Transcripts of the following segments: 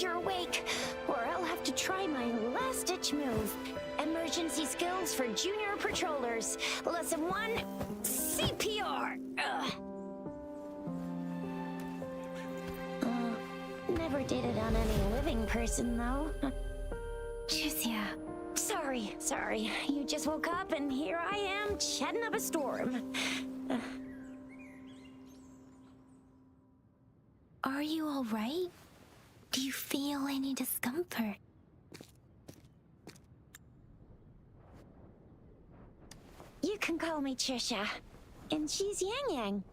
you're awake, or I'll have to try my last-ditch move. Emergency skills for junior patrollers. Lesson 1, CPR. Never did it on any living person, though. Juicia. Sorry. You just woke up, and here I am, chatting up a storm. Are you all right? Do you feel any discomfort? You can call me Trisha, and she's Yang Yang.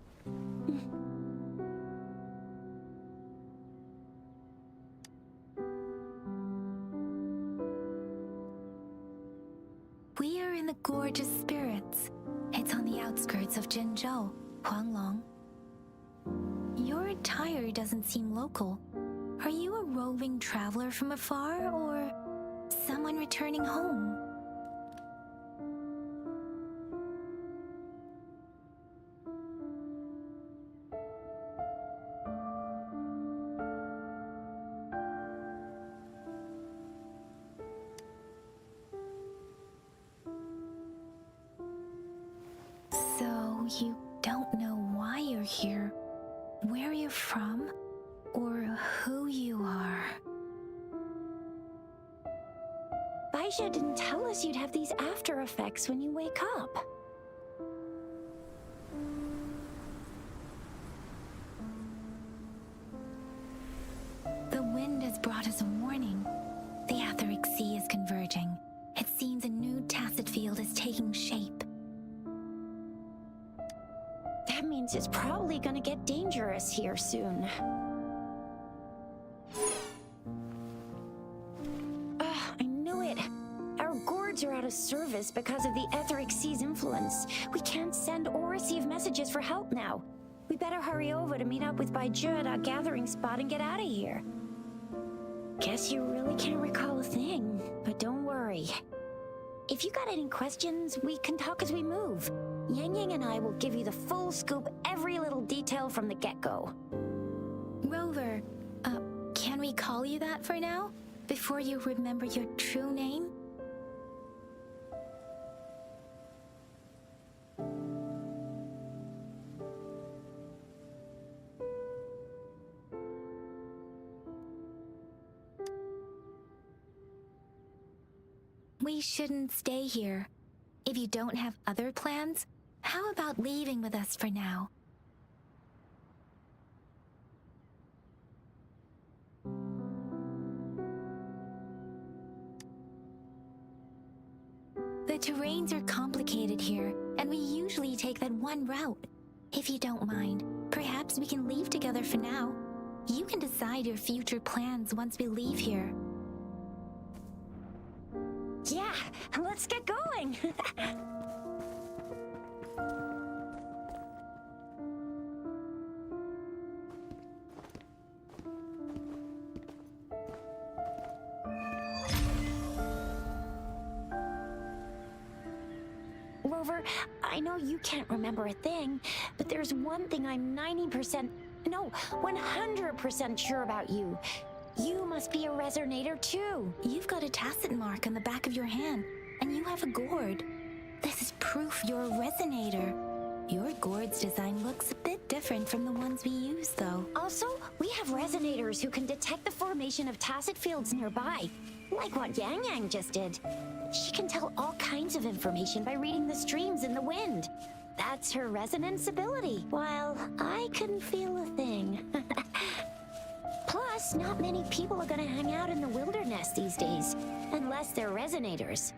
We are in the Gorgeous Spirits. It's on the outskirts of Jinzhou, Huanglong. Your attire doesn't seem local. Are you a roving traveler from afar, or someone returning home? So you don't know why you're here, where you're from, or who you are. Baisha didn't tell us you'd have these after effects when you wake up. The wind has brought us a warning. The Etheric Sea is converging. It seems a new tacit field is taking shape. That means it's probably gonna get dangerous here soon. I knew it. Our gourds are out of service because of the Etheric Sea's influence. We can't send or receive messages for help now. We better hurry over to meet up with Baiju at our gathering spot and get out of here. Guess you really can't recall a thing, but don't worry. If you got any questions, we can talk as we move. Yang Yang and I will give you the full scoop, every little detail from the get-go. Rover, can we call you that for now? Before you remember your true name? We shouldn't stay here. If you don't have other plans, how about leaving with us for now? The terrains are complicated here, and we usually take that one route. If you don't mind, perhaps we can leave together for now. You can decide your future plans once we leave here. Yeah, let's get going! Rover, I know you can't remember a thing, but there's one thing I'm 100% sure about you. You must be a resonator too. You've got a tacit mark on the back of your hand, and you have a gourd. This is proof you're a resonator. Your gourd's design looks a bit different from the ones we use, though. Also, we have resonators who can detect the formation of tacit fields nearby, like what Yang Yang just did. She can tell all kinds of information by reading the streams in the wind. That's her resonance ability, while I couldn't feel a thing. Plus, not many people are gonna hang out in the wilderness these days, unless they're resonators.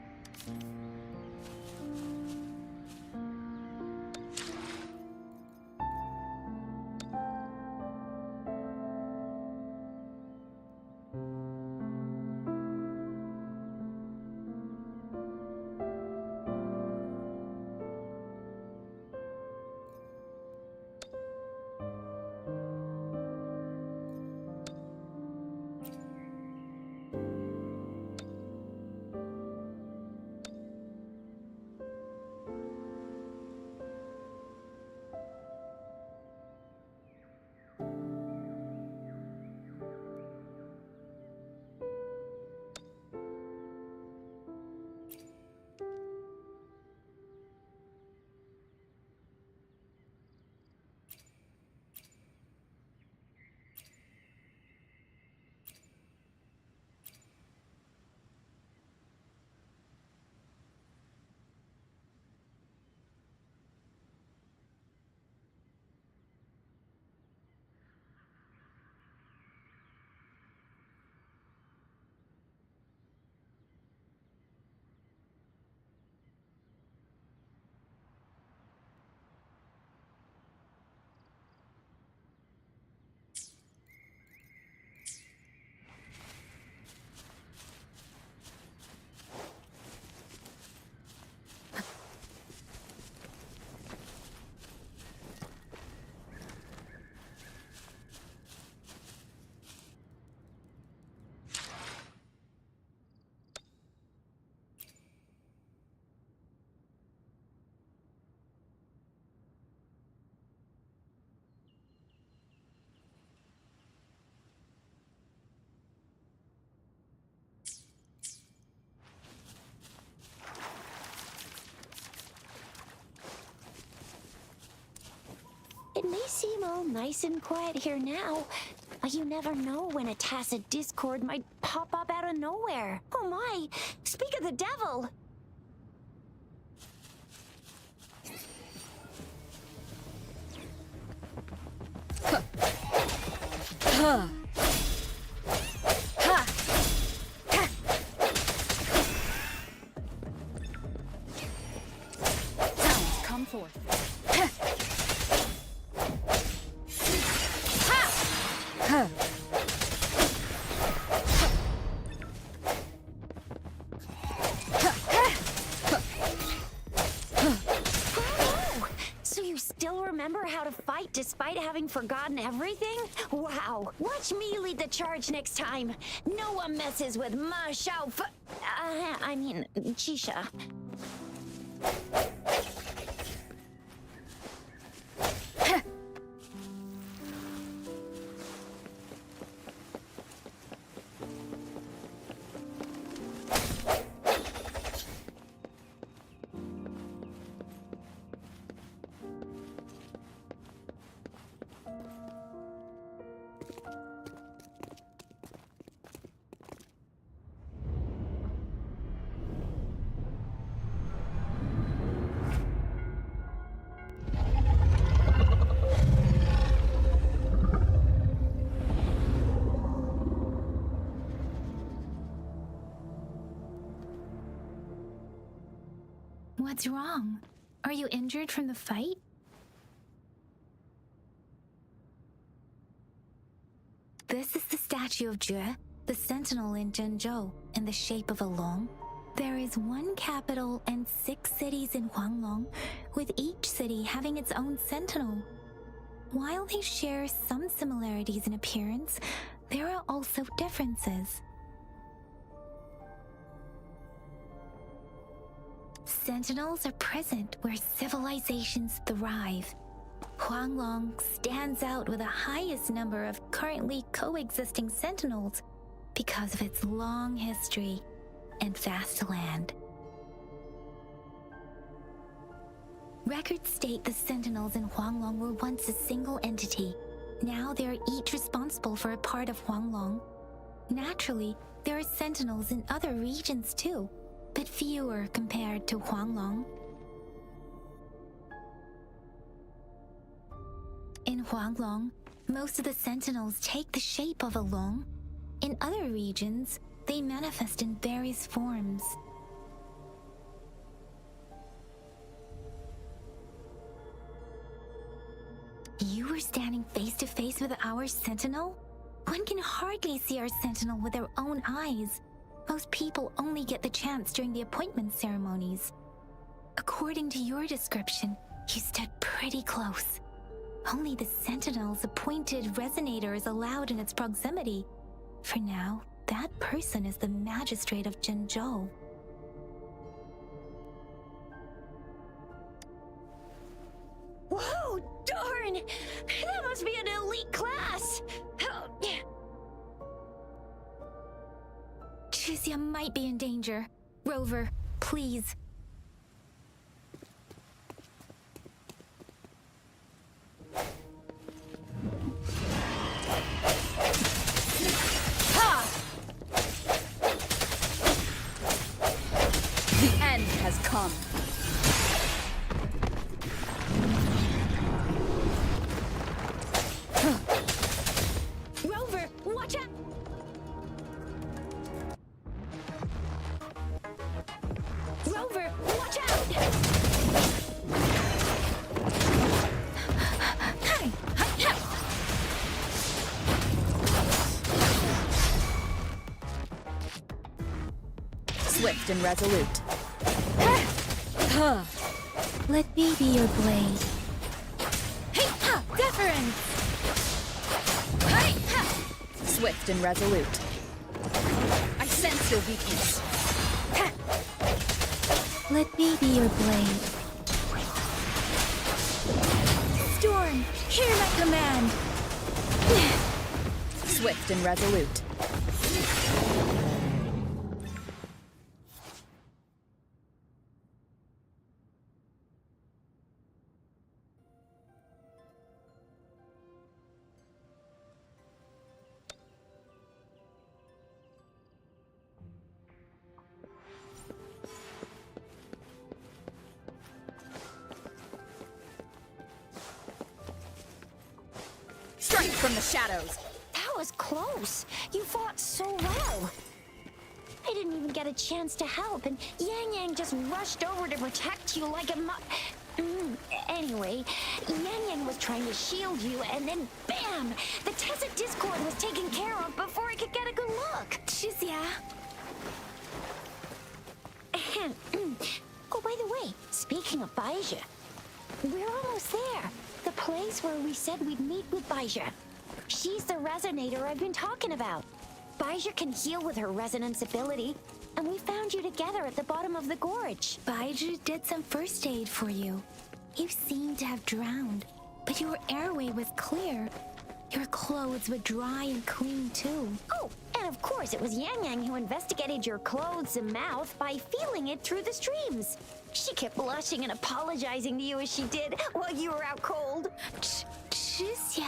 It may seem all nice and quiet here now, but you never know when a tacit discord might pop up out of nowhere. Oh my! Speak of the devil! Sounds come forth. Oh, so you still remember how to fight despite having forgotten everything? Wow! Watch me lead the charge next time. No one messes with Ma Xiao I mean, Chisha. What's wrong? Are you injured from the fight? This is the statue of Jue, the sentinel in Zhenzhou, in the shape of a long. There is one capital and 6 cities in Huanglong, with each city having its own sentinel. While they share some similarities in appearance, there are also differences. Sentinels are present where civilizations thrive. Huanglong stands out with the highest number of currently coexisting sentinels because of its long history and vast land. Records state the sentinels in Huanglong were once a single entity. Now they are each responsible for a part of Huanglong. Naturally, there are sentinels in other regions too, but fewer compared to Huanglong. In Huanglong, most of the sentinels take the shape of a long. In other regions, they manifest in various forms. You were standing face to face with our sentinel? One can hardly see our sentinel with their own eyes. Most people only get the chance during the appointment ceremonies. According to your description, you stood pretty close. Only the sentinel's appointed resonator is allowed in its proximity. For now, that person is the magistrate of Zhenzhou. Whoa, darn! That must be an elite class! Chixia might be in danger. Rover, please. The end has come. Rover, watch out! Rover, watch out! Hey! Swift and resolute. Let me be your blade. Hey, ha! Deference! Hey! Swift and resolute. I sense your weakness. Let me be your blade. Storm, hear my command! Swift and resolute. from the shadows. That was close. You fought so well. I didn't even get a chance to help, and Yang Yang just rushed over to protect you like a Anyway, Yang Yang was trying to shield you, and then BAM! The Tessa Discord was taken care of before I could get a good look. Shizia. Oh, by the way, speaking of Baija, we're almost there. The place where we said we'd meet with Baija. She's the resonator I've been talking about. Baija can heal with her resonance ability, and we found you together at the bottom of the gorge. Baiju did some first aid for you. You seemed to have drowned, but your airway was clear. Your clothes were dry and clean too. Oh, and of course it was Yang Yang who investigated your clothes and mouth by feeling it through the streams. She kept blushing and apologizing to you as she did while you were out cold. Shizia.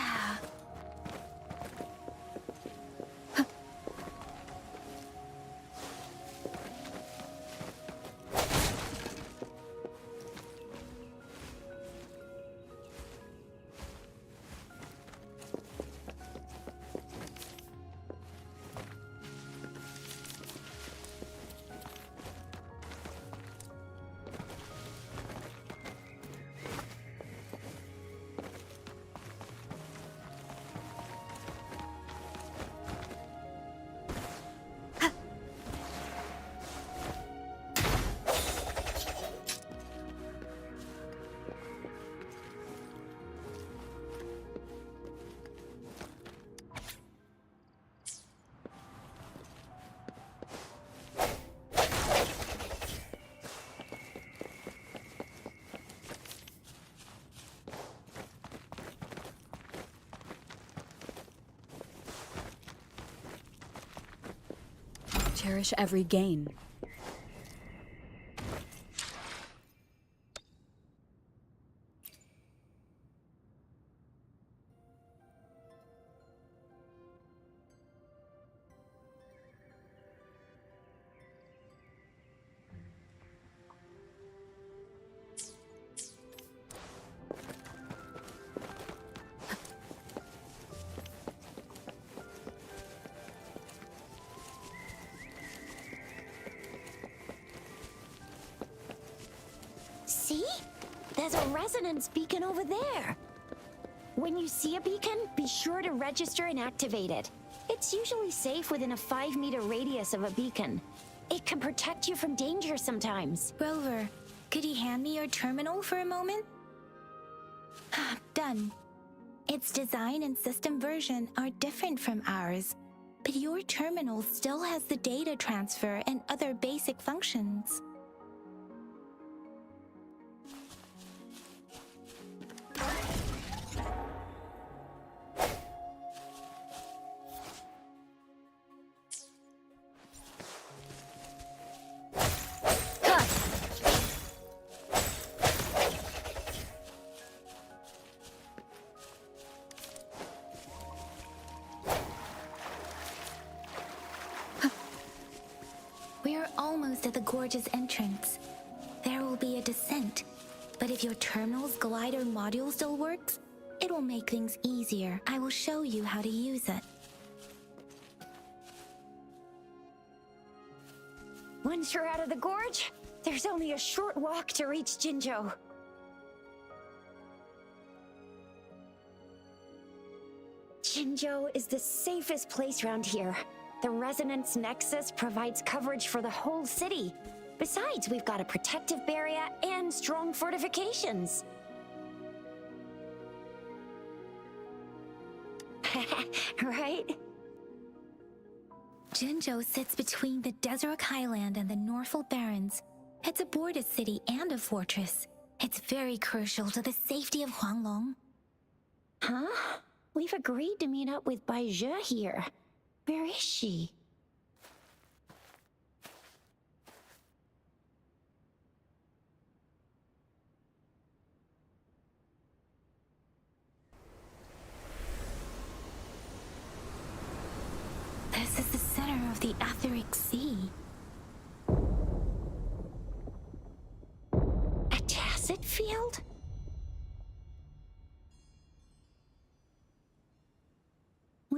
Cherish every gain. See? There's a resonance beacon over there. When you see a beacon, be sure to register and activate it. It's usually safe within a 5-meter radius of a beacon. It can protect you from danger sometimes. Rover, could you hand me your terminal for a moment? Done. Its design and system version are different from ours, but your terminal still has the data transfer and other basic functions. We're almost at the gorge's entrance. There will be a descent, but if your terminal's glider module still works, it will make things easier. I will show you how to use it. Once you're out of the gorge, there's only a short walk to reach Jinzhou. Jinzhou is the safest place around here. The Resonance Nexus provides coverage for the whole city. Besides, we've got a protective barrier and strong fortifications. Right? Jinzhou sits between the Desert Highland and the Norfolk Barrens. It's a border city and a fortress. It's very crucial to the safety of Huanglong. Huh? We've agreed to meet up with Baija here. Where is she? This is the center of the Etheric Sea. A tacit field?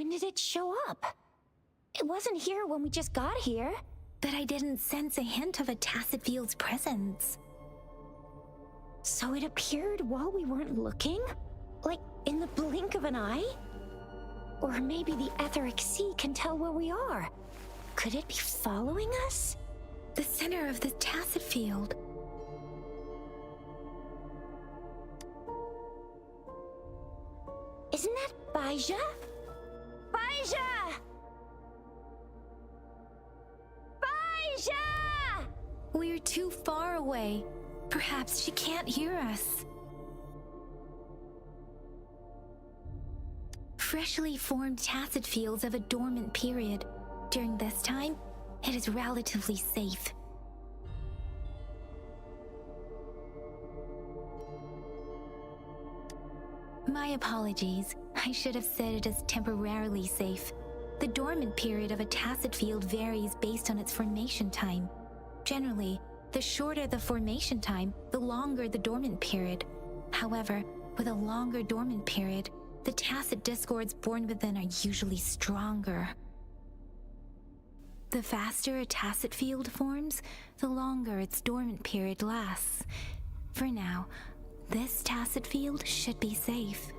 When did it show up? It wasn't here when we just got here. But I didn't sense a hint of a tacit field's presence. So it appeared while we weren't looking? Like in the blink of an eye? Or maybe the etheric sea can tell where we are. Could it be following us? The center of the tacit field. Isn't that Baija? Baija! Baija! We're too far away. Perhaps she can't hear us. Freshly formed tacit fields have a dormant period. During this time, it is relatively safe. My apologies. I should have said it is temporarily safe. The dormant period of a tacit field varies based on its formation time. Generally, the shorter the formation time, the longer the dormant period. However, with a longer dormant period, the tacit discords born within are usually stronger. The faster a tacit field forms, the longer its dormant period lasts. For now, this tacit field should be safe.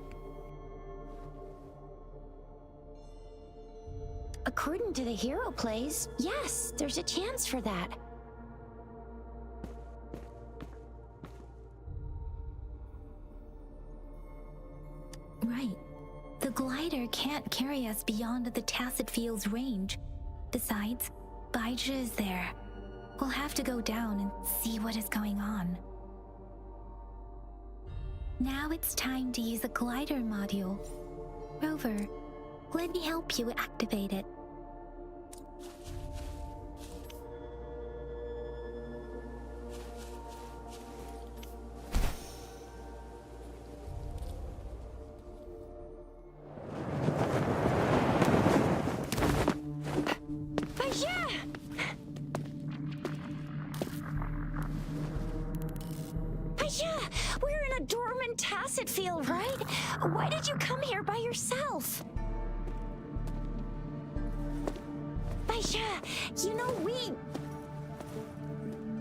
According to the hero plays, yes, there's a chance for that. Right. The glider can't carry us beyond the tacit field's range. Besides, Baija is there. We'll have to go down and see what is going on. Now it's time to use the glider module. Rover, let me help you activate it. We're in a dormant tacit field, right? Why did you come here by yourself? Baija, you know we...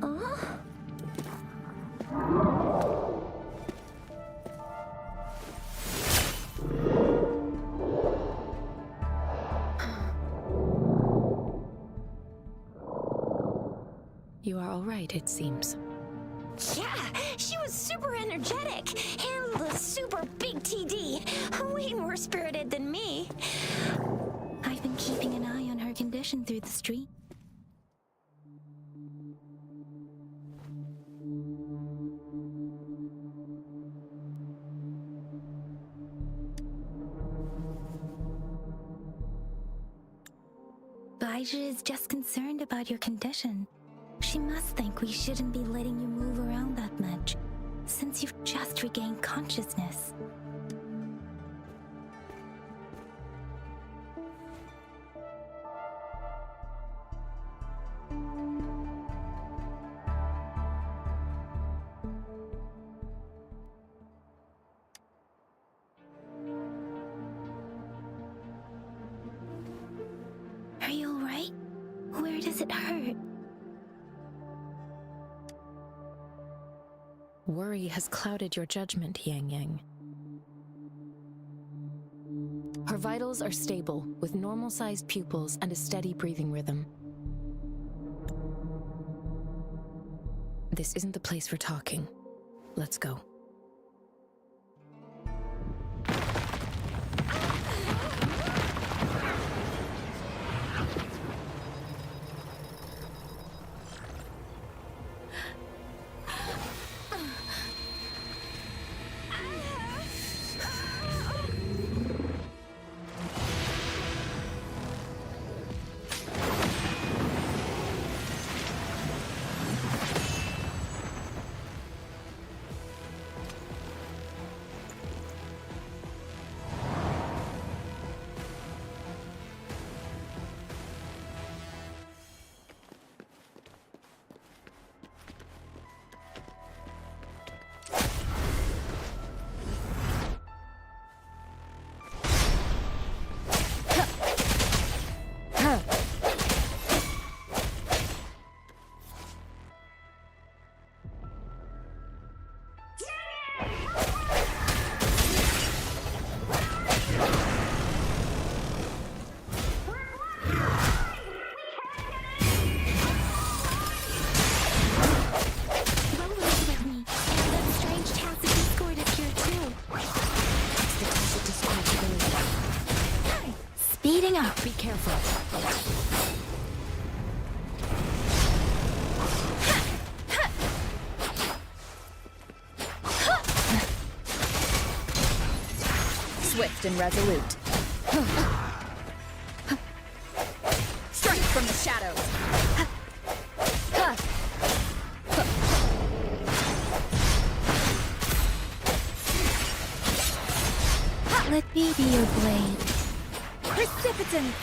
Huh? You are all right, it seems. Yeah, she was super energetic. Handled a super big TD. Way more spirited than me. I've been keeping an eye on her condition through the street. Baija is just concerned about your condition. She must think we shouldn't be letting you move around that much, since you've just regained consciousness. Are you all right? Where does it hurt? Worry has clouded your judgment, Yang Yang. Her vitals are stable, with normal-sized pupils and a steady breathing rhythm. This isn't the place for talking. Let's go. Moving up. Be careful. Swift and resolute. Strike from the shadows. Let me be your blade. Precipitant!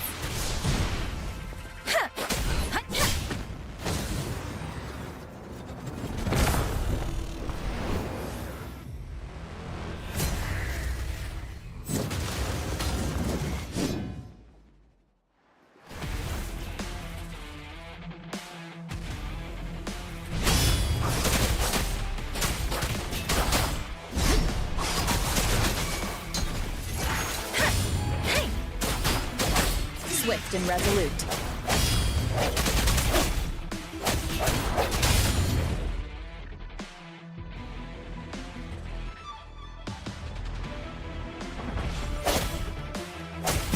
Swift and resolute.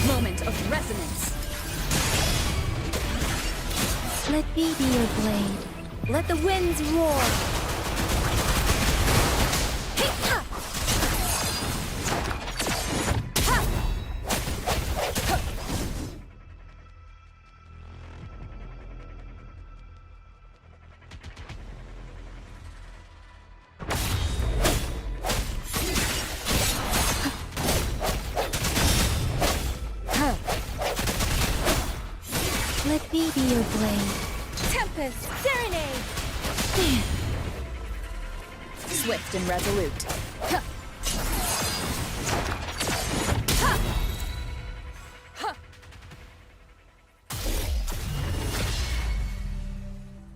Moment of resonance. Let me be your blade. Let the winds roar. Let me be your blade. Tempest, serenade! Swift and resolute.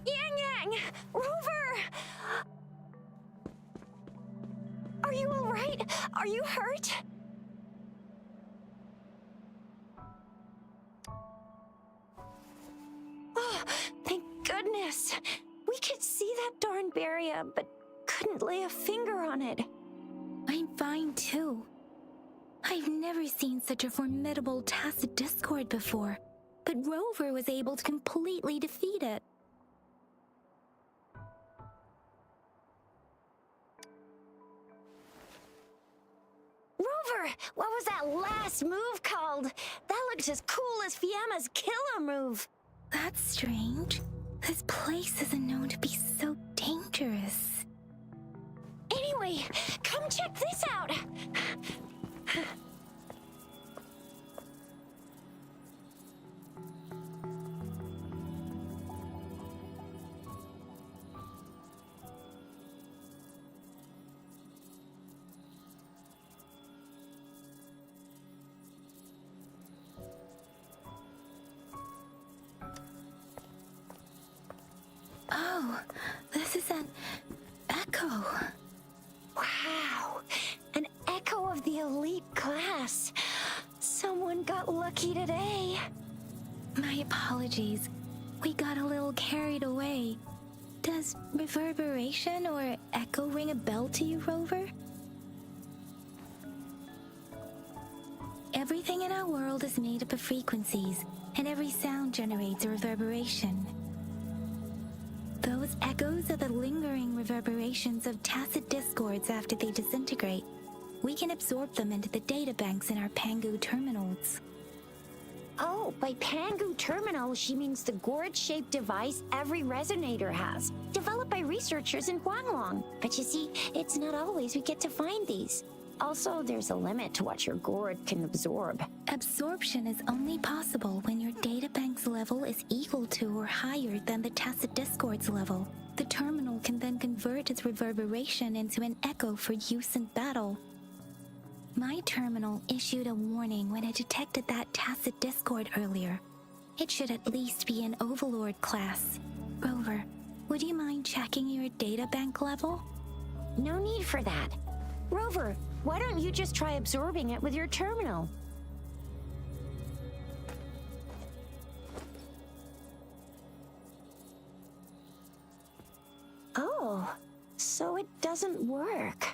Yang! Rover! Are you alright? Are you hurt? Oh, thank goodness. We could see that darn barrier, but couldn't lay a finger on it. I'm fine too. I've never seen such a formidable tacit discord before, but Rover was able to completely defeat it. Rover, what was that last move called? That looked as cool as Fiamma's killer move. That's strange. This place isn't known to be so dangerous. Anyway, come check this out. Oh, this is an echo. Wow, an echo of the elite class. Someone got lucky today. My apologies. We got a little carried away. Does reverberation or echo ring a bell to you, Rover? Everything in our world is made up of frequencies, and every sound generates a reverberation. Those echoes are the lingering reverberations of tacit discords after they disintegrate. We can absorb them into the databanks in our Pangu terminals. Oh, by Pangu Terminal, she means the gourd-shaped device every resonator has, developed by researchers in Huanglong. But you see, it's not always we get to find these. Also, there's a limit to what your gourd can absorb. Absorption is only possible when your databank's level is equal to or higher than the tacit discord's level. The terminal can then convert its reverberation into an echo for use in battle. My terminal issued a warning when it detected that tacit discord earlier. It should at least be an Overlord class. Rover, would you mind checking your databank level? No need for that. Rover, why don't you just try absorbing it with your terminal? Oh, so it doesn't work.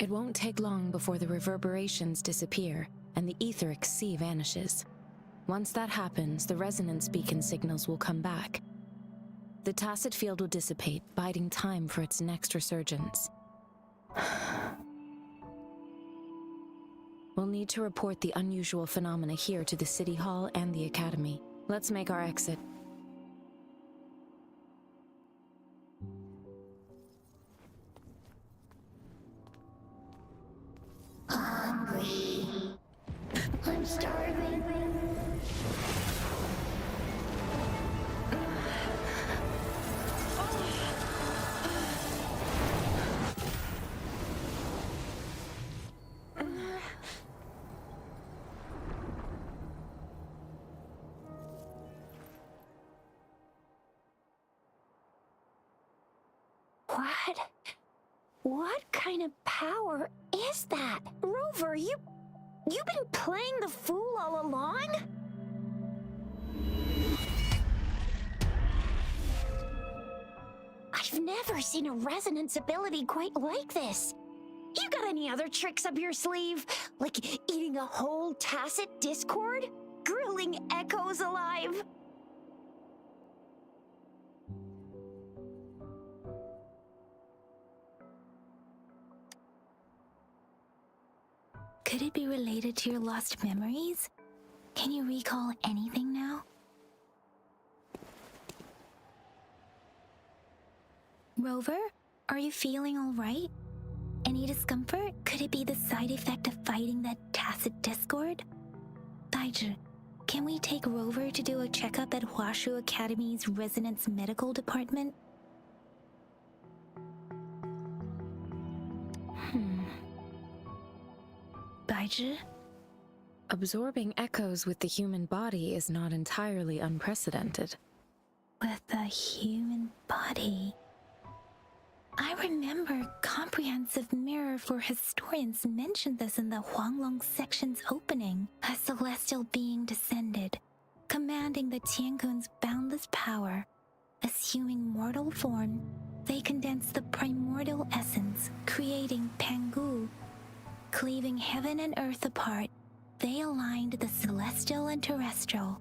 It won't take long before the reverberations disappear and the etheric sea vanishes. Once that happens, the resonance beacon signals will come back. The tacit field will dissipate, biding time for its next resurgence. We'll need to report the unusual phenomena here to the City Hall and the Academy. Let's make our exit. Hungry. I'm starving. What kind of power is that? Rover, you've been playing the fool all along? I've never seen a resonance ability quite like this. You got any other tricks up your sleeve? Like eating a whole tacit discord? Grilling echoes alive? Could it be related to your lost memories? Can you recall anything now? Rover, are you feeling all right? Any discomfort? Could it be the side effect of fighting that tacit discord? Baizhi, can we take Rover to do a checkup at Huashu Academy's Resonance Medical Department? Baizhi? Absorbing echoes with the human body is not entirely unprecedented. With the human body. I remember Comprehensive Mirror for Historians mentioned this in the Huanglong section's opening. A celestial being descended, commanding the Tiankun's boundless power. Assuming mortal form, they condensed the primordial essence, creating Pangu. Cleaving heaven and earth apart, they aligned the celestial and terrestrial.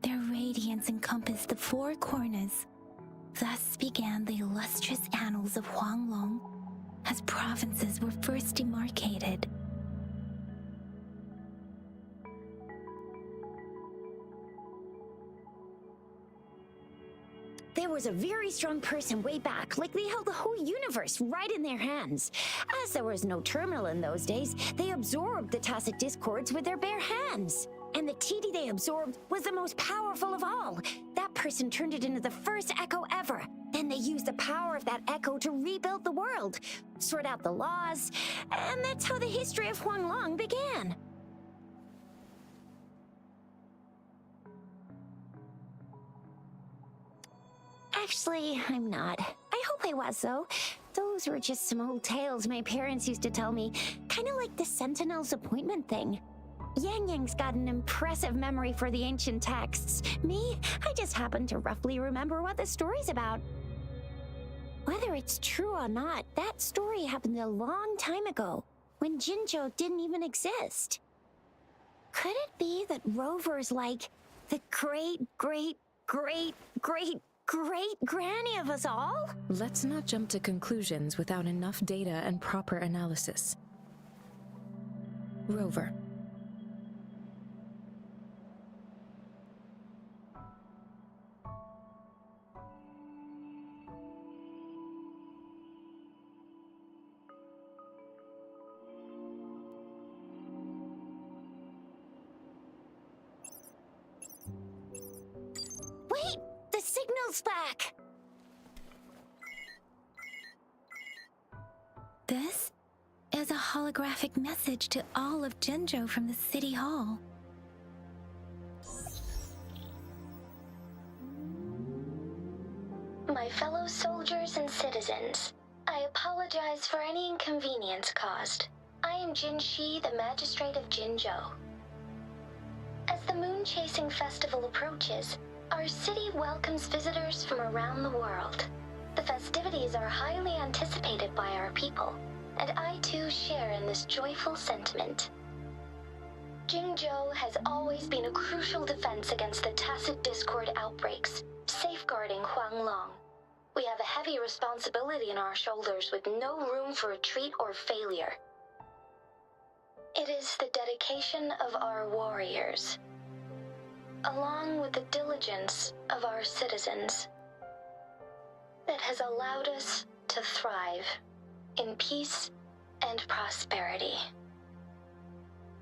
Their radiance encompassed the four corners. Thus began the illustrious annals of Huanglong, as provinces were first demarcated. There was a very strong person way back, like they held the whole universe right in their hands. As there was no terminal in those days, they absorbed the tacit discords with their bare hands. And the TD they absorbed was the most powerful of all. That person turned it into the first echo ever. Then they used the power of that echo to rebuild the world, sort out the laws, and that's how the history of Huanglong began. Actually, I'm not. I hope I was, though. Those were just some old tales my parents used to tell me, kind of like the Sentinel's appointment thing. Yang Yang's got an impressive memory for the ancient texts. Me, I just happen to roughly remember what the story's about. Whether it's true or not, that story happened a long time ago, when Jinzhou didn't even exist. Could it be that Rover's like the great-great-great-great-great-granny of us all? Let's not jump to conclusions without enough data and proper analysis. Rover. Wait! The signal's back! This is a holographic message to all of Jinzhou from the City Hall. My fellow soldiers and citizens, I apologize for any inconvenience caused. I am Jin Shi, the Magistrate of Jinzhou. As the Moon Chasing Festival approaches, our city welcomes visitors from around the world. The festivities are highly anticipated by our people. and I too share in this joyful sentiment. Jingzhou has always been a crucial defense against the tacit discord outbreaks, safeguarding Huanglong. We have a heavy responsibility on our shoulders with no room for retreat or failure. It is the dedication of our warriors, along with the diligence of our citizens, that has allowed us to thrive in peace and prosperity.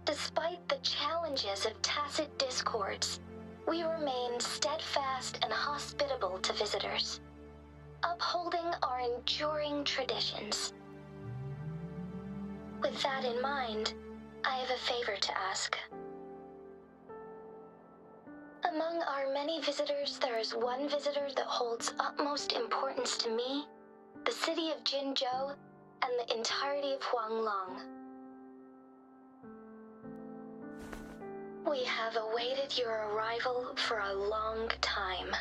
Despite the challenges of tacit discords, we remain steadfast and hospitable to visitors, upholding our enduring traditions. With that in mind, I have a favor to ask. Among our many visitors, there is one visitor that holds utmost importance to me, the city of Jinzhou, and the entirety of Huanglong. We have awaited your arrival for a long time.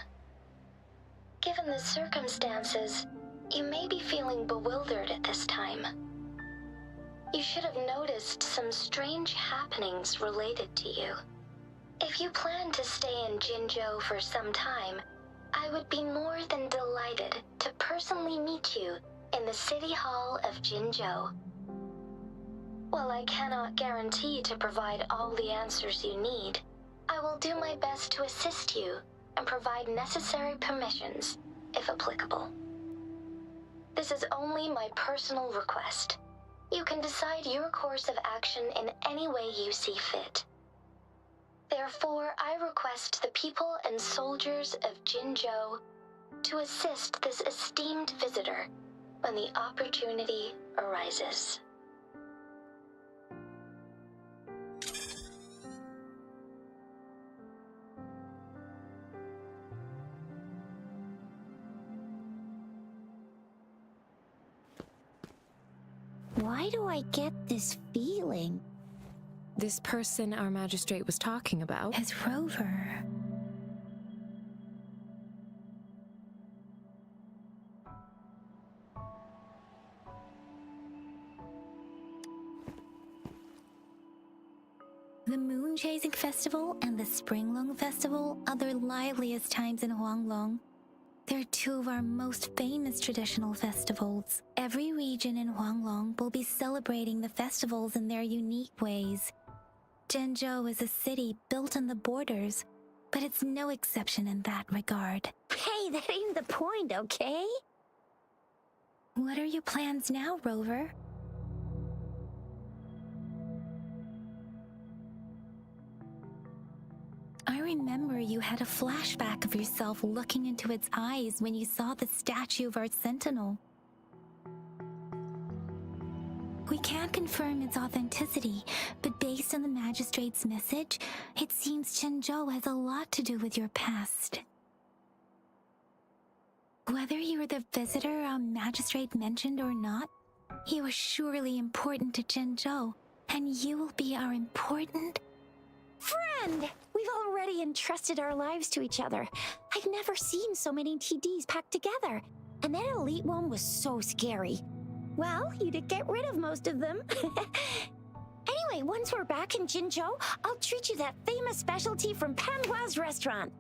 Given the circumstances, you may be feeling bewildered at this time. You should have noticed some strange happenings related to you. If you plan to stay in Jinzhou for some time, I would be more than delighted to personally meet you in the City Hall of Jinzhou. While I cannot guarantee to provide all the answers you need, I will do my best to assist you and provide necessary permissions, if applicable. This is only my personal request. You can decide your course of action in any way you see fit. Therefore, I request the people and soldiers of Jinzhou to assist this esteemed visitor when the opportunity arises. Why do I get this feeling? This person our magistrate was talking about? As Rover. The Moon Chasing Festival and the Springlong Festival are the liveliest times in Huanglong. They're two of our most famous traditional festivals. Every region in Huanglong will be celebrating the festivals in their unique ways. Jinzhou is a city built on the borders, but it's no exception in that regard. Hey, that ain't the point, okay? What are your plans now, Rover? I remember you had a flashback of yourself looking into its eyes when you saw the statue of our sentinel. We can't confirm its authenticity, but based on the magistrate's message, it seems Jinzhou has a lot to do with your past. Whether you were the visitor our magistrate mentioned or not, you are surely important to Jinzhou, and you will be our important Friend! We've already entrusted our lives to each other. I've never seen so many TDs packed together. And that elite one was so scary. Well, you did get rid of most of them. Anyway, once we're back in Jinzhou, I'll treat you that famous specialty from Panhua's restaurant.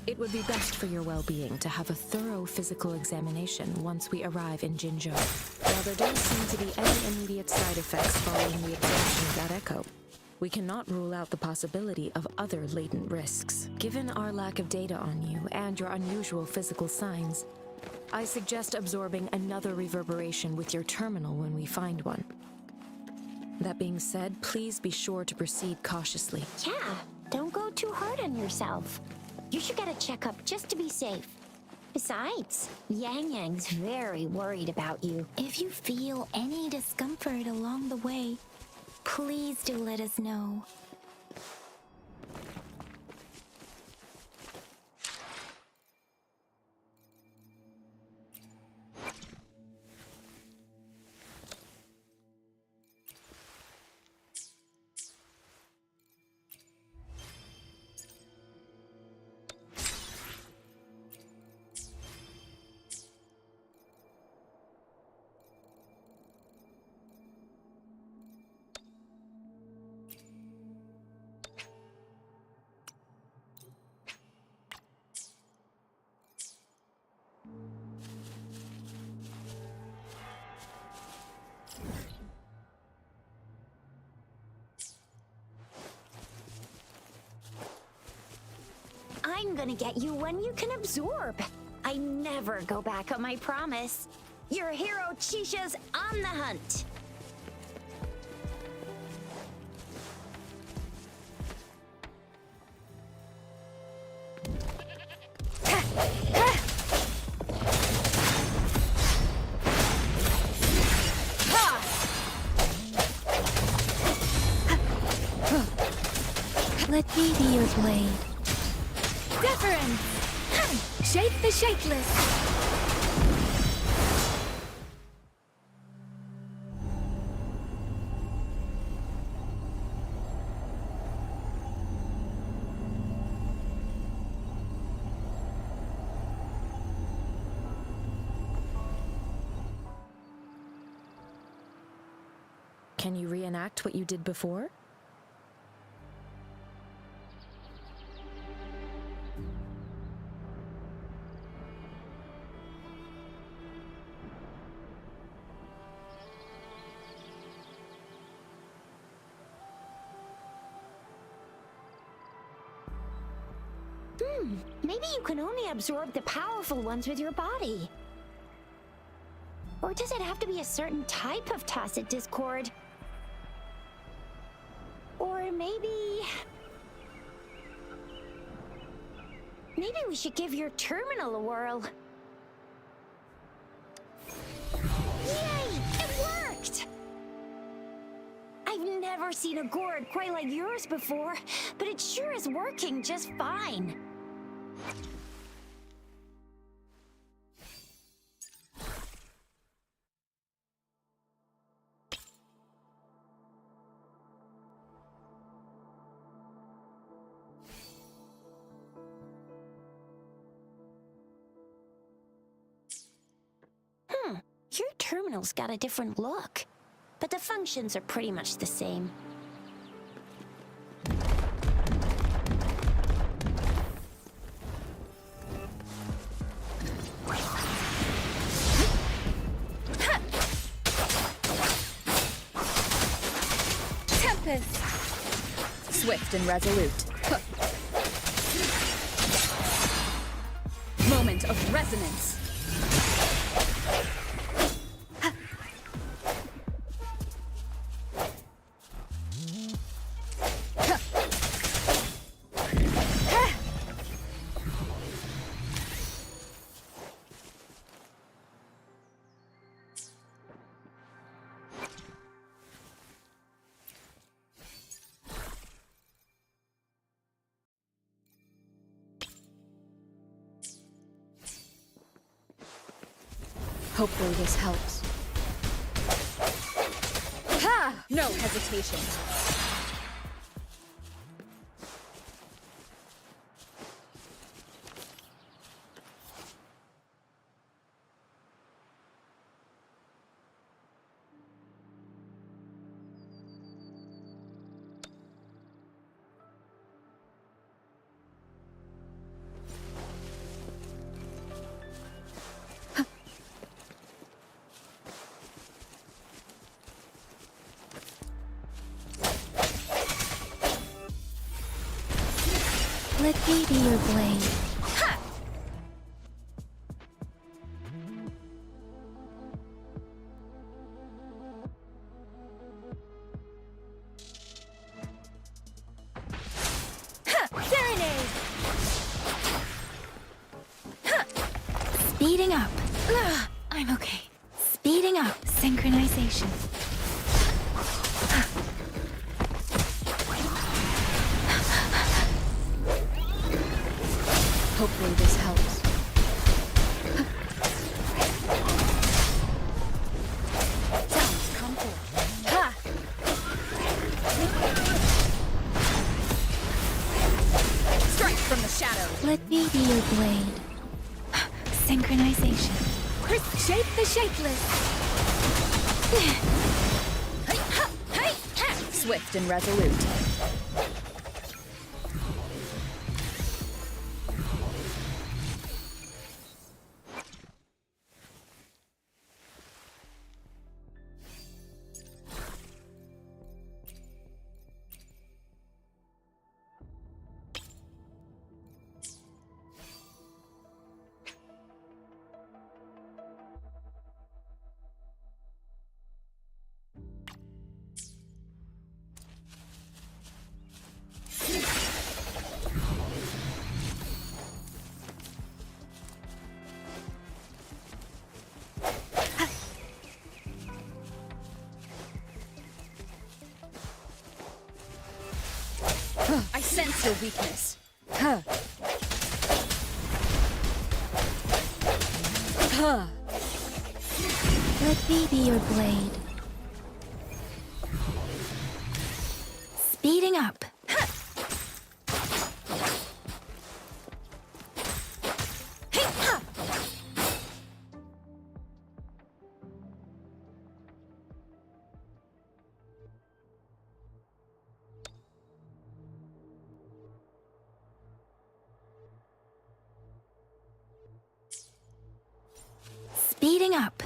It would be best for your well-being to have a thorough physical examination once we arrive in Jinzhou. While there don't seem to be any immediate side effects following the absorption of that echo, we cannot rule out the possibility of other latent risks. Given our lack of data on you and your unusual physical signs, I suggest absorbing another reverberation with your terminal when we find one. That being said, please be sure to proceed cautiously. Yeah, don't go too hard on yourself. You should get a checkup just to be safe. Besides, Yang Yang's very worried about you. If you feel any discomfort along the way, please do let us know. gonna get you when you can absorb. I never go back on my promise. Your hero Chisha's on the hunt. Let me be your blade. Deference! Shape the shapeless! Can you reenact what you did before? Maybe you can only absorb the powerful ones with your body. Or does it have to be a certain type of tacit discord? Or maybe we should give your terminal a whirl. Yay! It worked! I've never seen a gourd quite like yours before, but it sure is working just fine. Your terminal's got a different look, but the functions are pretty much the same. Tempest! Swift and resolute. Moment of resonance. Hopefully this helps. Ha! No hesitation. Let me be your blade. Ha! Serenade! Speeding up. I'm okay. Speeding up. Synchronization. Hopefully this helps. Sounds come forth. Ha! Strike from the shadows. Let me be your blade. Synchronization. Shape the shapeless. Swift and resolute. That's your weakness. Huh. Huh. Let me be your blade. Speeding up. Speeding up.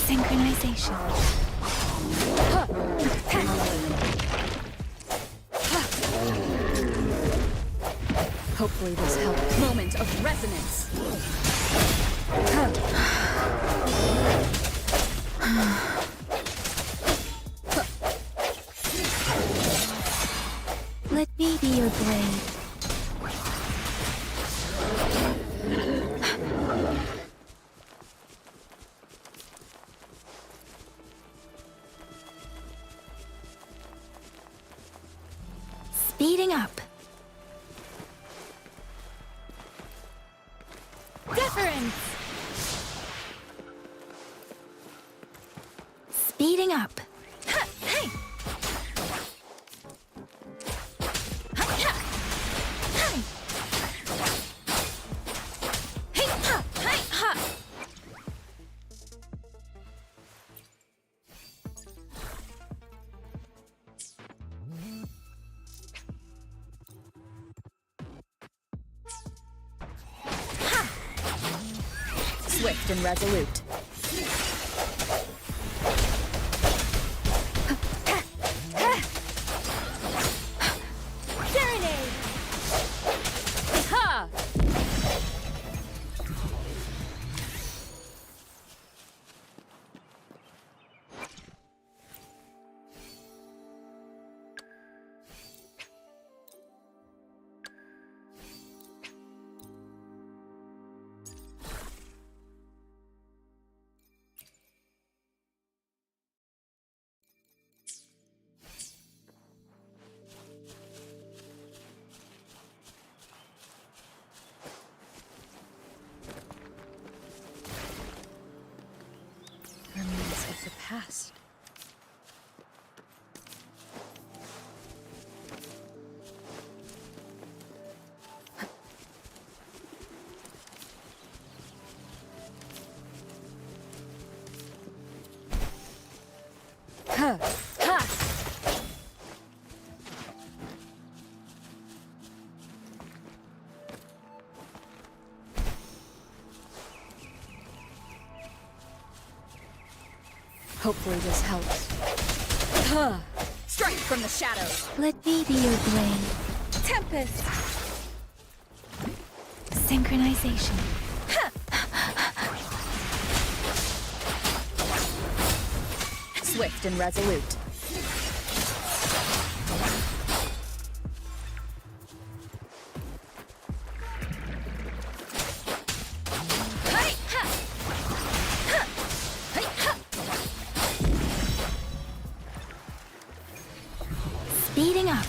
Synchronization. Hopefully this helps. Moment of resonance. Let me be your blade. Speeding up. Deference! Speeding up. Swift and resolute. Serenade! Ha! Remains of the past. Huh. Ha! Hopefully this helps. Huh. Strike from the shadows. Let me be your blade. Tempest. Synchronization. Swift and resolute. Speeding up.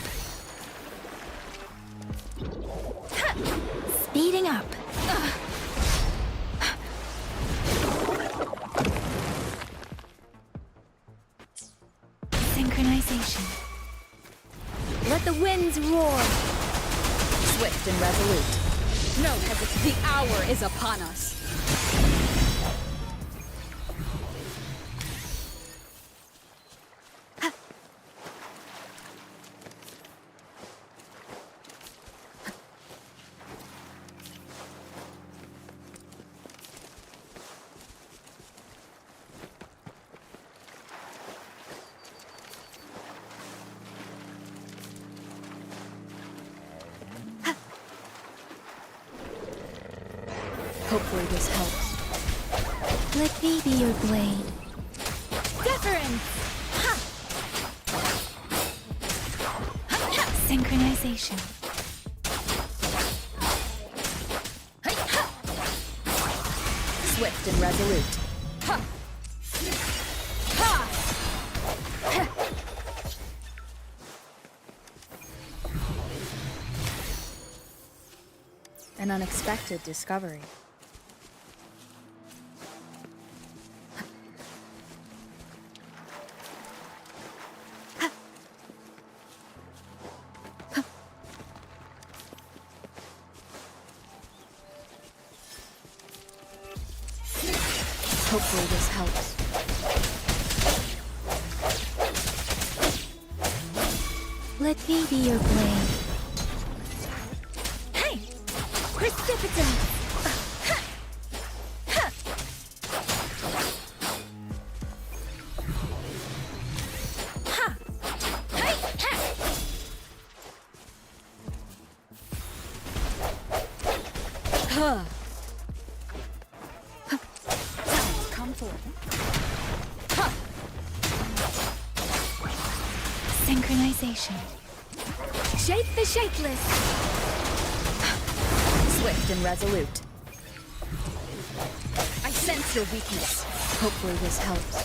Speeding up. Synchronization. Let the winds roar. Swift and resolute. No hesitation. The hour is upon us. Hopefully this helps. Let me be your blade. Deference! Synchronization. Swift and resolute. Ha! Ha! An unexpected discovery. Hopefully this helps. Let me be your blade. Hey! Precipitant! Huh. Come forth. Synchronization. Shape the shapeless. Swift and resolute. I sense your weakness. Hopefully this helps.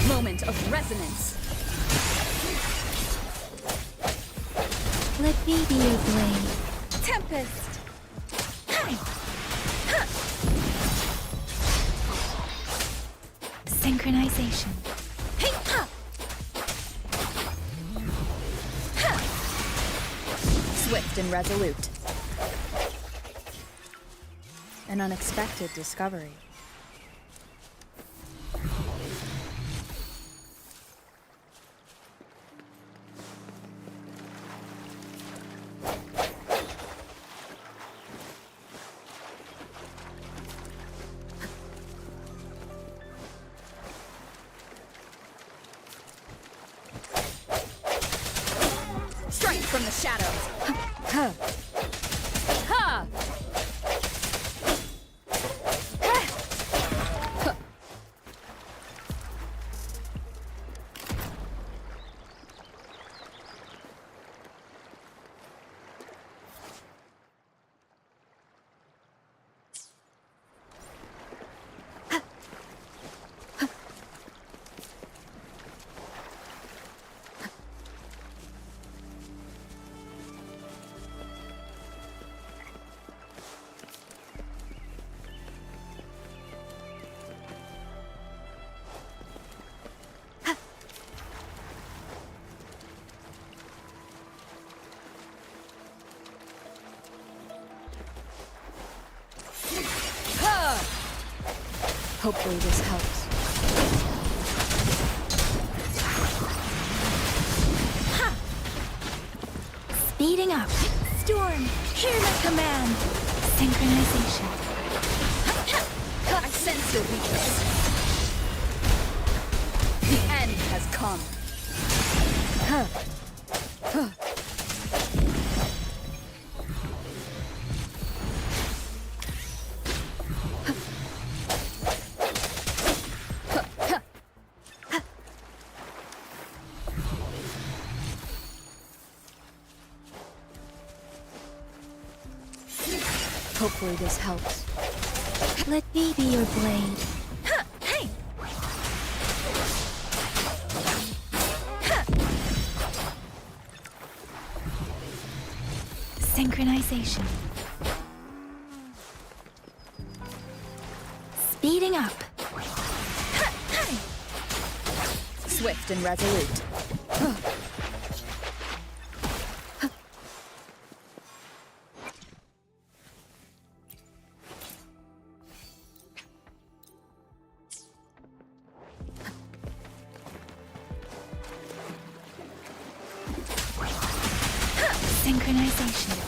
Moment of resonance. Let me be your blade. Tempest. Synchronization. Swift and resolute. An unexpected discovery. Strength from the shadows. Ha! Ha! Hopefully this helps. Speeding up. Storm, hear my command. Synchronization. I sense your weakness. The end has come. Hopefully this helps. Let me be your blade. Hey! Synchronization. Speeding up. Swift and resolute. Synchronization.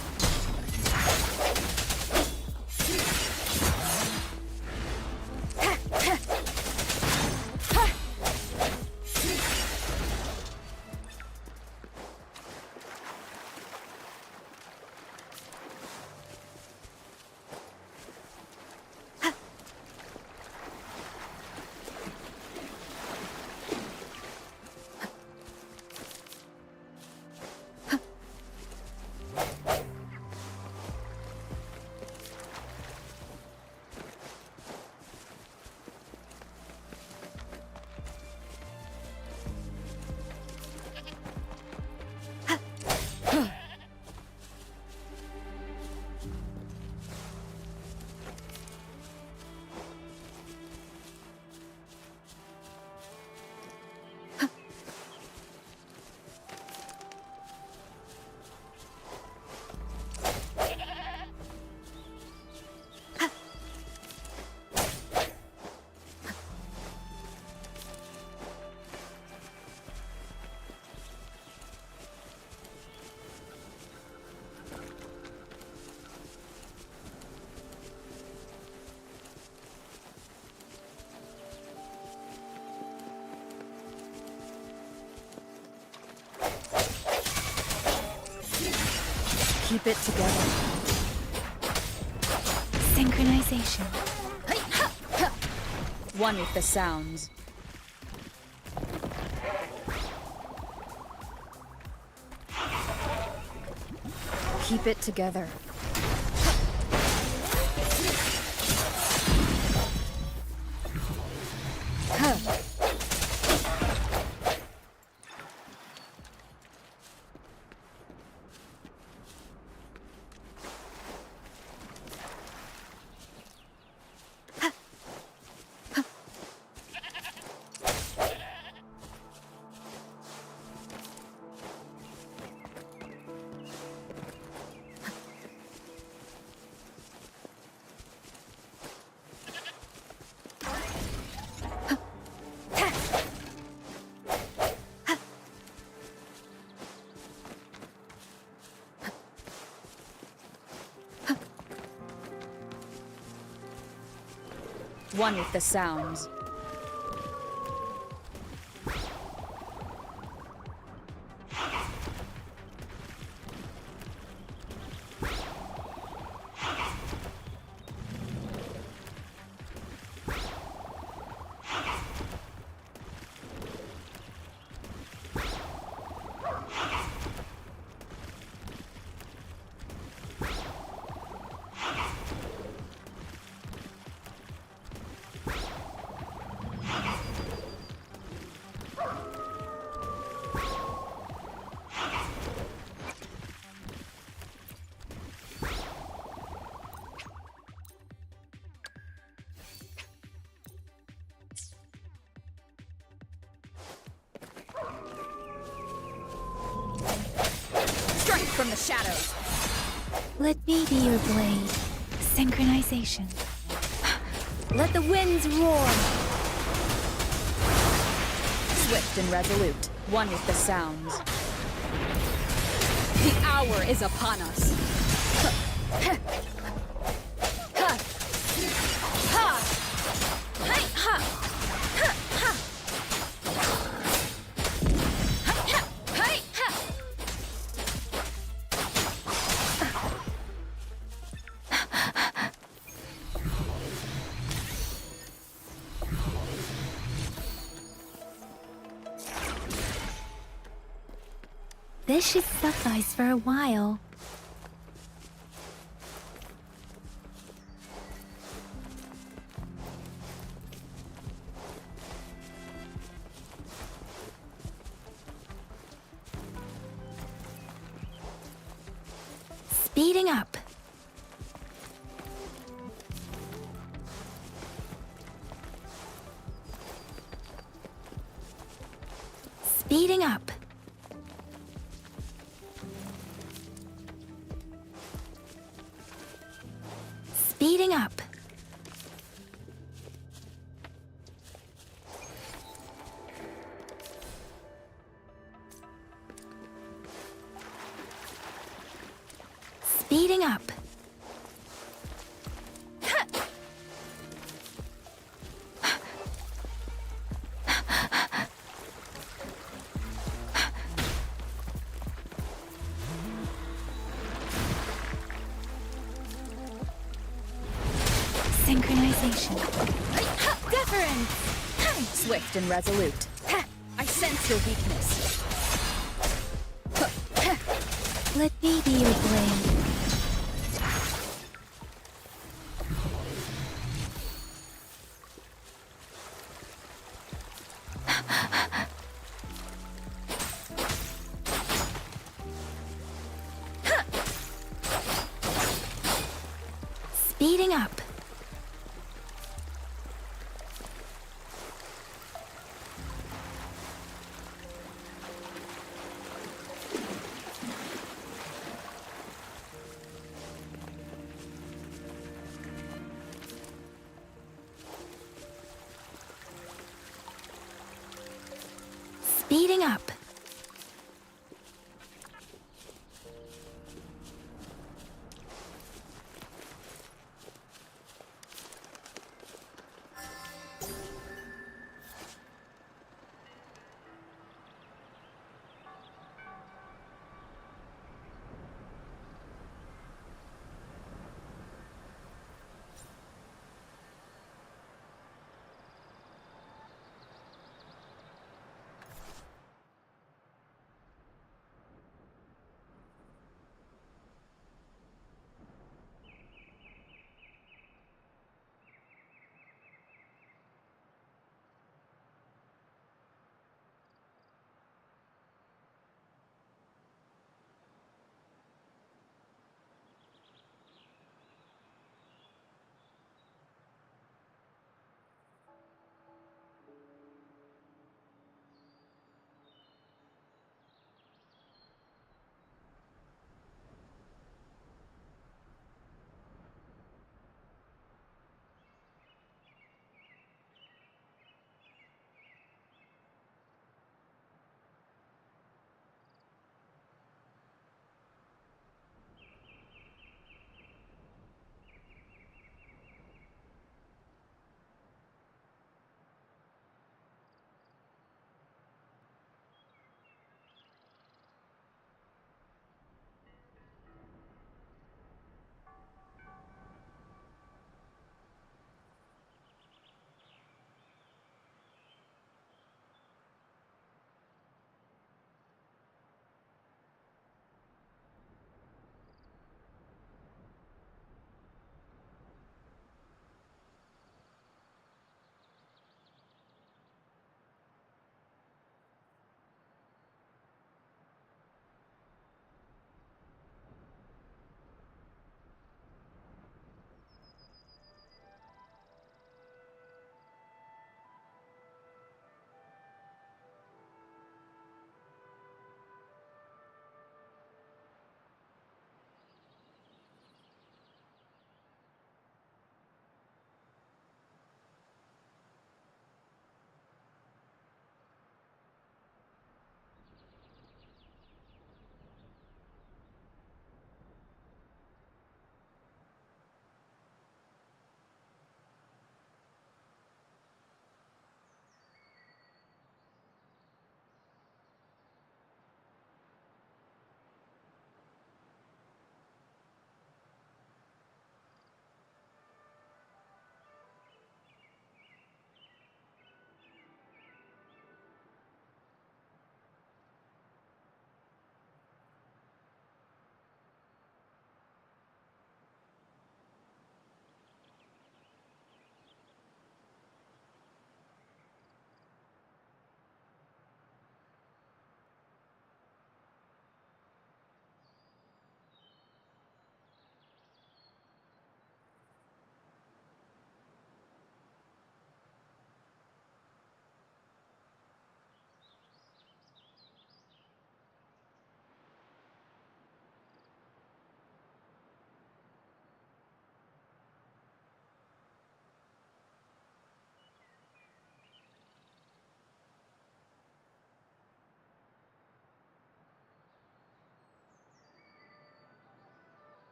Keep it together. Synchronization. One with the sounds. Keep it together. One with the sounds. Strike from the shadows. Let me be your blade. Synchronization. Let the winds roar. Swift and resolute. One with the sounds. The hour is upon us. This should suffice for a while. Speeding up. Speeding up. Speeding up. Speeding up. Synchronization. Deference. Swift and resolute. I sense your weakness. Let me be your blade. Speeding up. Speeding up.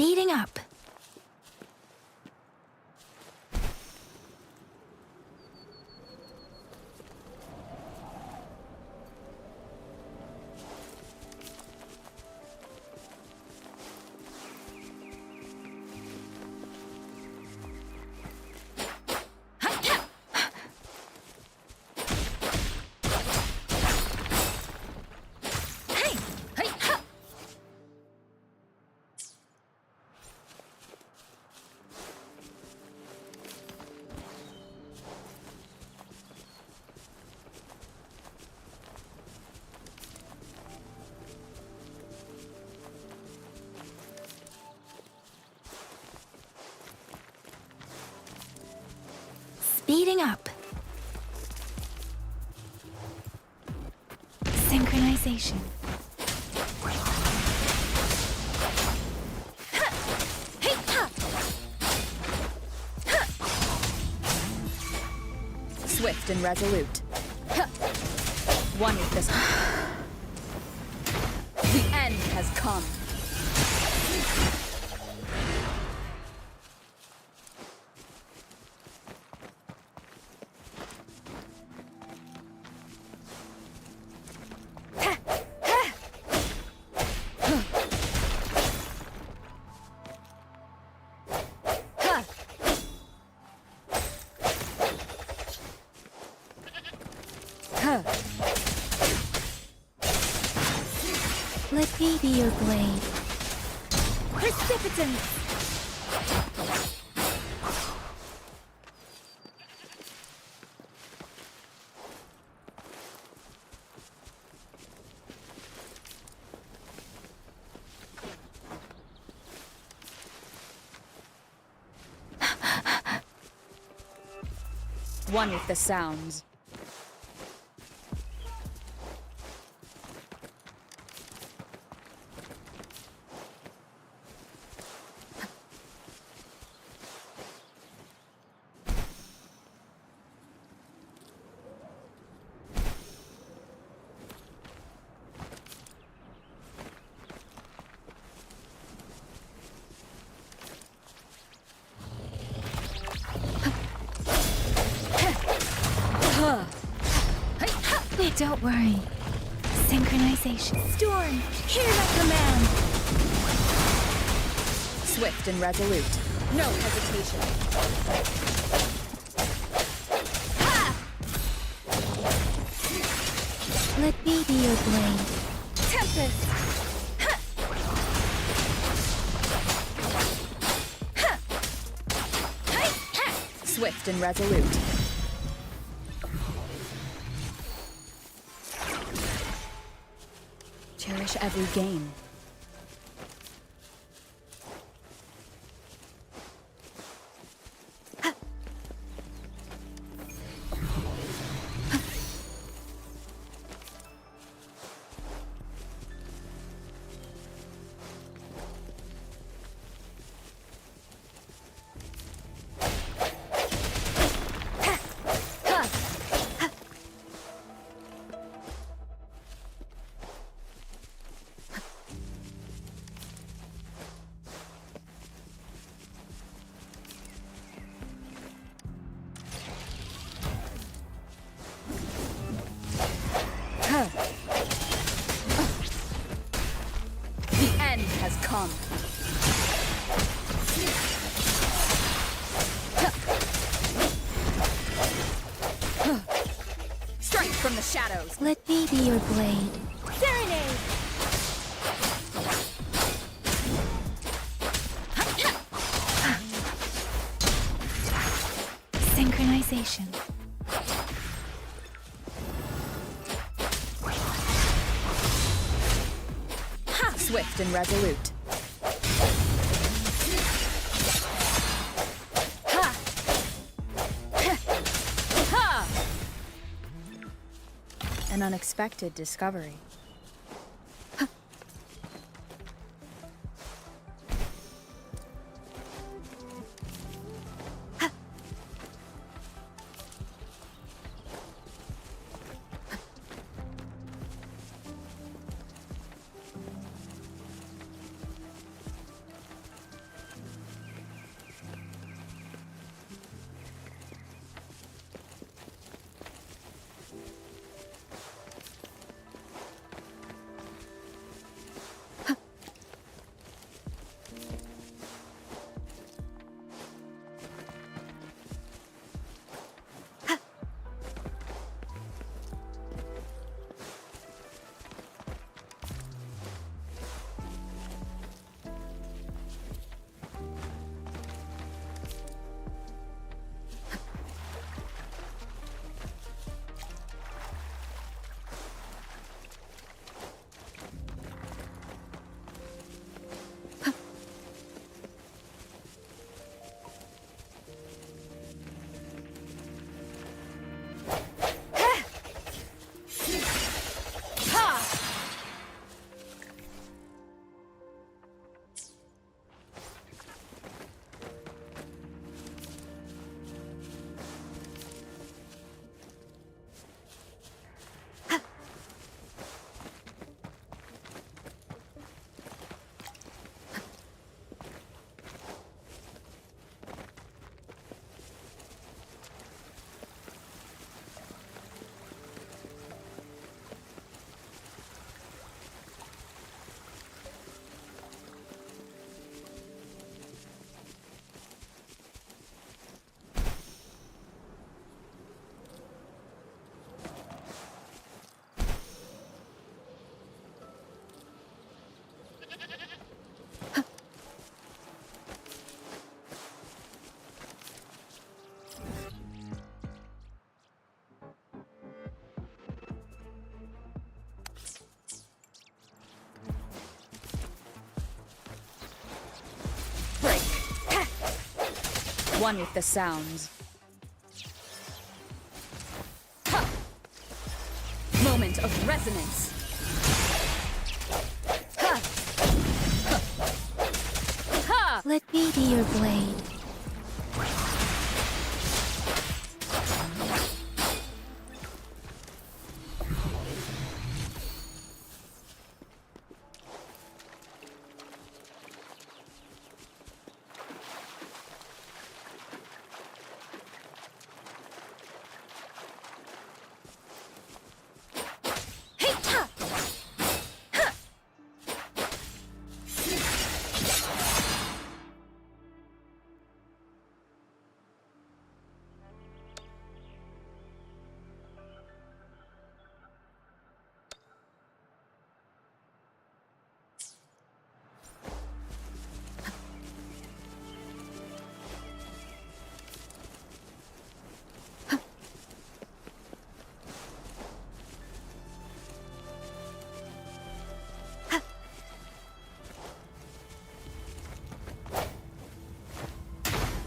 Speeding up. Speeding up. Synchronization. Swift and resolute. One with this. The end has come. Let me be your blade. Precipitance! One with the sounds. Don't worry. Synchronization. Storm, hear my command. Swift and resolute. No hesitation. Let me be your blade. Tempest! Swift and resolute. Cherish every game. The end has come. Strength from the shadows. Let me be your blade. Serenade. Synchronization. Swift and resolute. Ha! Ha! An unexpected discovery. One with the sounds. Ha! Moment of resonance. Ha! Ha! Ha! Let me be your blade.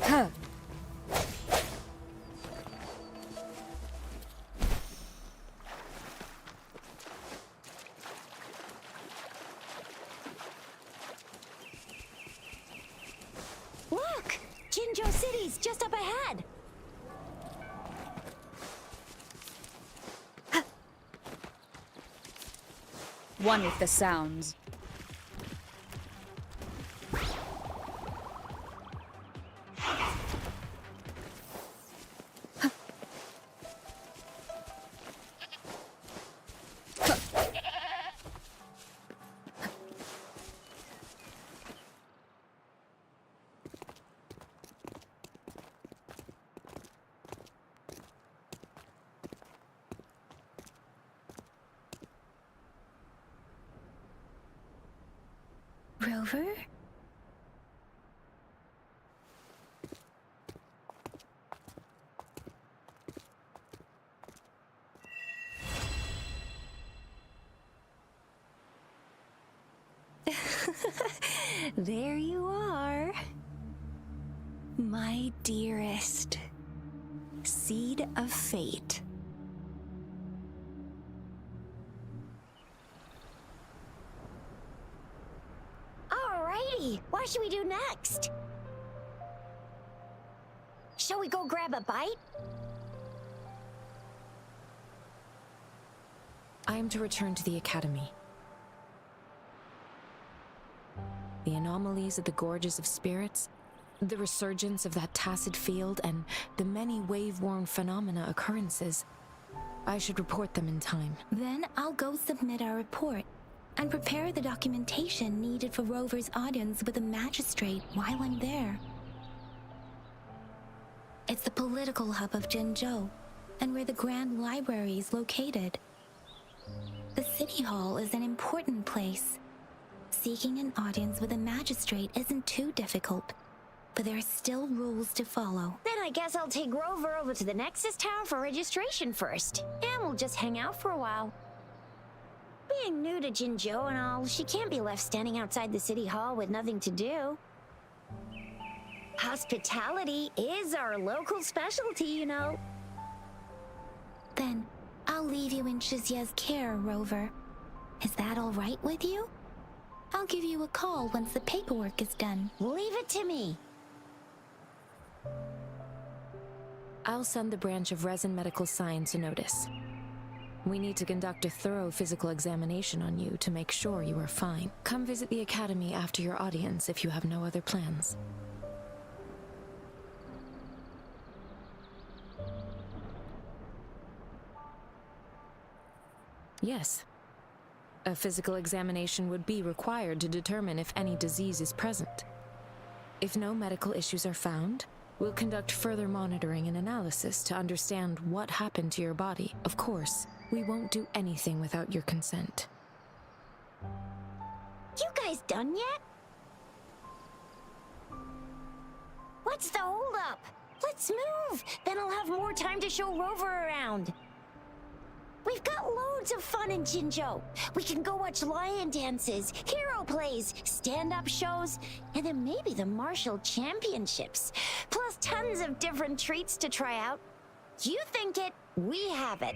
Ha! Look! Jinzhou City's just up ahead! One with the sounds. Rover? There you are. My dearest. Seed of fate. Alrighty, what should we do next? Shall we go grab a bite? I am to return to the Academy. The anomalies of the Gorges of Spirits, the resurgence of that tacit field, and the many wave-worn phenomena occurrences. I should report them in time. Then I'll go submit our report and prepare the documentation needed for Rover's audience with the magistrate while I'm there. It's the political hub of Jinzhou, and where the Grand Library is located. The City Hall is an important place. Seeking an audience with a magistrate isn't too difficult, but there are still rules to follow. Then I guess I'll take Rover over to the Nexus Tower for registration first, and we'll just hang out for a while. Being new to Jinzhou and all, she can't be left standing outside the City Hall with nothing to do. Hospitality is our local specialty, you know. Then I'll leave you in Shizia's care, Rover. Is that all right with you? I'll give you a call once the paperwork is done. Leave it to me. I'll send the branch of Resin Medical Science a notice. We need to conduct a thorough physical examination on you to make sure you are fine. Come visit the Academy after your audience if you have no other plans. Yes. A physical examination would be required to determine if any disease is present. If no medical issues are found, we'll conduct further monitoring and analysis to understand what happened to your body. Of course, we won't do anything without your consent. You guys done yet? What's the holdup? Let's move! Then I'll have more time to show Rover around. We've got loads of fun in Jinzhou. We can go watch lion dances, hero plays, stand-up shows, and then maybe the martial championships. Plus tons of different treats to try out. You think it, we have it.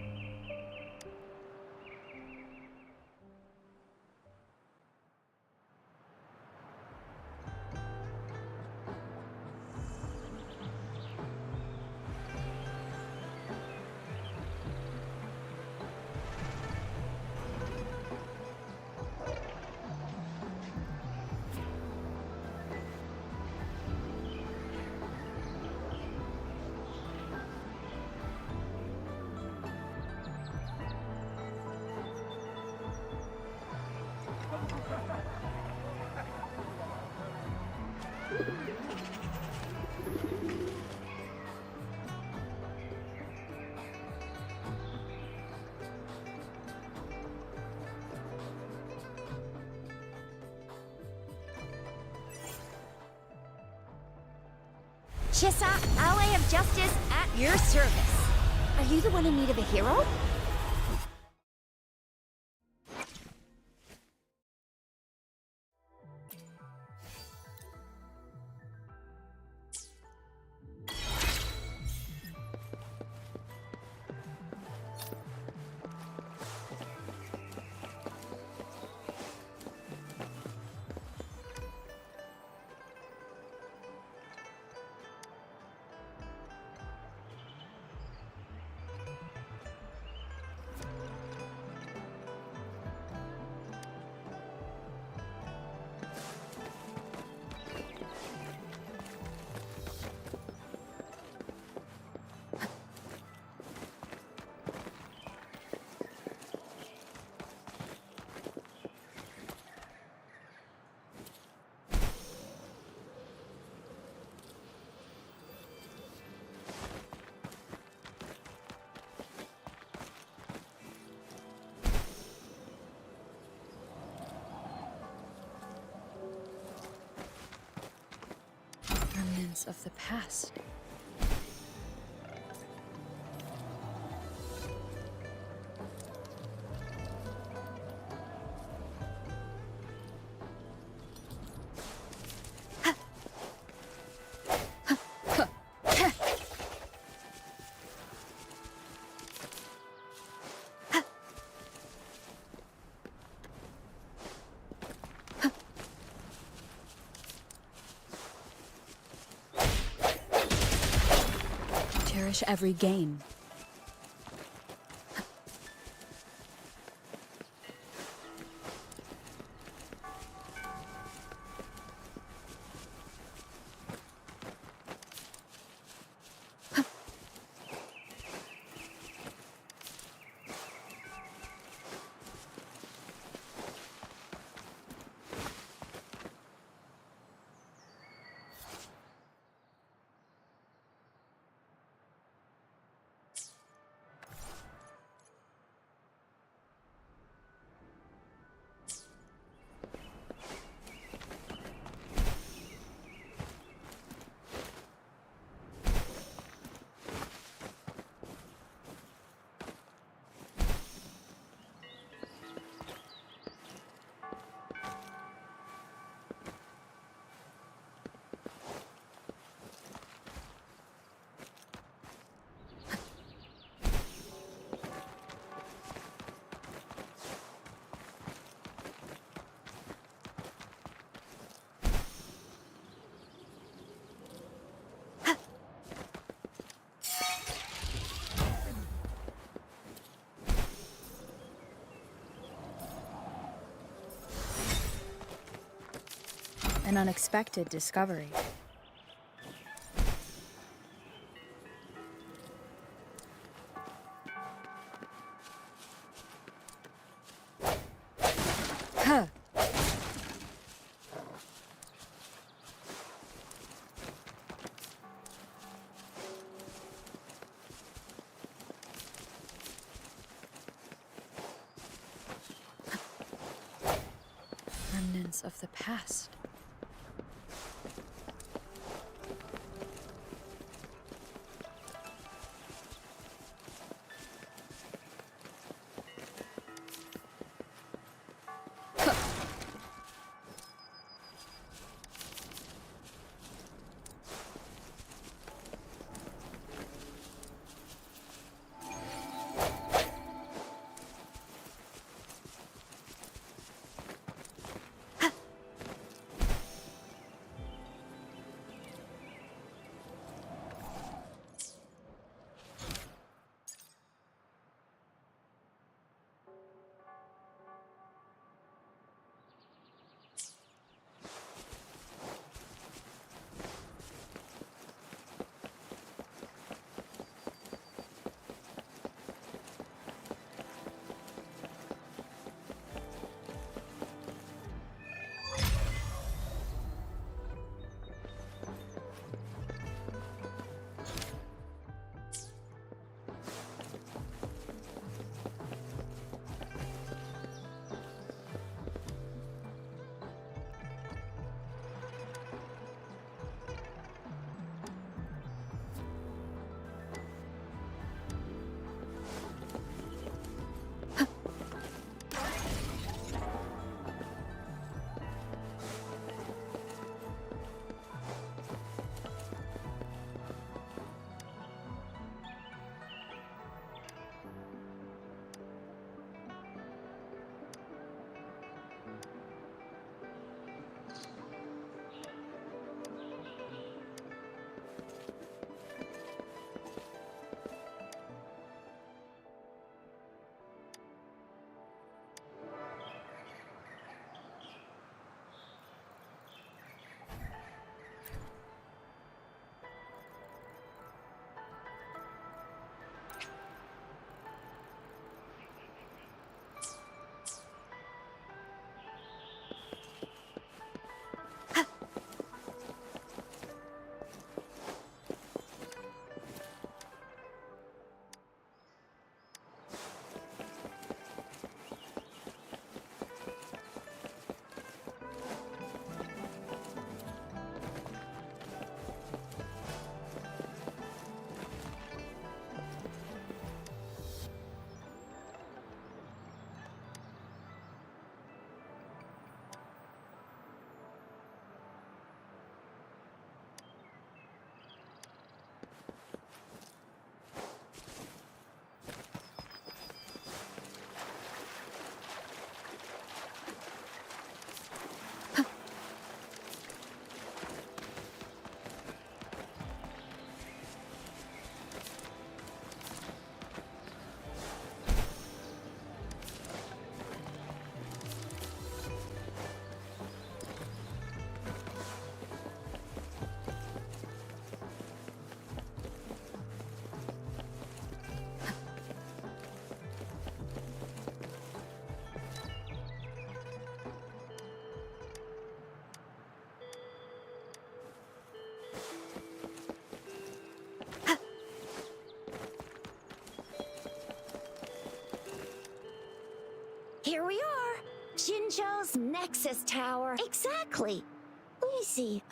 Chissa, ally of justice at your service. Are you the one in need of a hero? Remnants of the past. Cherish every gain. An unexpected discovery. Huh. Remnants of the past. Jinzhou's Nexus Tower. Exactly. Let me see.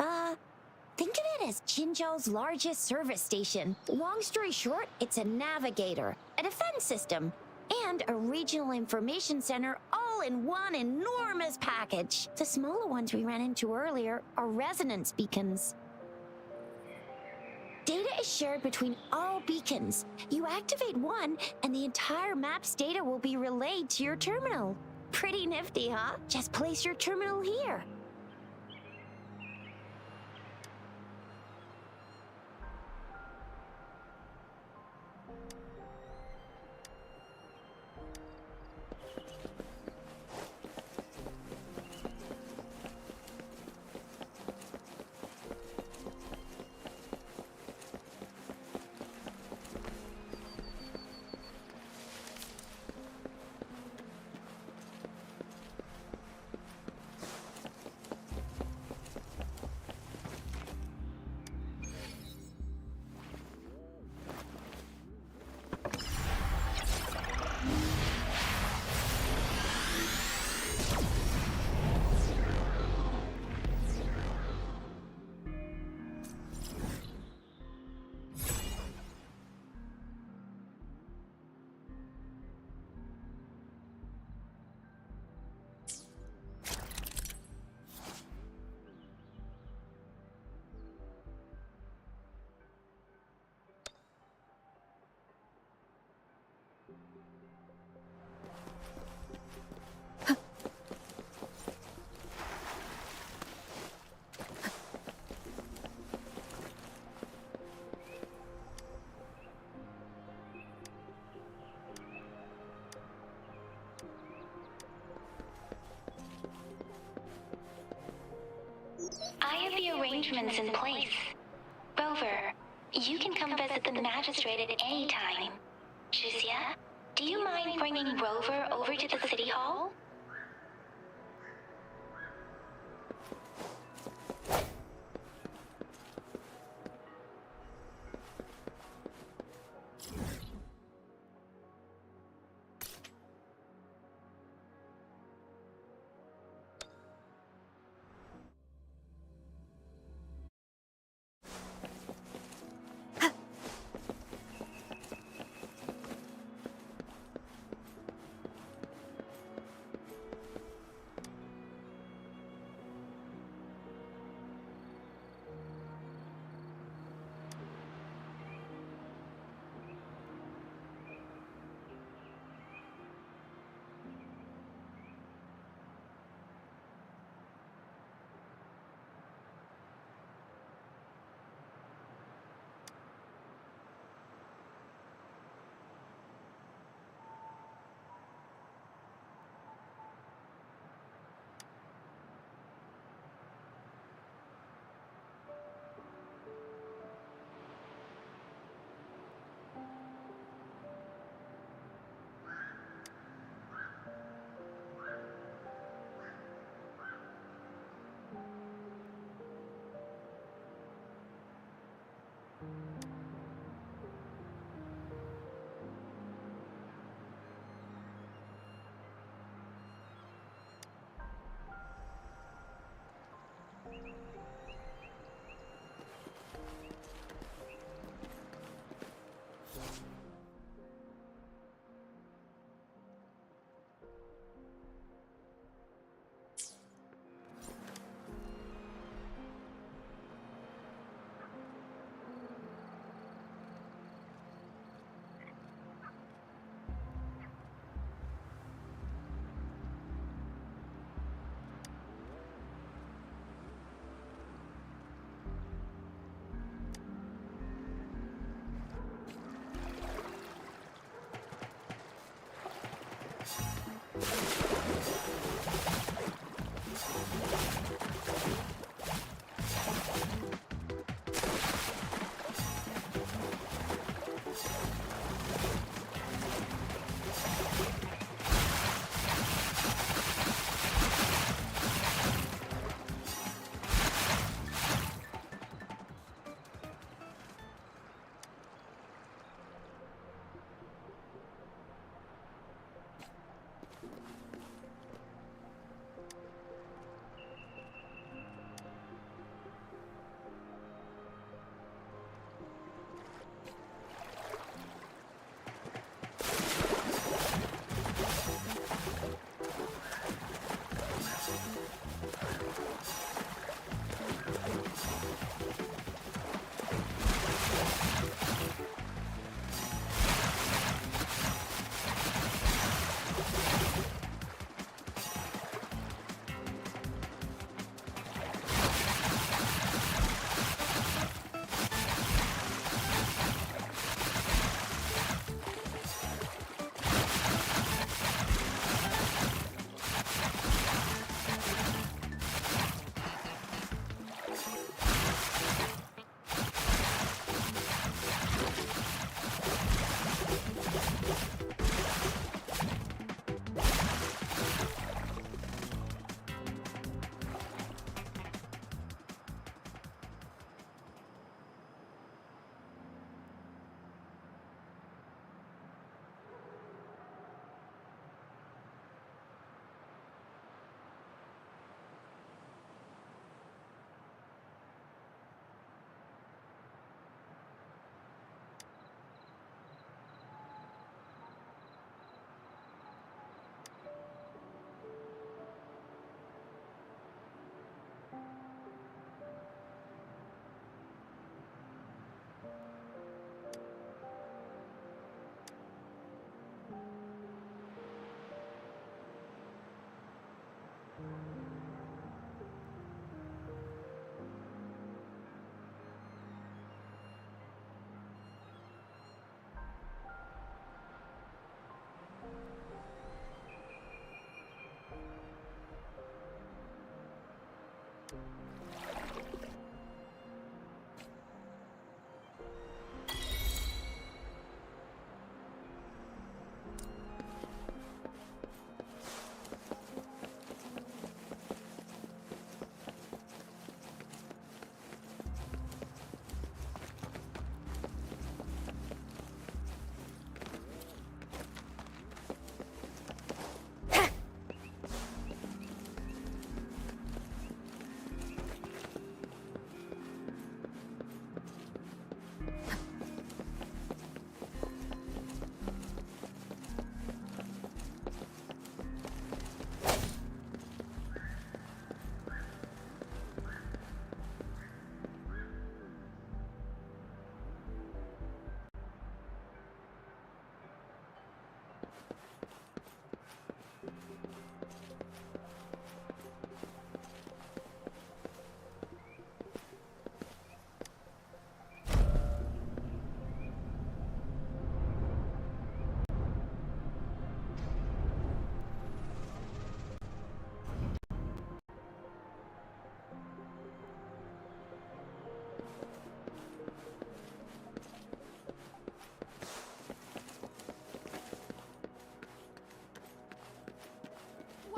Think of it as Jinzhou's largest service station. Long story short, it's a navigator, a defense system, and a regional information center all in one enormous package. The smaller ones we ran into earlier are resonance beacons. Data is shared between all beacons. You activate one, and the entire map's data will be relayed to your terminal. Pretty nifty, huh? Just place your terminal here. I have the arrangements in place. Rover, you can come visit the magistrate at any time. Jizya, do you mind bringing Rover over to the city hall?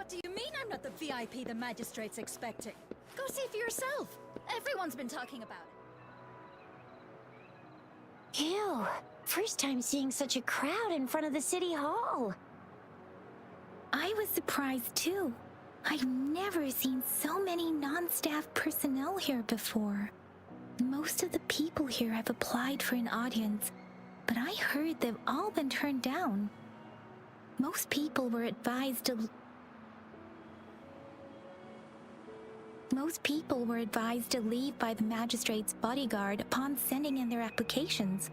What do you mean I'm not the VIP the magistrate's expecting? Go see for yourself. Everyone's been talking about it. Ew. First time seeing such a crowd in front of the city hall. I was surprised too. I've never seen so many non-staff personnel here before. Most of the people here have applied for an audience, but I heard they've all been turned down. Most people were advised to leave by the magistrate's bodyguard upon sending in their applications.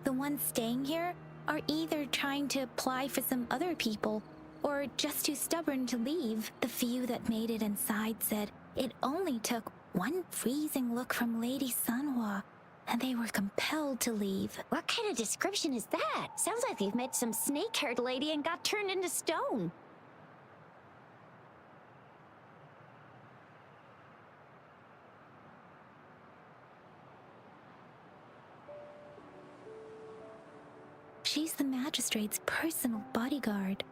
The ones staying here are either trying to apply for some other people or just too stubborn to leave. The few that made it inside said it only took one freezing look from Lady Sanhua and they were compelled to leave. What kind of description is that? Sounds like you've met some snake-haired lady and got turned into stone. She's the magistrate's personal bodyguard.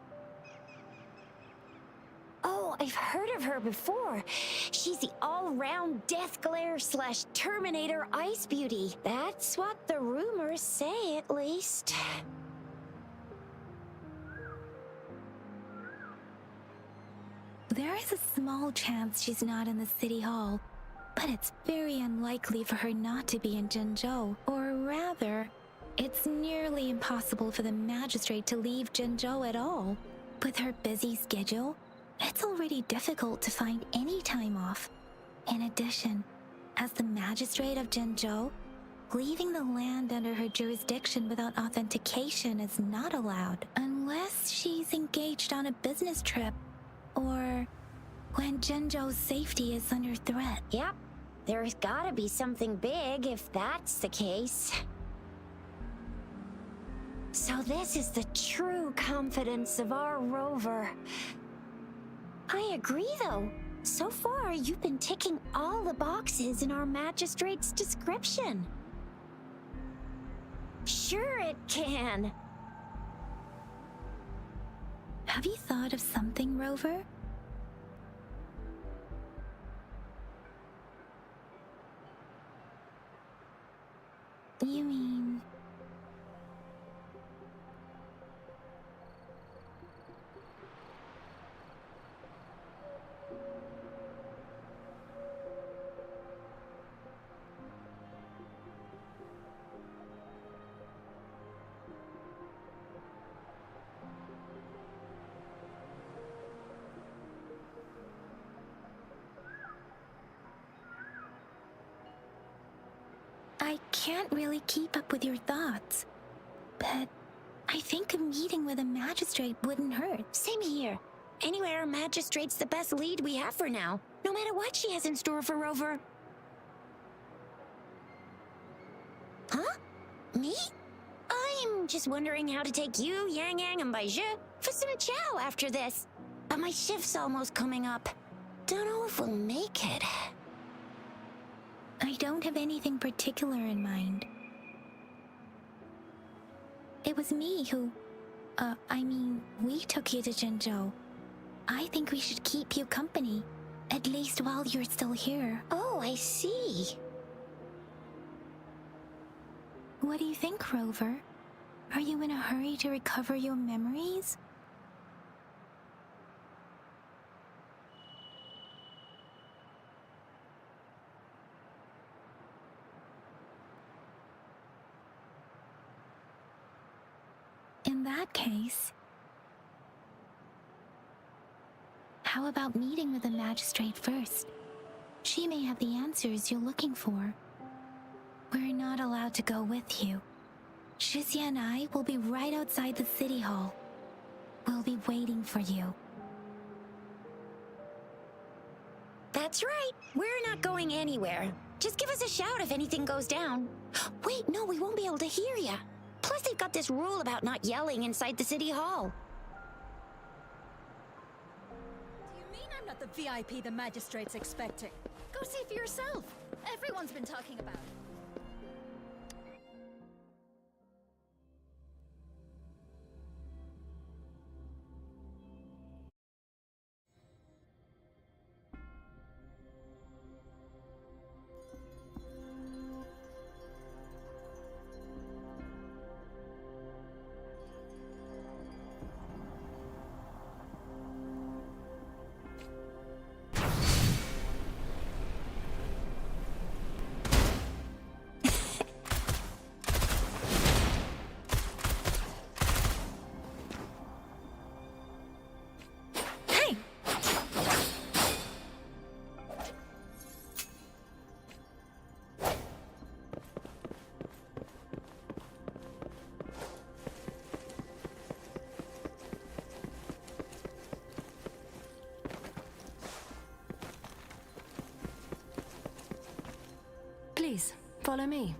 Oh, I've heard of her before. She's the all-round Death Glare / Terminator Ice Beauty. That's what the rumors say, at least. There is a small chance she's not in the city hall, but it's very unlikely for her not to be in Jinzhou. Or rather, it's nearly impossible for the magistrate to leave Jinzhou at all. With her busy schedule, it's already difficult to find any time off. In addition, as the magistrate of Jinzhou, leaving the land under her jurisdiction without authentication is not allowed, unless she's engaged on a business trip, or when Jinzhou's safety is under threat. Yep, there's gotta be something big if that's the case. So this is the true confidence of our rover. I agree, though. So far, you've been ticking all the boxes in our magistrate's description. Sure it can. Have you thought of something, Rover? You mean... I can't really keep up with your thoughts, but I think a meeting with a magistrate wouldn't hurt. Same here. Anyway, our magistrate's the best lead we have for now, no matter what she has in store for Rover. Huh? Me? I'm just wondering how to take you, Yang Yang, and Baizhi for some chow after this. But my shift's almost coming up. Don't know if we'll make it. don't have anything particular in mind. It was me who... we took you to Jinzhou. I think we should keep you company, at least while you're still here. Oh, I see. What do you think, Rover? Are you in a hurry to recover your memories? In that case, how about meeting with the magistrate first? She may have the answers you're looking for. We're not allowed to go with you. Shizia and I will be right outside the city hall. We'll be waiting for you. That's right. We're not going anywhere. Just give us a shout if anything goes down. Wait, no, we won't be able to hear ya. Plus, they've got this rule about not yelling inside the city hall. Do you mean I'm not the VIP the magistrate's expecting? Go see for yourself. Everyone's been talking about it. Please, follow me.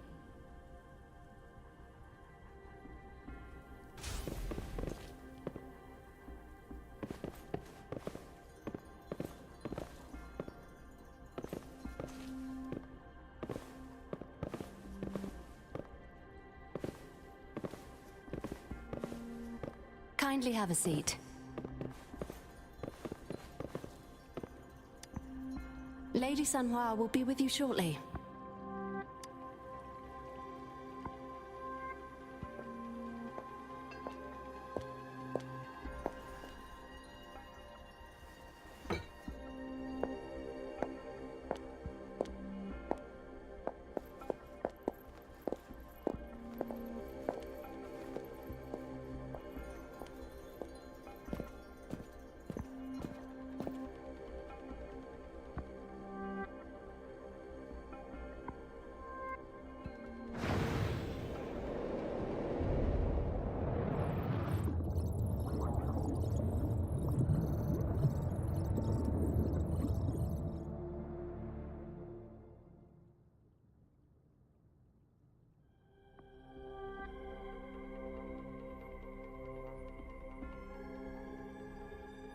Kindly have a seat. Lady Sanhua will be with you shortly.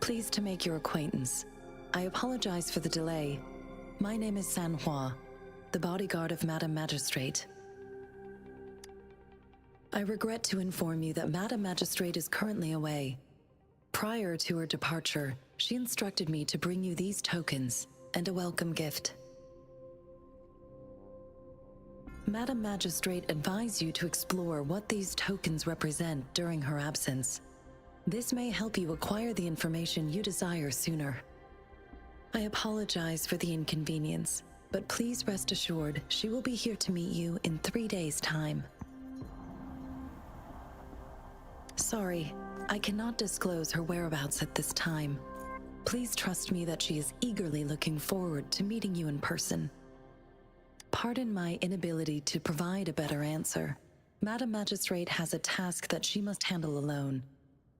Pleased to make your acquaintance. I apologize for the delay. My name is Sanhua, the bodyguard of Madam Magistrate. I regret to inform you that Madam Magistrate is currently away. Prior to her departure, she instructed me to bring you these tokens and a welcome gift. Madam Magistrate advised you to explore what these tokens represent during her absence. This may help you acquire the information you desire sooner. I apologize for the inconvenience, but please rest assured she will be here to meet you in 3 days' time. Sorry, I cannot disclose her whereabouts at this time. Please trust me that she is eagerly looking forward to meeting you in person. Pardon my inability to provide a better answer. Madam Magistrate has a task that she must handle alone,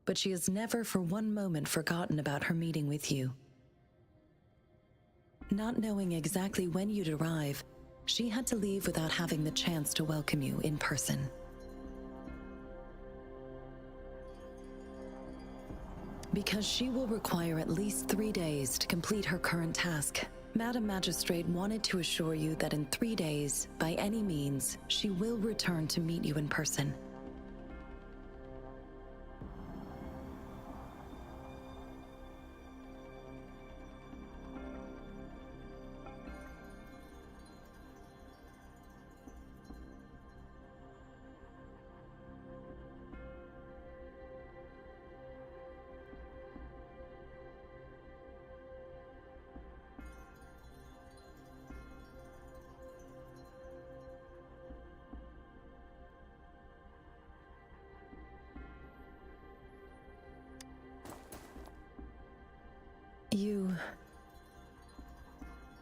but she has never for one moment forgotten about her meeting with you. Not knowing exactly when you'd arrive, she had to leave without having the chance to welcome you in person. Because she will require at least 3 days to complete her current task, Madam Magistrate wanted to assure you that in 3 days, by any means, she will return to meet you in person.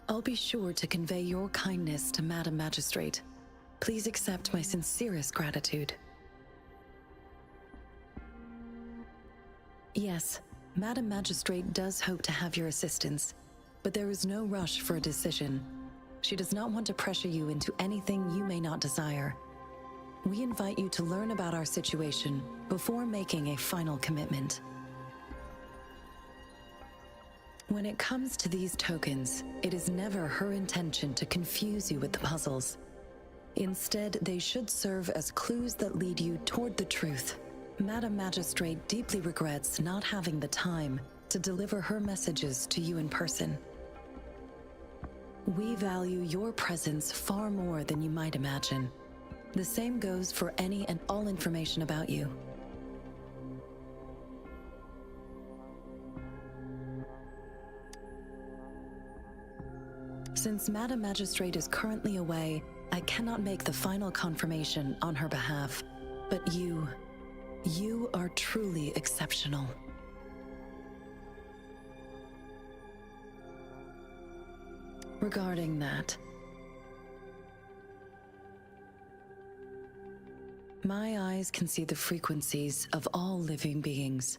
I'll be sure to convey your kindness to Madam Magistrate. Please accept my sincerest gratitude. Yes, Madam Magistrate does hope to have your assistance, but there is no rush for a decision. She does not want to pressure you into anything you may not desire. We invite you to learn about our situation before making a final commitment. When it comes to these tokens, it is never her intention to confuse you with the puzzles. Instead, they should serve as clues that lead you toward the truth. Madam Magistrate deeply regrets not having the time to deliver her messages to you in person. We value your presence far more than you might imagine. The same goes for any and all information about you. Since Madam Magistrate is currently away, I cannot make the final confirmation on her behalf. But you are truly exceptional. Regarding that, my eyes can see the frequencies of all living beings.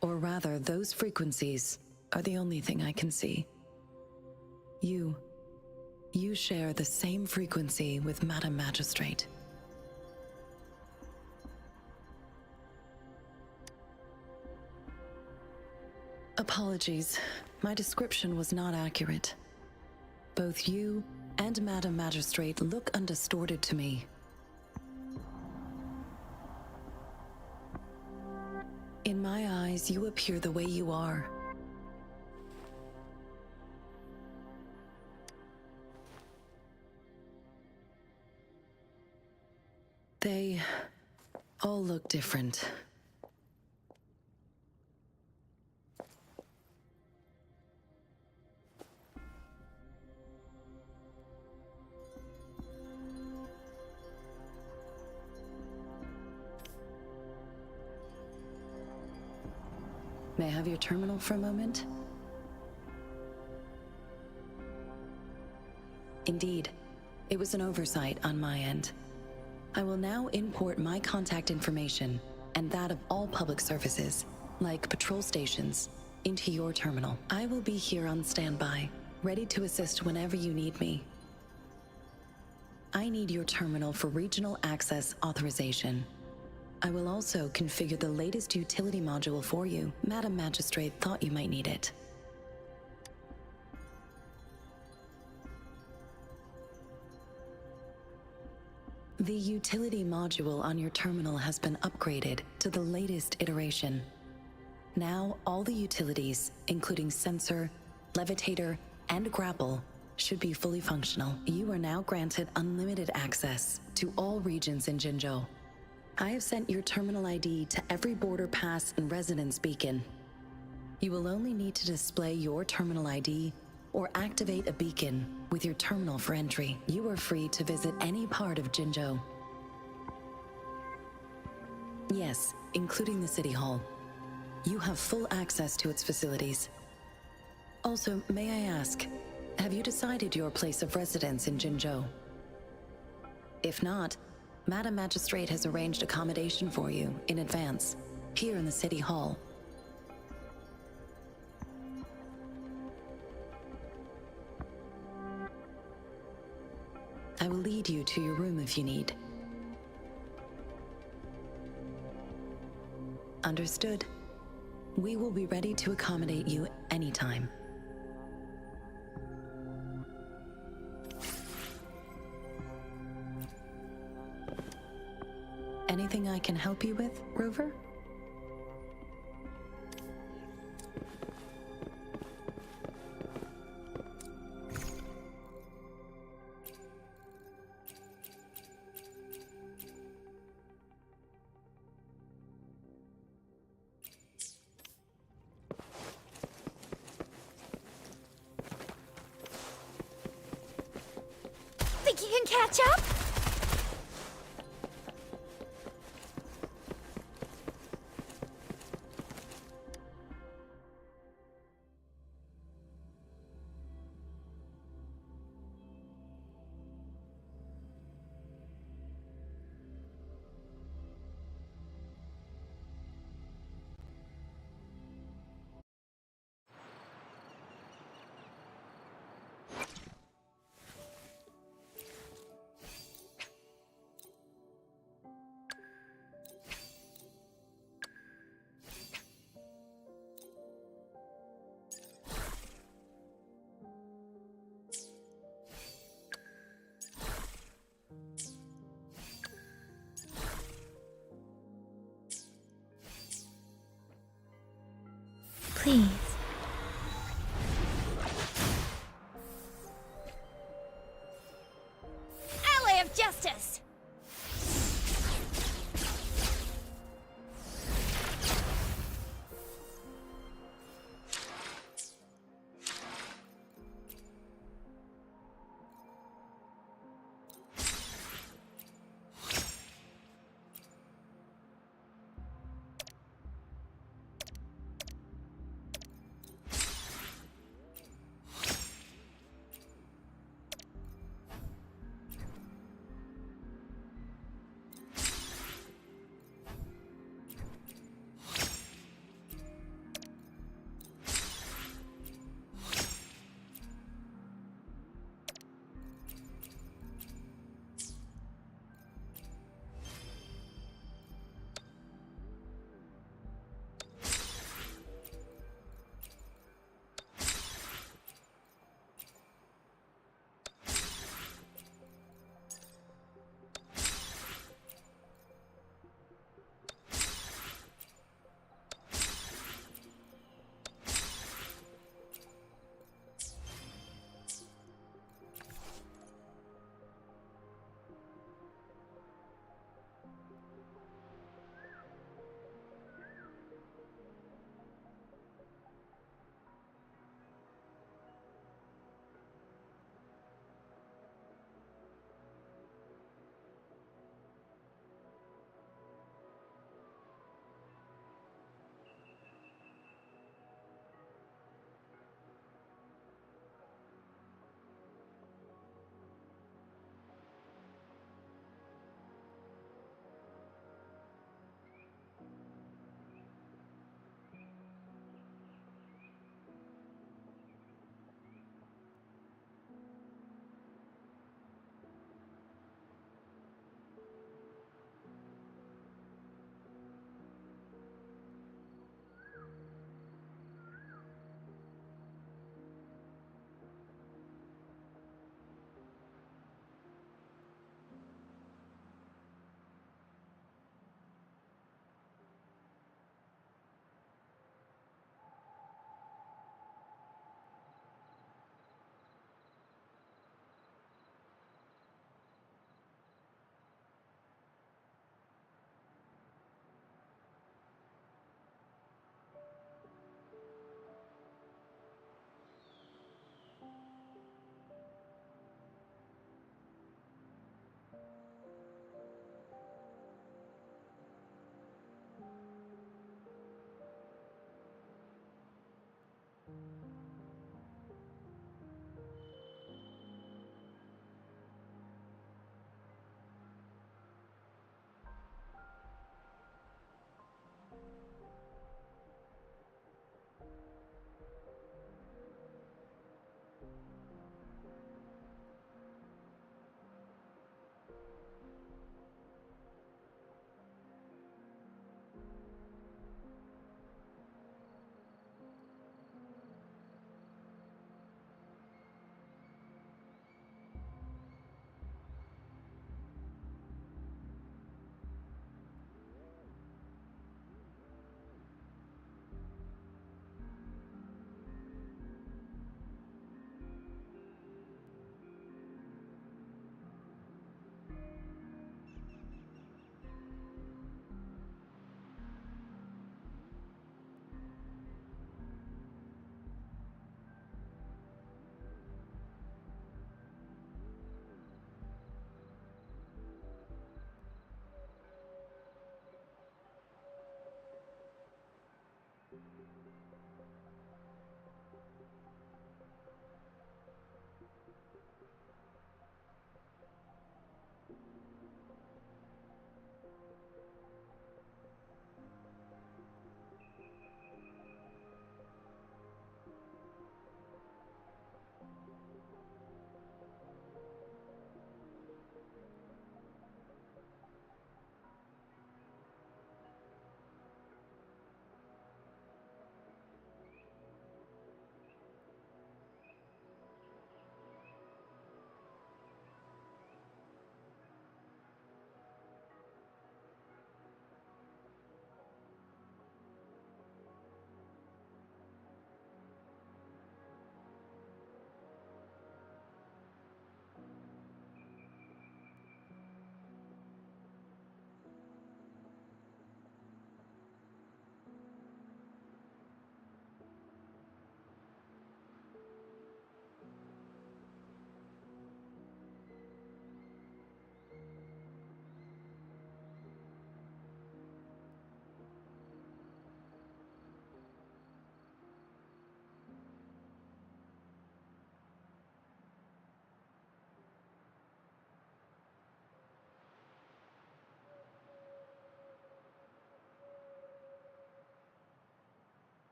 Or rather, those frequencies are the only thing I can see. You share the same frequency with Madam Magistrate. Apologies, my description was not accurate. Both you and Madam Magistrate look undistorted to me. In my eyes, you appear the way you are. They all look different. May I have your terminal for a moment? Indeed, it was an oversight on my end. I will now import my contact information and that of all public services, like patrol stations, into your terminal. I will be here on standby, ready to assist whenever you need me. I need your terminal for regional access authorization. I will also configure the latest utility module for you. Madam Magistrate thought you might need it. The utility module on your terminal has been upgraded to the latest iteration. Now, all the utilities, including sensor, levitator, and grapple, should be fully functional. You are now granted unlimited access to all regions in Jinzhou. I have sent your terminal ID to every border pass and residence beacon. You will only need to display your terminal ID or activate a beacon with your terminal for entry. You are free to visit any part of Jinzhou. Yes, including the City Hall. You have full access to its facilities. Also, may I ask, have you decided your place of residence in Jinzhou? If not, Madam Magistrate has arranged accommodation for you in advance, here in the City Hall. I will lead you to your room if you need. Understood. We will be ready to accommodate you anytime. Anything I can help you with, Rover? Think you can catch up? Please. Ally of Justice!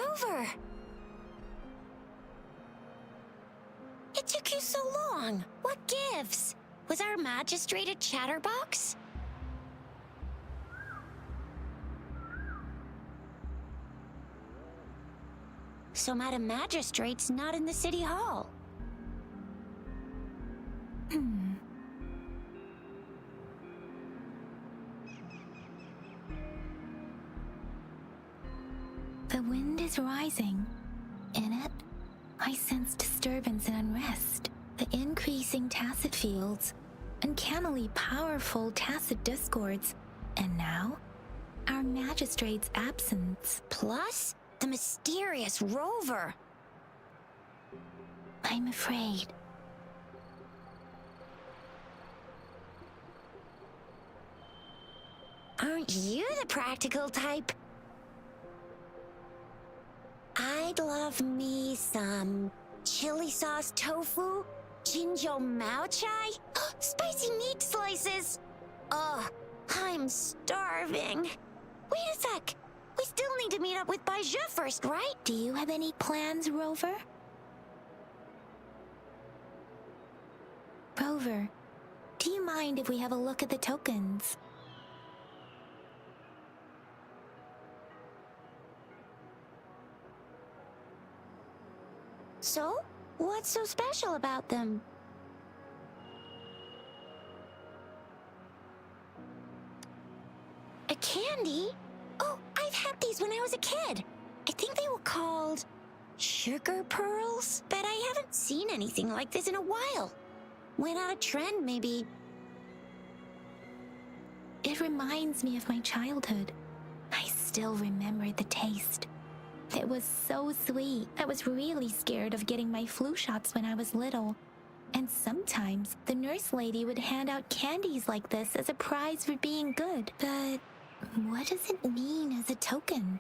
Rover! It took you so long. What gives? Was our magistrate a chatterbox? So Madam Magistrate's not in the city hall. The wind is rising. In it, I sense disturbance and unrest. The increasing tacit fields, uncannily powerful tacit discords, and now, our magistrate's absence. Plus, the mysterious Rover. I'm afraid. Aren't you the practical type? I'd love me some chili sauce tofu, jinjo mao chai, spicy meat slices. Ugh, I'm starving. Wait a sec. We still need to meet up with Baiju first, right? Do you have any plans, Rover? Rover, do you mind if we have a look at the tokens? So, what's so special about them? A candy? Oh, I've had these when I was a kid. I think they were called sugar pearls, but I haven't seen anything like this in a while. Went out of trend, maybe. It reminds me of my childhood. I still remember the taste. It was so sweet. I was really scared of getting my flu shots when I was little. And sometimes the nurse lady would hand out candies like this as a prize for being good. But what does it mean as a token?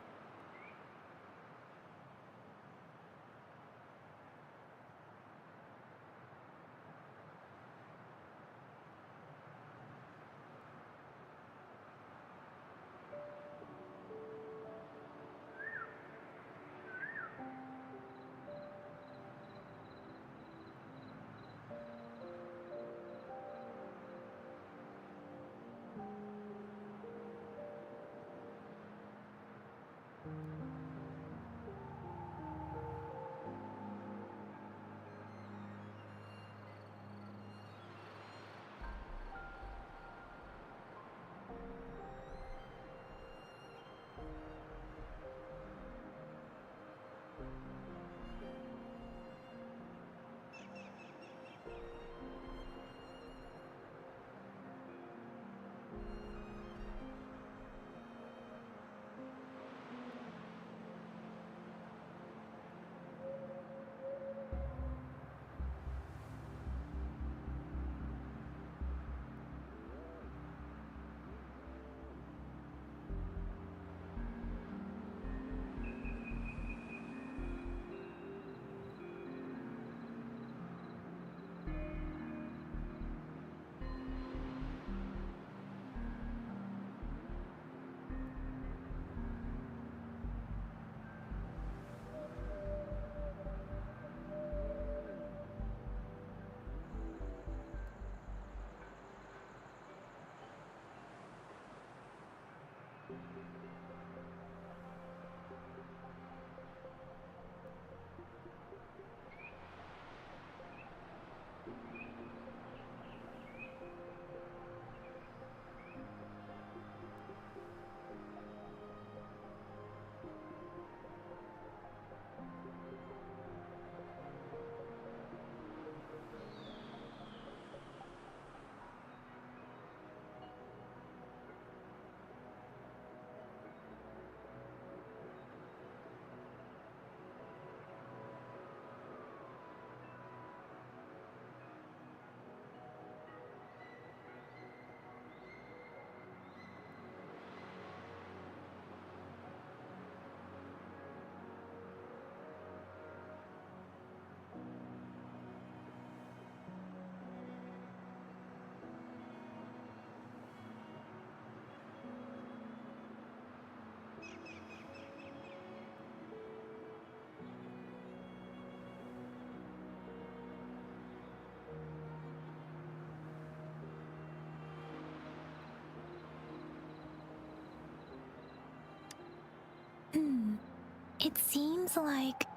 It seems like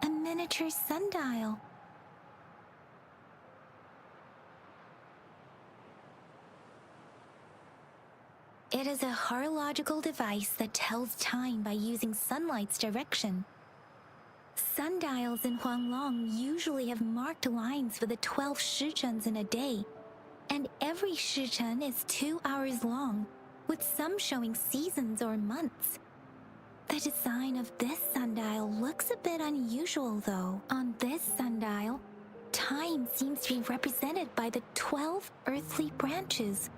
a miniature sundial. It is a horological device that tells time by using sunlight's direction. Sundials in Huanglong usually have marked lines for the 12 shichens in a day, and every shichen is 2 hours long, with some showing seasons or months. The design of this sundial looks a bit unusual though. On this sundial, time seems to be represented by the 12 earthly branches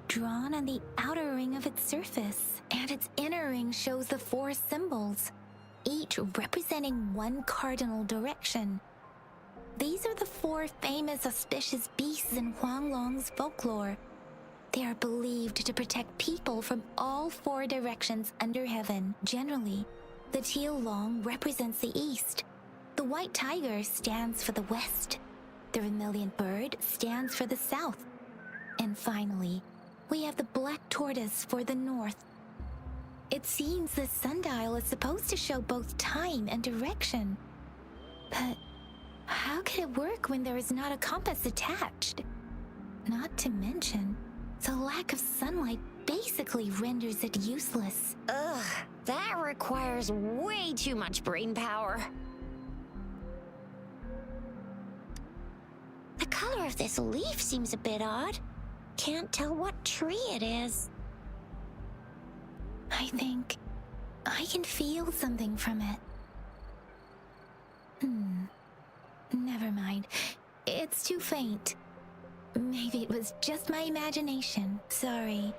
drawn on the outer ring of its surface, and its inner ring shows the 4 symbols, each representing one cardinal direction. These are the 4 famous auspicious beasts in Huanglong's folklore. They are believed to protect people from all 4 directions under heaven. Generally, the teal long represents the east, the white tiger stands for the west, the vermilion bird stands for the south, and finally, we have the black tortoise for the north. It seems this sundial is supposed to show both time and direction. But how can it work when there is not a compass attached? Not to mention, the lack of sunlight basically renders it useless. Ugh, that requires way too much brain power. The color of this leaf seems a bit odd. Can't tell what tree it is. I think I can feel something from it. Never mind. It's too faint. Maybe it was just my imagination. Sorry.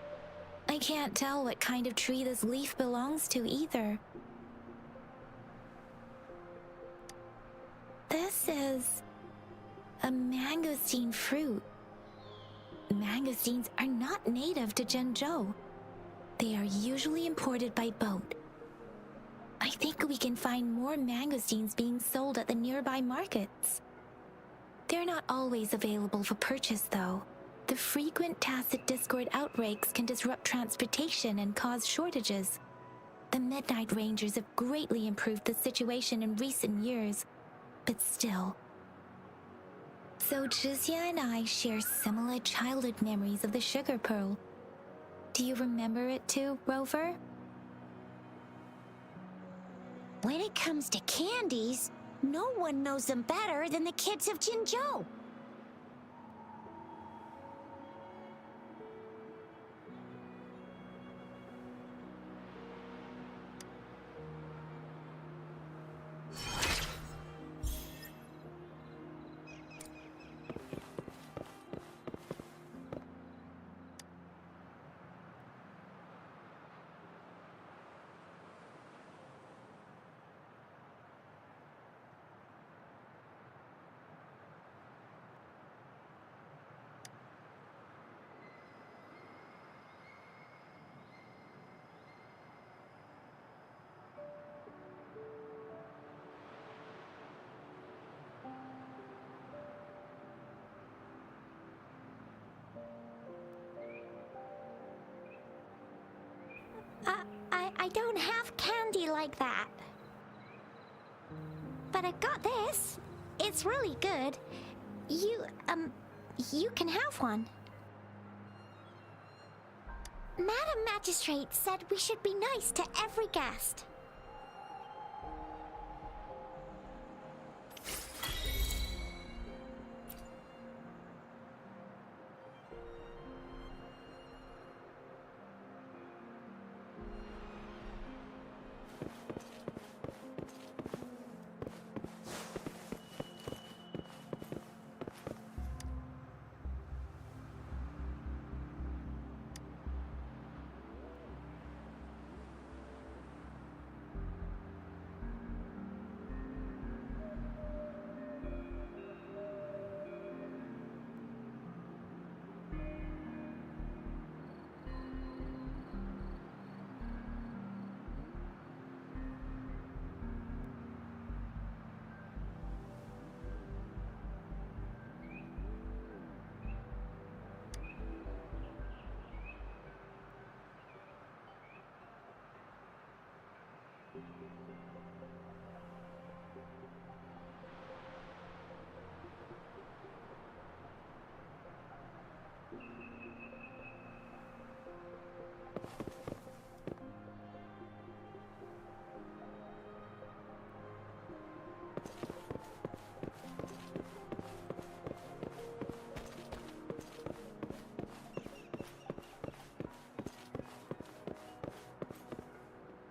I can't tell what kind of tree this leaf belongs to either. This is a mangosteen fruit. Mangosteens are not native to Zhengzhou. They are usually imported by boat. I think we can find more mangosteens being sold at the nearby markets. They're not always available for purchase, though. The frequent tacit discord outbreaks can disrupt transportation and cause shortages. The Midnight Rangers have greatly improved the situation in recent years, but still. So Zhixia and I share similar childhood memories of the Sugar Pearl. Do you remember it too, Rover? When it comes to candies, no one knows them better than the kids of Jinzhou. I don't have candy like that. But I got this. It's really good. You can have one. Madam Magistrate said we should be nice to every guest.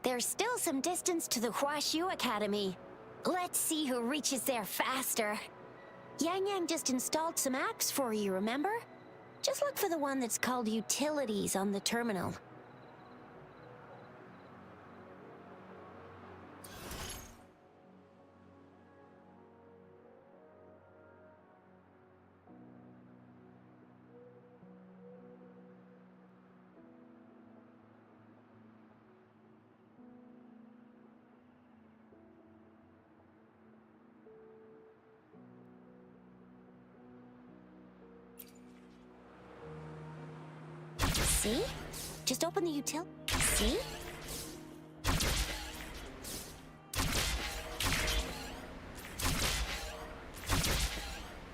There's still some distance to the Huashu Academy. Let's see who reaches there faster. Yang Yang just installed some apps for you, remember? Just look for the one that's called Utilities on the terminal. See? Just open the util... See?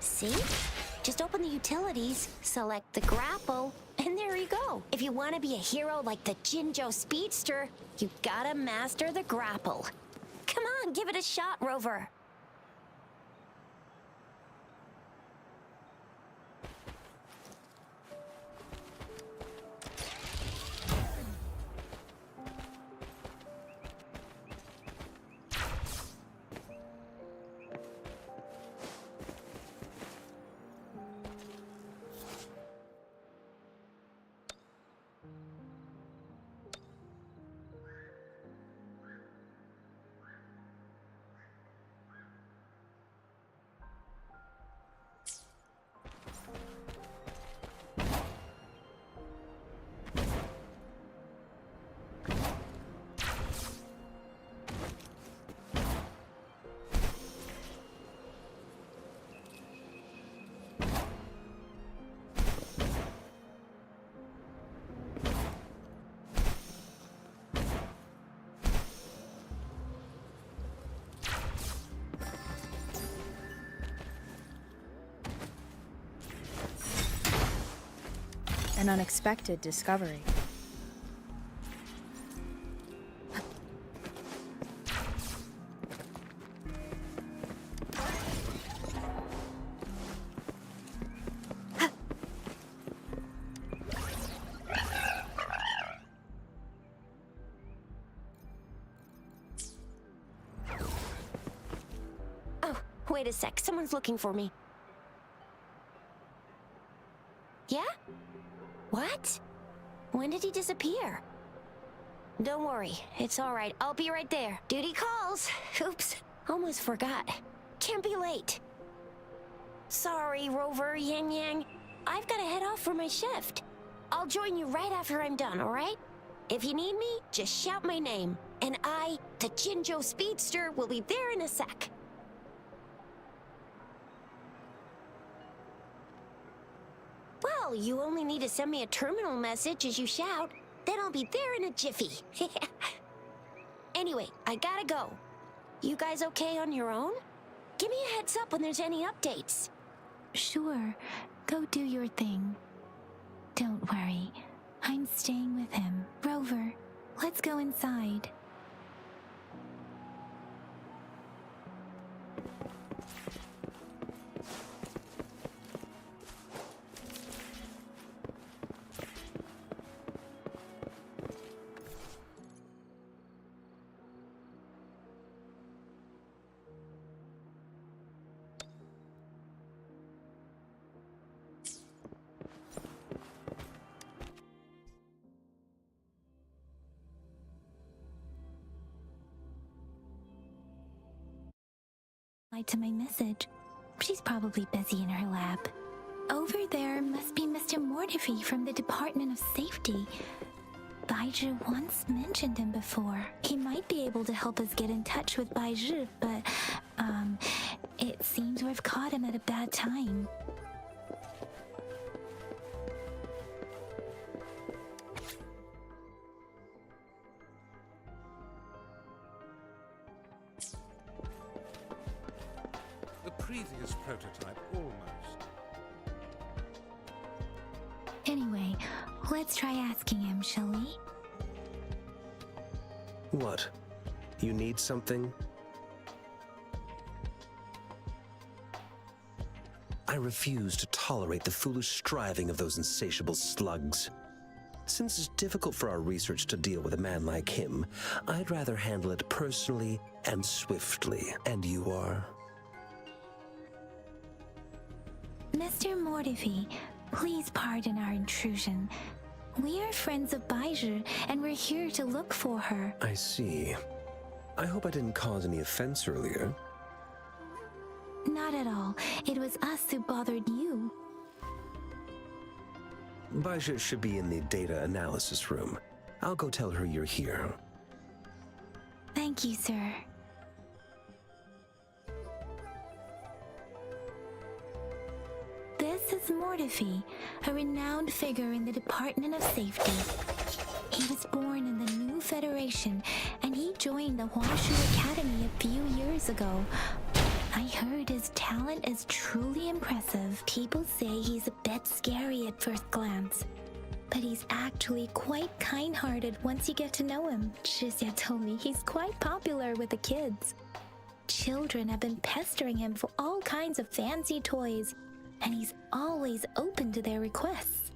See? Just open the utilities, select the grapple, and there you go. If you want to be a hero like the Jinzhou Speedster, you gotta master the grapple. Come on, give it a shot, Rover. An unexpected discovery. Oh, wait a sec. Someone's looking for me. Yeah? What? When did he disappear? Don't worry, it's all right. I'll be right there. Duty calls. Oops, almost forgot. Can't be late. Sorry, Rover, Yang Yang. I've got to head off for my shift. I'll join you right after I'm done, all right? If you need me, just shout my name. And I, the Jinzhou Speedster, will be there in a sec. Well, you only need to send me a terminal message as you shout. Then I'll be there in a jiffy. Anyway, I gotta go. You guys okay on your own? Give me a heads up when there's any updates. Sure, go do your thing. Don't worry, I'm staying with him. Rover, let's go inside. To my message. She's probably busy in her lab. Over there must be Mr. Mortefi from the Department of Safety. Baizhi once mentioned him before. He might be able to help us get in touch with Baizhi, but, it seems we've caught him at a bad time. Previous prototype, almost. Anyway, let's try asking him, shall we? What? You need something? I refuse to tolerate the foolish striving of those insatiable slugs. Since it's difficult for our research to deal with a man like him, I'd rather handle it personally and swiftly. And you are? Mr. Mortifi, please pardon our intrusion. We are friends of Baizhi, and we're here to look for her. I see. I hope I didn't cause any offense earlier. Not at all. It was us who bothered you. Baizhi should be in the data analysis room. I'll go tell her you're here. Thank you, sir. This is Mortifi, a renowned figure in the Department of Safety. He was born in the new Federation, and he joined the Huashu Academy a few years ago. I heard his talent is truly impressive. People say he's a bit scary at first glance, but he's actually quite kind-hearted once you get to know him. Shizia told me he's quite popular with the kids. Children have been pestering him for all kinds of fancy toys, and he's always open to their requests.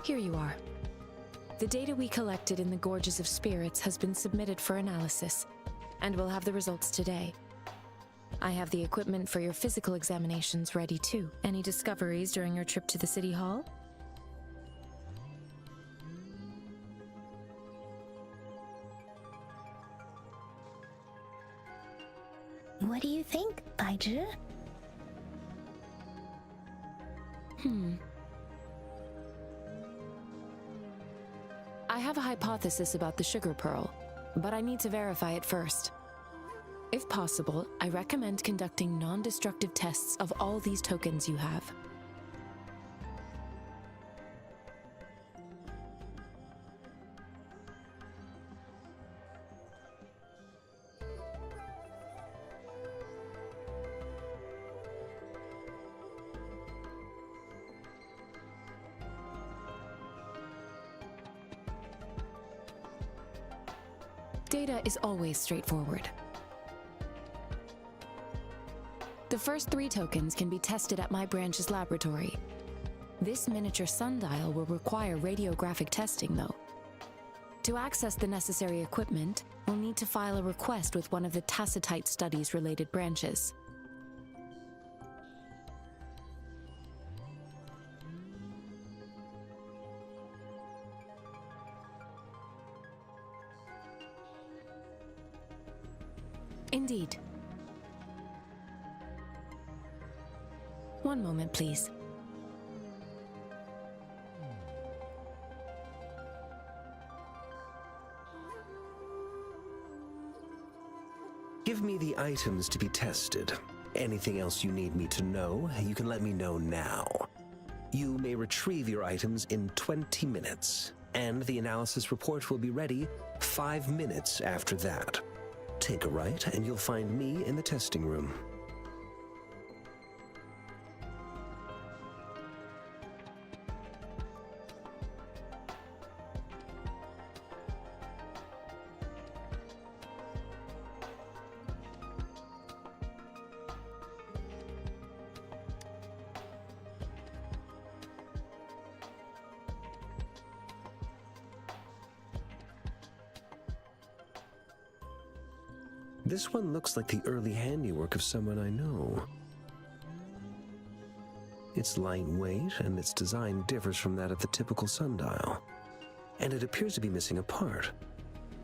Here you are. The data we collected in the Gorges of Spirits has been submitted for analysis, and we'll have the results today. I have the equipment for your physical examinations ready too. Any discoveries during your trip to the City Hall? What do you think, Baizhi? I have a hypothesis about the sugar pearl, but I need to verify it first. If possible, I recommend conducting non-destructive tests of all these tokens you have. Data is always straightforward. The first 3 tokens can be tested at my branch's laboratory. This miniature sundial will require radiographic testing, though. To access the necessary equipment, we'll need to file a request with one of the Tacitite Studies-related branches. Indeed. One moment, please. Give me the items to be tested. Anything else you need me to know, you can let me know now. You may retrieve your items in 20 minutes, and the analysis report will be ready 5 minutes after that. Take a right, and you'll find me in the testing room. This one looks like the early handiwork of someone I know. It's lightweight, and its design differs from that of the typical sundial. And it appears to be missing a part.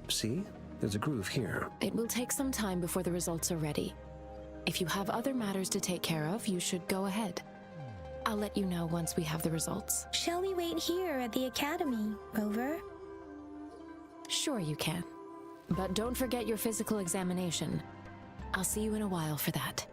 See? There's a groove here. It will take some time before the results are ready. If you have other matters to take care of, you should go ahead. I'll let you know once we have the results. Shall we wait here at the academy, Rover? Sure you can. But don't forget your physical examination. I'll see you in a while for that.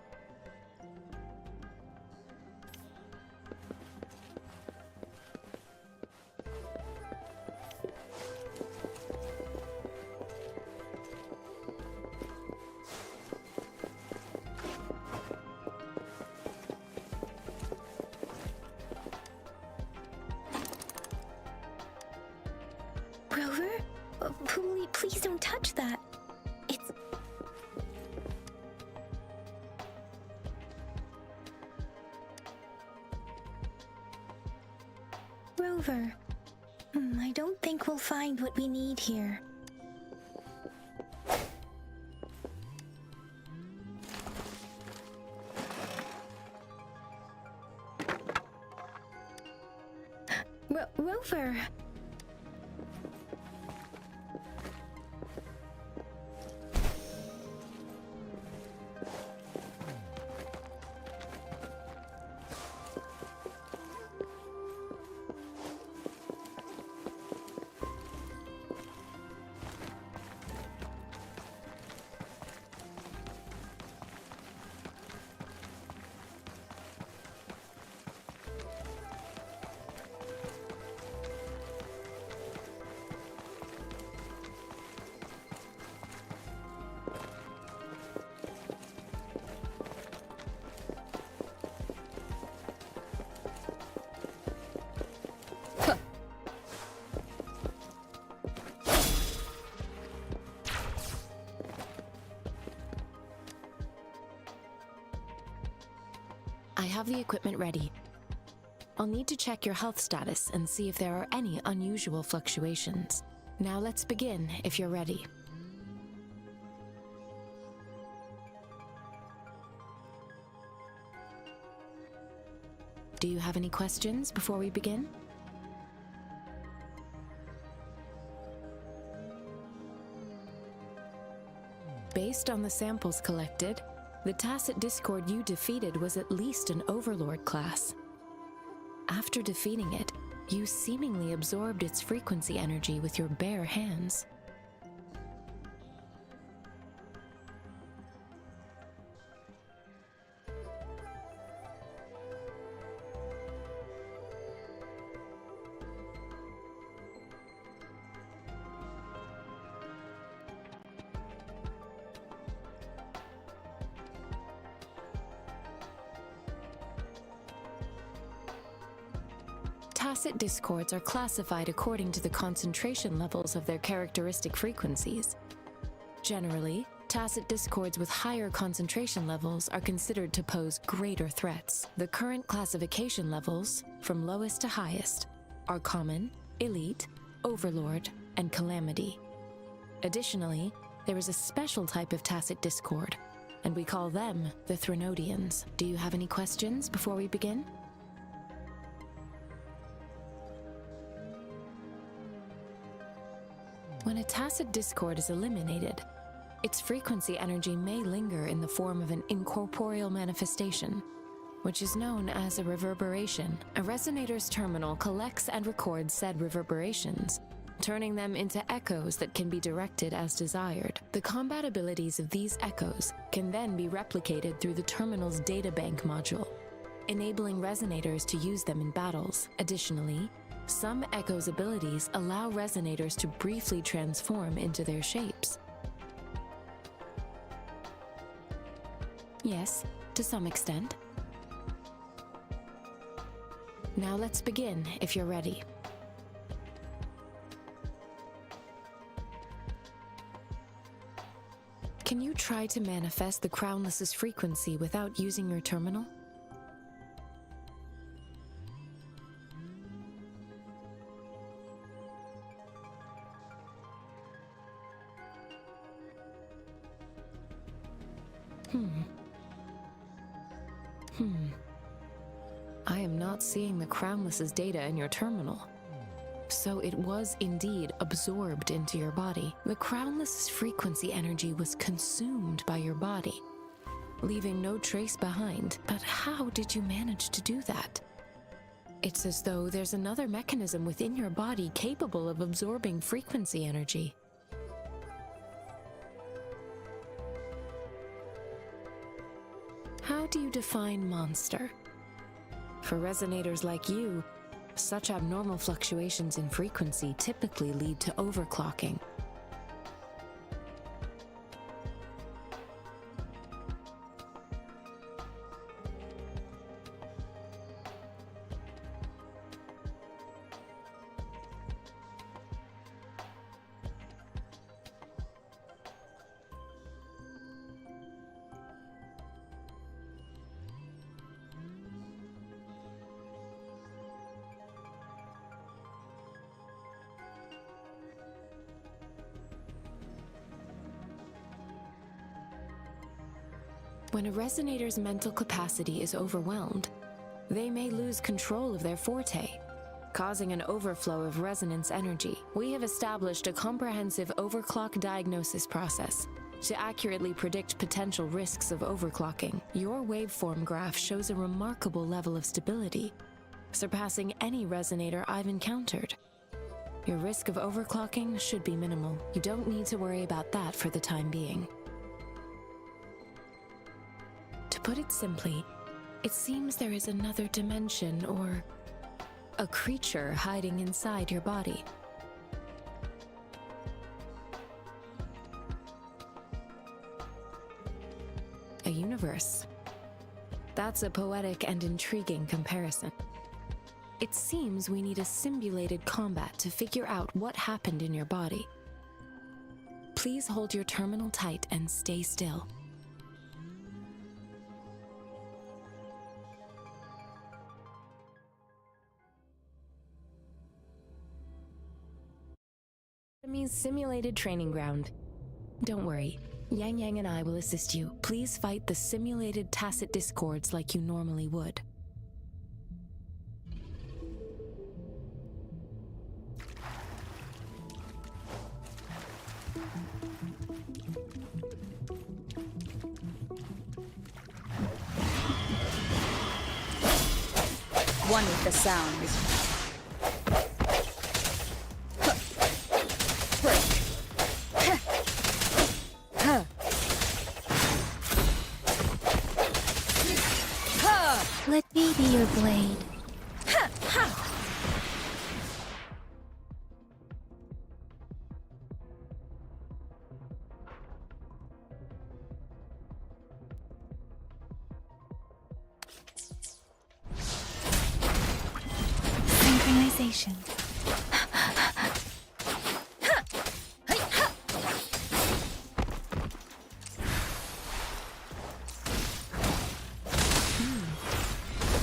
Rover? Please don't touch that. It's... Rover. I don't think we'll find what we need here. Rover. I have the equipment ready. I'll need to check your health status and see if there are any unusual fluctuations. Now let's begin, if you're ready. Do you have any questions before we begin? Based on the samples collected, the Tacit Discord you defeated was at least an Overlord class. After defeating it, you seemingly absorbed its frequency energy with your bare hands. Tacit discords are classified according to the concentration levels of their characteristic frequencies. Generally, tacit discords with higher concentration levels are considered to pose greater threats. The current classification levels, from lowest to highest, are Common, Elite, Overlord, and Calamity. Additionally, there is a special type of tacit discord, and we call them the Threnodians. Do you have any questions before we begin? When a tacit discord is eliminated, its frequency energy may linger in the form of an incorporeal manifestation, which is known as a reverberation. A resonator's terminal collects and records said reverberations, turning them into echoes that can be directed as desired. The combat abilities of these echoes can then be replicated through the terminal's databank module, enabling resonators to use them in battles. Additionally, some echoes' abilities allow resonators to briefly transform into their shapes. Yes, to some extent. Now let's begin, if you're ready. Can you try to manifest the Crownless's frequency without using your terminal? I am not seeing the Crownless's data in your terminal. So it was indeed absorbed into your body. The Crownless's frequency energy was consumed by your body, leaving no trace behind. But how did you manage to do that? It's as though there's another mechanism within your body capable of absorbing frequency energy. How do you define monster? For resonators like you, such abnormal fluctuations in frequency typically lead to overclocking. When a resonator's mental capacity is overwhelmed, they may lose control of their forte, causing an overflow of resonance energy. We have established a comprehensive overclock diagnosis process to accurately predict potential risks of overclocking. Your waveform graph shows a remarkable level of stability, surpassing any resonator I've encountered. Your risk of overclocking should be minimal. You don't need to worry about that for the time being. To put it simply, it seems there is another dimension or a creature hiding inside your body. A universe. That's a poetic and intriguing comparison. It seems we need a simulated combat to figure out what happened in your body. Please hold your terminal tight and stay still. Enemy's simulated training ground. Don't worry, Yang Yang and I will assist you. Please fight the simulated tacit discords like you normally would. One with the sounds. Let me be your blade. Synchronization.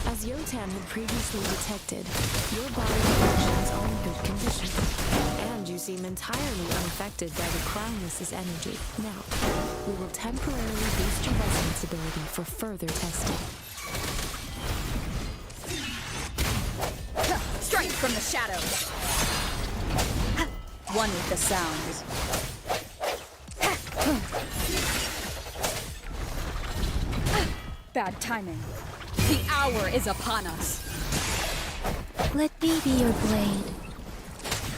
As Yotan had previously detected, your body functions are in good condition, and you seem entirely unaffected by the Crownless's energy. Now, we will temporarily boost your resonance ability for further testing. Strength from the shadows. One with the sounds. Bad timing. The hour is upon us. Let me be your blade.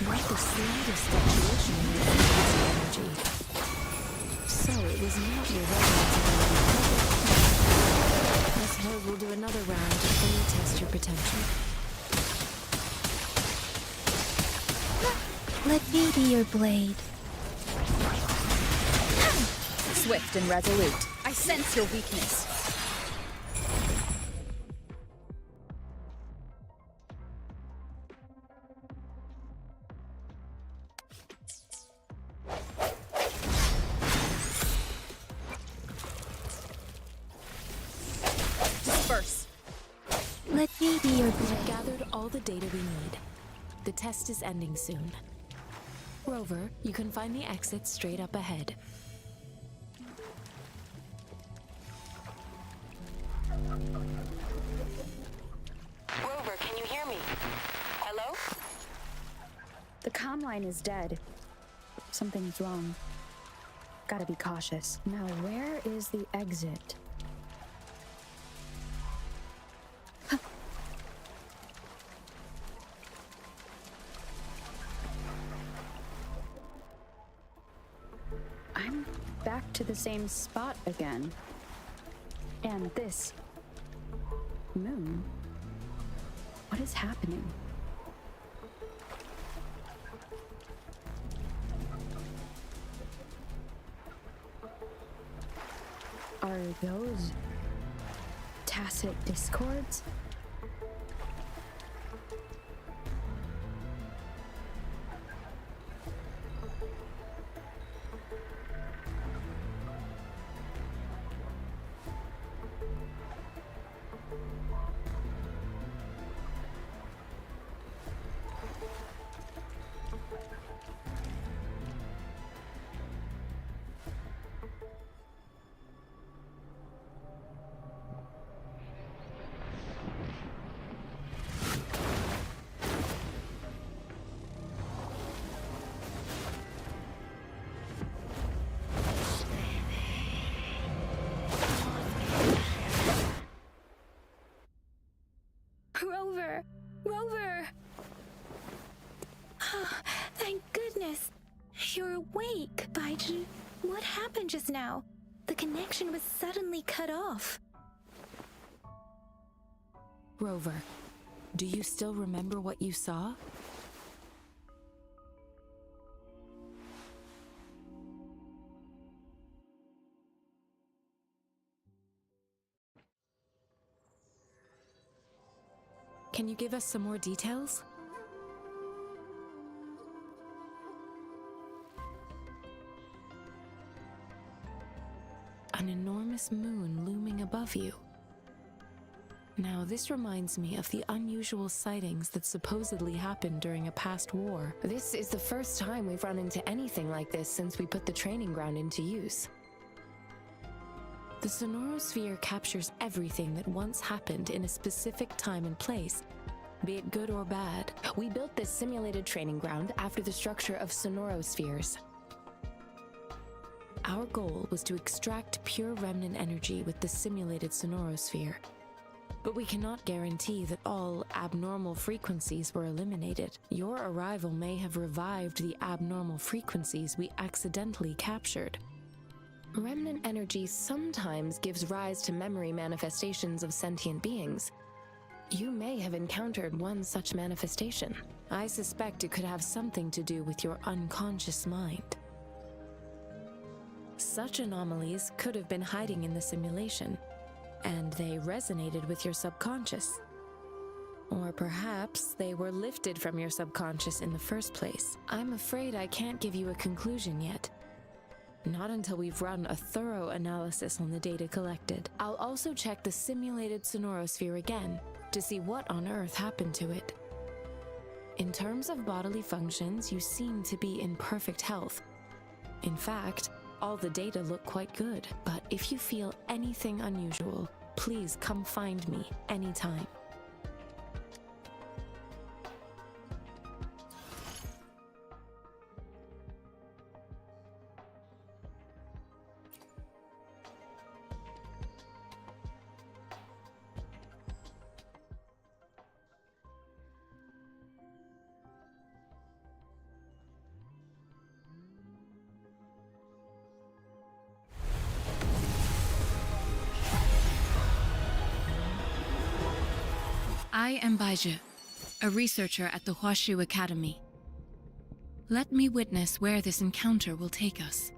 Not the slightest fluctuation in your frequency energy. So it was not your resonance ability. I suppose we'll do another round to fully test your potential. Let me be your blade. Swift and resolute. I sense your weakness. Disperse. Let me be your We've blade. gathered all the data we need. The test is ending soon. Rover, you can find the exit straight up ahead. Rover, can you hear me? Hello? The comm line is dead. Something's wrong. Gotta be cautious. Now, where is the exit? I'm back to the same spot again. And this moon. What is happening? Are those tacit discords? Rover! Rover! Thank goodness. You're awake. Baijin, what happened just now? The connection was suddenly cut off. Rover, do you still remember what you saw? Can you give us some more details? An enormous moon looming above you. Now, this reminds me of the unusual sightings that supposedly happened during a past war. This is the first time we've run into anything like this since we put the training ground into use. The sonorosphere captures everything that once happened in a specific time and place, be it good or bad. We built this simulated training ground after the structure of sonorospheres. Our goal was to extract pure remnant energy with the simulated sonorosphere. But we cannot guarantee that all abnormal frequencies were eliminated. Your arrival may have revived the abnormal frequencies we accidentally captured. Remnant energy sometimes gives rise to memory manifestations of sentient beings. You may have encountered one such manifestation. I suspect it could have something to do with your unconscious mind. Such anomalies could have been hiding in the simulation, and they resonated with your subconscious. Or perhaps they were lifted from your subconscious in the first place. I'm afraid I can't give you a conclusion yet. Not until we've run a thorough analysis on the data collected. I'll also check the simulated sonorosphere again to see what on earth happened to it. In terms of bodily functions, you seem to be in perfect health. In fact, all the data look quite good, but if you feel anything unusual, please come find me anytime. I am Baizhi, a researcher at the Huashu Academy. Let me witness where this encounter will take us.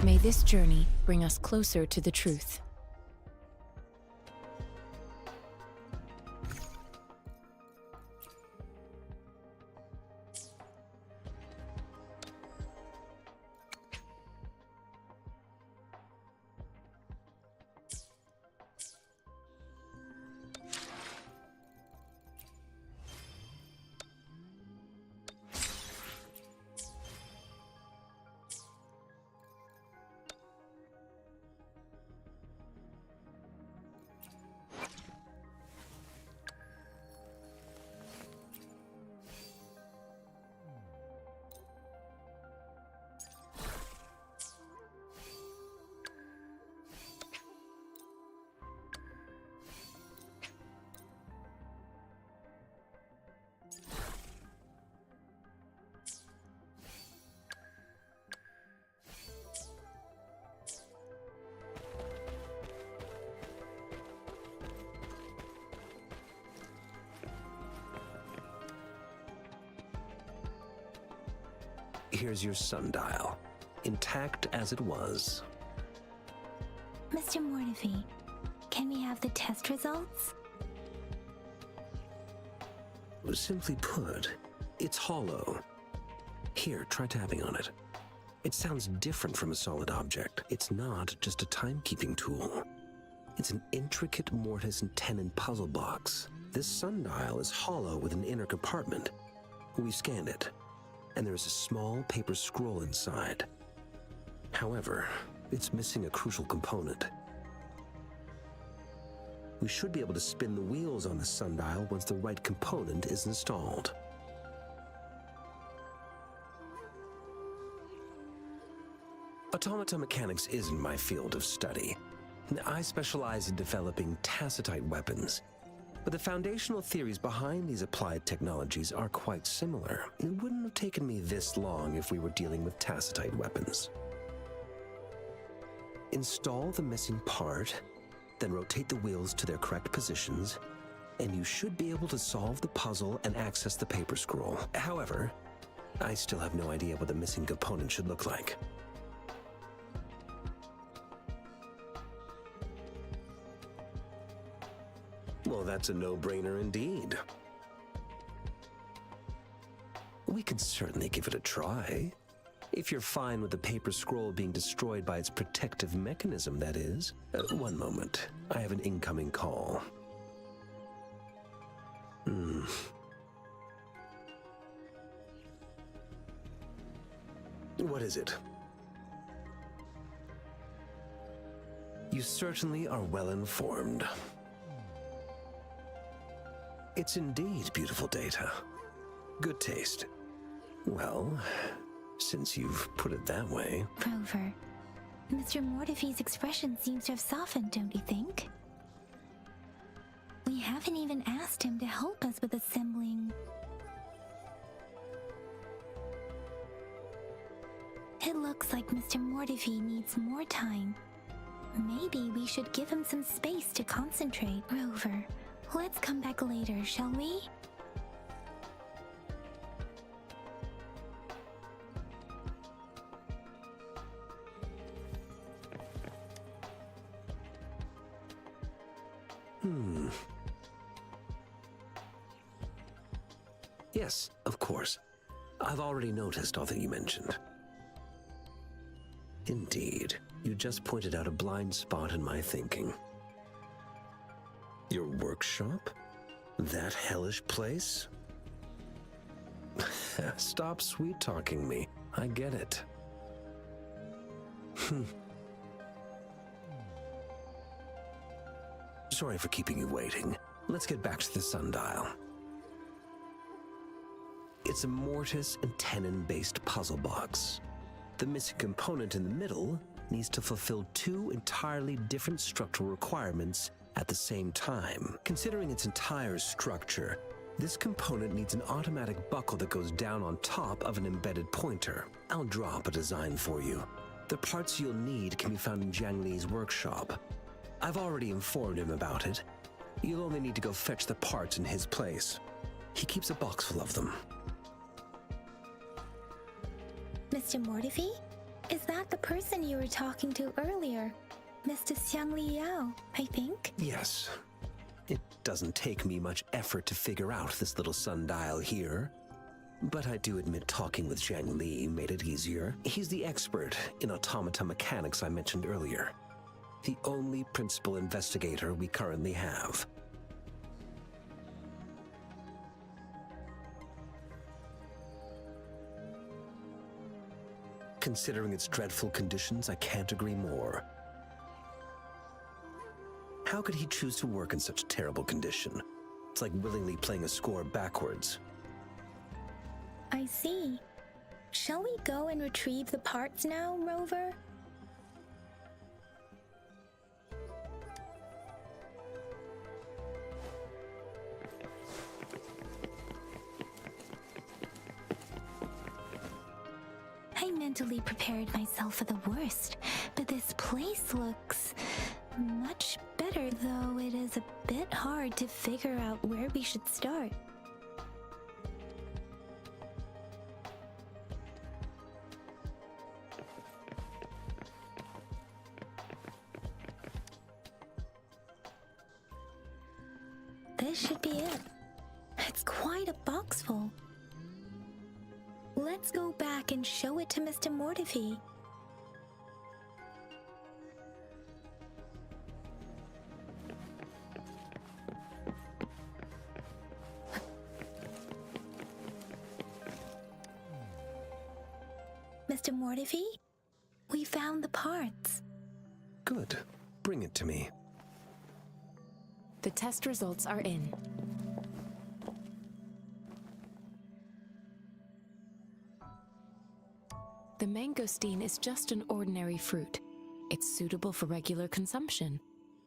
May this journey bring us closer to the truth. Here's your sundial, intact as it was. Mr. Mortefi, can we have the test results? Simply put, it's hollow. Here, try tapping on it. It sounds different from a solid object. It's not just a timekeeping tool. It's an intricate mortise and tenon puzzle box. This sundial is hollow with an inner compartment. We scanned it, and there is a small paper scroll inside. However, it's missing a crucial component. We should be able to spin the wheels on the sundial once the right component is installed. Automata mechanics isn't my field of study. I specialize in developing tacitite weapons, but the foundational theories behind these applied technologies are quite similar. It wouldn't have taken me this long if we were dealing with tacitite weapons. Install the missing part, Then rotate the wheels to their correct positions, and you should be able to solve the puzzle and access the paper scroll. However, I still have no idea what the missing component should look like. Well, that's a no-brainer indeed. We can certainly give it a try. If you're fine with the paper scroll being destroyed by its protective mechanism, that is. One moment. I have an incoming call. What is it? You certainly are well informed. It's indeed beautiful data. Good taste. Well, since you've put it that way... Rover, Mr. Mortefi's expression seems to have softened, don't you think? We haven't even asked him to help us with assembling... It looks like Mr. Mortefi needs more time. Maybe we should give him some space to concentrate. Rover, let's come back later, shall we? Yes, of course. I've already noticed all that you mentioned. Indeed, you just pointed out a blind spot in my thinking. Your workshop? That hellish place? Stop sweet-talking me. I get it. Sorry for keeping you waiting. Let's get back to the sundial. It's a mortise and tenon-based puzzle box. The missing component in the middle needs to fulfill two entirely different structural requirements at the same time. Considering its entire structure, this component needs an automatic buckle that goes down on top of an embedded pointer. I'll draw up a design for you. The parts you'll need can be found in Jiang Li's workshop. I've already informed him about it. You'll only need to go fetch the parts in his place. He keeps a box full of them. Mr. Mortefi? Is that the person you were talking to earlier? Mr. Xiang Li Yao, I think? Yes. It doesn't take me much effort to figure out this little sundial here. But I do admit talking with Jiang Li made it easier. He's the expert in automata mechanics I mentioned earlier. The only principal investigator we currently have. Considering its dreadful conditions, I can't agree more. How could he choose to work in such terrible condition? It's like willingly playing a score backwards. I see. Shall we go and retrieve the parts now, Rover? I mentally prepared myself for the worst, but this place looks much better, though it is a bit hard to figure out where we should start. This should be it. It's quite a box full. Let's go back and show it to Mr. Mortefi. Mr. Mortefi, we found the parts. Good. Bring it to me. The test results are in. The mangosteen is just an ordinary fruit. It's suitable for regular consumption.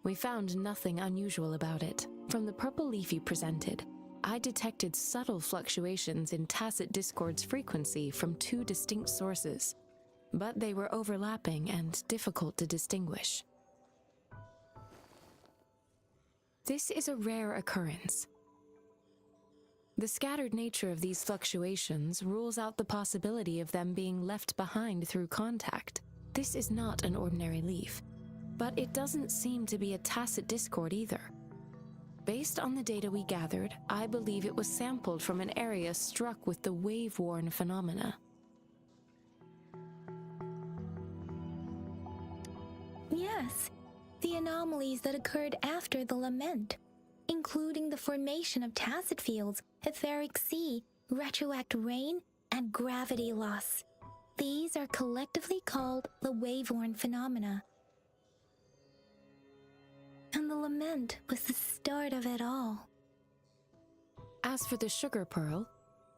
We found nothing unusual about it. From the purple leaf you presented, I detected subtle fluctuations in tacit discord's frequency from two distinct sources, but they were overlapping and difficult to distinguish. This is a rare occurrence. The scattered nature of these fluctuations rules out the possibility of them being left behind through contact. This is not an ordinary leaf, but it doesn't seem to be a tacit discord either. Based on the data we gathered, I believe it was sampled from an area struck with the wave-worn phenomena. Yes, the anomalies that occurred after the lament, including the formation of tacit fields, etheric sea, retroact rain, and gravity loss. These are collectively called the wave-worn phenomena. And the lament was the start of it all. As for the sugar pearl,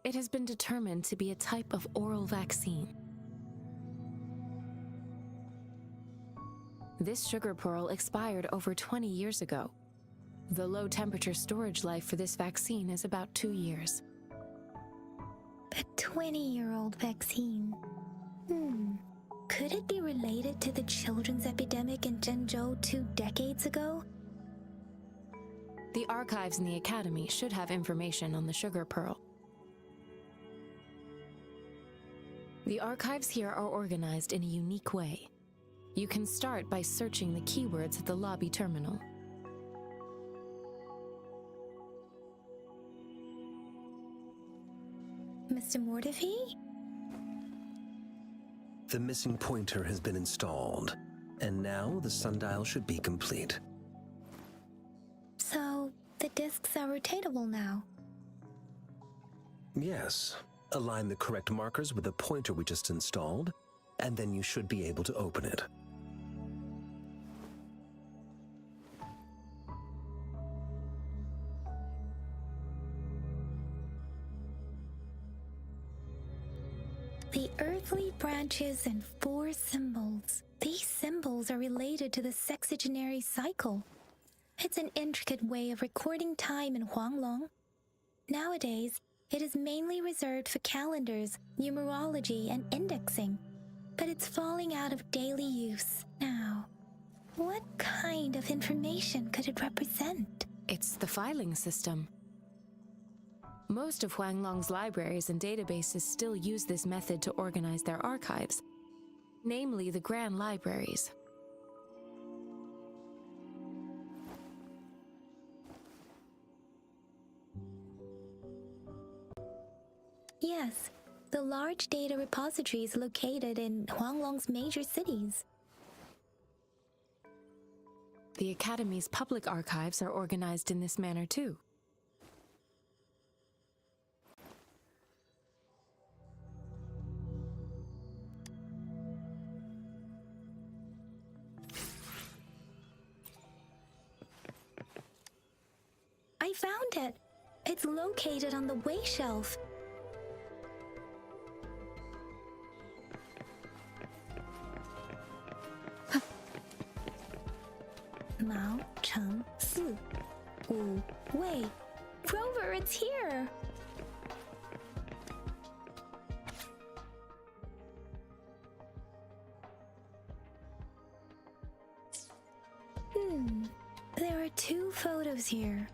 it has been determined to be a type of oral vaccine. This sugar pearl expired over 20 years ago. The low-temperature storage life for this vaccine is about 2 years. A 20-year-old vaccine. Could it be related to the children's epidemic in Zhengzhou 2 decades ago? The archives in the Academy should have information on the sugar pearl. The archives here are organized in a unique way. You can start by searching the keywords at the lobby terminal. Mr. Mortefi? The missing pointer has been installed, and now the sundial should be complete. So, the discs are rotatable now? Yes. Align the correct markers with the pointer we just installed, and then you should be able to open it. The earthly branches and 4 symbols. These symbols are related to the sexagenary cycle. It's an intricate way of recording time in Huanglong. Nowadays, it is mainly reserved for calendars, numerology, and indexing, but it's falling out of daily use now. What kind of information could it represent? It's the filing system. Most of Huanglong's libraries and databases still use this method to organize their archives, namely the Grand Libraries. Yes, the large data repositories located in Huanglong's major cities. The Academy's public archives are organized in this manner too. I found it! It's located on the way shelf. Mao Cheng Si Wu Wei. Rover, it's here! There are 2 photos here.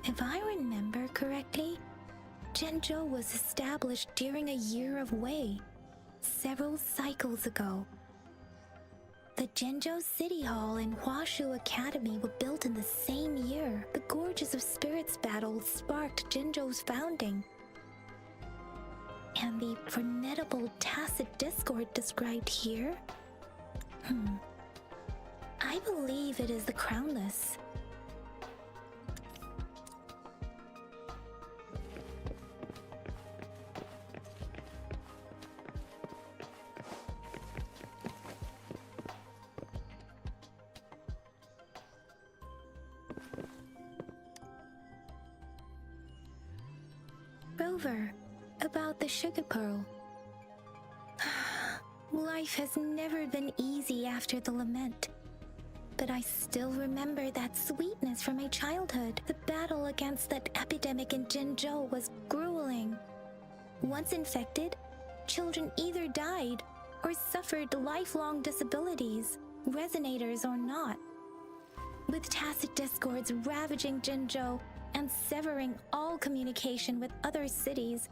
If I remember correctly, Zhengzhou was established during a year of Wei, several cycles ago. The Zhengzhou City Hall and Huashu Academy were built in the same year. The Gorges of Spirits battle sparked Zhengzhou's founding. And the formidable tacit discord described here? I believe it is the Crownless. Rover, about the sugar pearl. Life has never been easy after the lament. But I still remember that sweetness from my childhood. The battle against that epidemic in Jinzhou was grueling. Once infected, children either died or suffered lifelong disabilities, resonators or not. With tacit discords ravaging Jinzhou and severing all communication with other cities,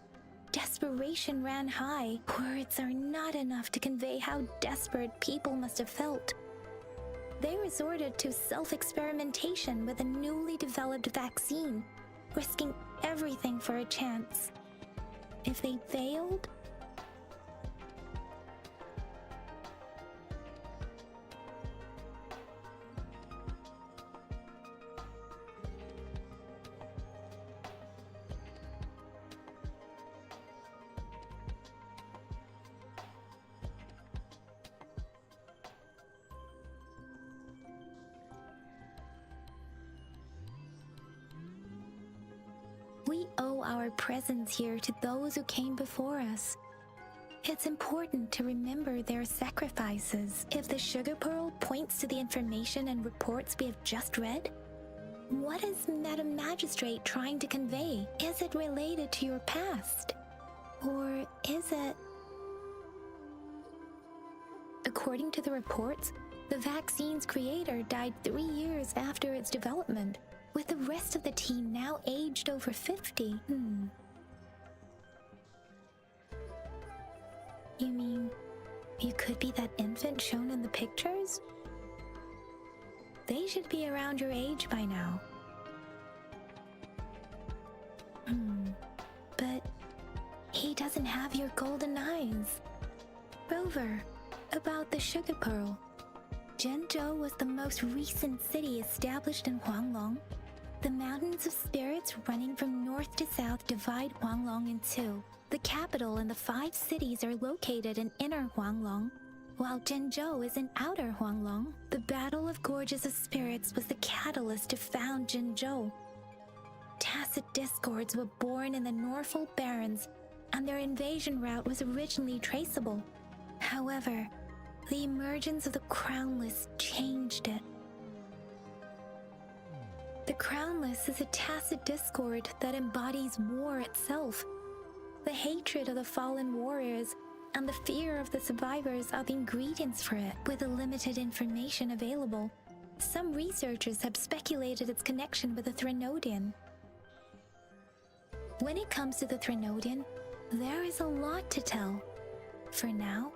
desperation ran high. Words are not enough to convey how desperate people must have felt. They resorted to self-experimentation with a newly developed vaccine, risking everything for a chance. If they failed, we owe our presence here to those who came before us. It's important to remember their sacrifices. If the sugar pearl points to the information and reports we have just read, what is Madam Magistrate trying to convey? Is it related to your past? Or is it... According to the reports, the vaccine's creator died 3 years after its development, with the rest of the team now aged over 50. You mean, you could be that infant shown in the pictures? They should be around your age by now. But he doesn't have your golden eyes. Rover, about the sugar pearl. Jinzhou was the most recent city established in Huanglong. The mountains of spirits running from north to south divide Huanglong in two. The capital and the 5 cities are located in inner Huanglong, while Jinzhou is in outer Huanglong. The Battle of Gorges of Spirits was the catalyst to found Jinzhou. Tacit discords were born in the Norfolk Barrens, and their invasion route was originally traceable. However, the emergence of the Crownless changed it. The Crownless is a tacit discord that embodies war itself. The hatred of the fallen warriors and the fear of the survivors are the ingredients for it. With the limited information available, some researchers have speculated its connection with the Threnodian. When it comes to the Threnodian, there is a lot to tell. For now,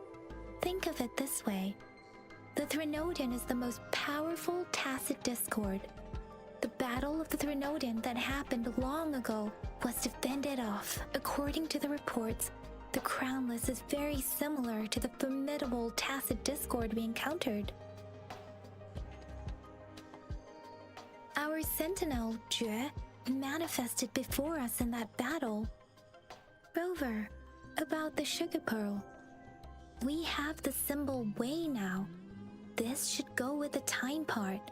think of it this way. The Threnodian is the most powerful tacit discord. The Battle of the Threnodian that happened long ago was to fend it off. According to the reports, the Crownless is very similar to the formidable tacit discord we encountered. Our sentinel, Jue, manifested before us in that battle. Rover, about the sugar pearl. We have the symbol Wei now. This should go with the time part.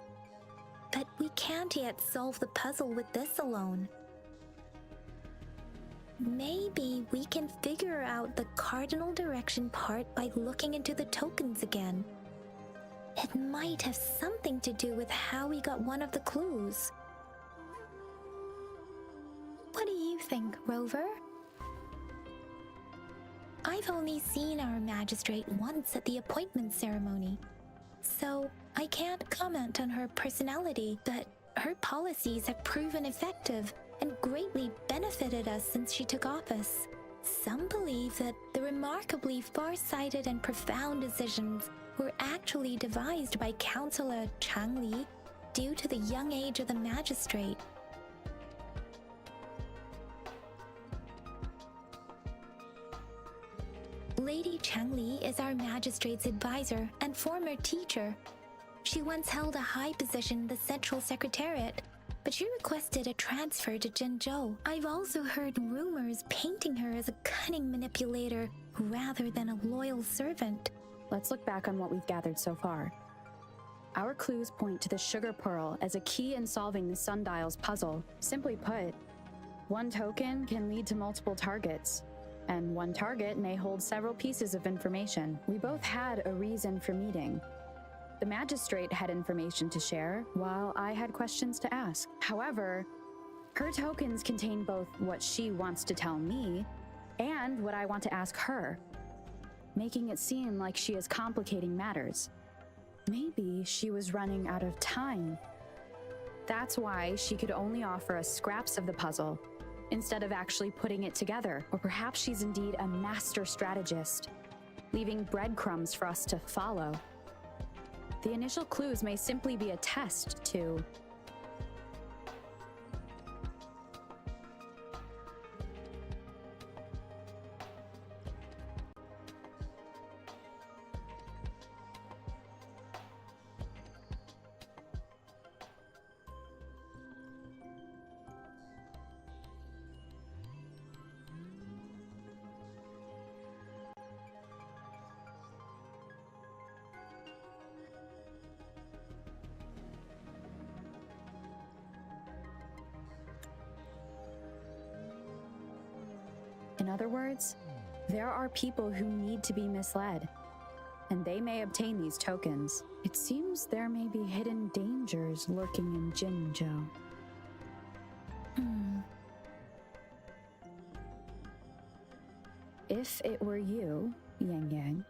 But we can't yet solve the puzzle with this alone. Maybe we can figure out the cardinal direction part by looking into the tokens again. It might have something to do with how we got one of the clues. What do you think, Rover? I've only seen our magistrate once at the appointment ceremony, so I can't comment on her personality, but her policies have proven effective and greatly benefited us since she took office. Some believe that the remarkably far-sighted and profound decisions were actually devised by Councillor Changli due to the young age of the magistrate. Lady Changli is our magistrate's advisor and former teacher. She once held a high position in the Central Secretariat, but she requested a transfer to Jinzhou. I've also heard rumors painting her as a cunning manipulator rather than a loyal servant. Let's look back on what we've gathered so far. Our clues point to the sugar pearl as a key in solving the sundial's puzzle. Simply put, One token can lead to multiple targets, and one target may hold several pieces of information. We both had a reason for meeting. The magistrate had information to share, while I had questions to ask. However, her tokens contain both what she wants to tell me and what I want to ask her, making it seem like she is complicating matters. Maybe she was running out of time. That's why she could only offer us scraps of the puzzle, instead of actually putting it together. Or perhaps she's indeed a master strategist, leaving breadcrumbs for us to follow. The initial clues may simply be a test to... In other words, there are people who need to be misled, and they may obtain these tokens. It seems there may be hidden dangers lurking in Jinzhou. If it were you, Yang Yang,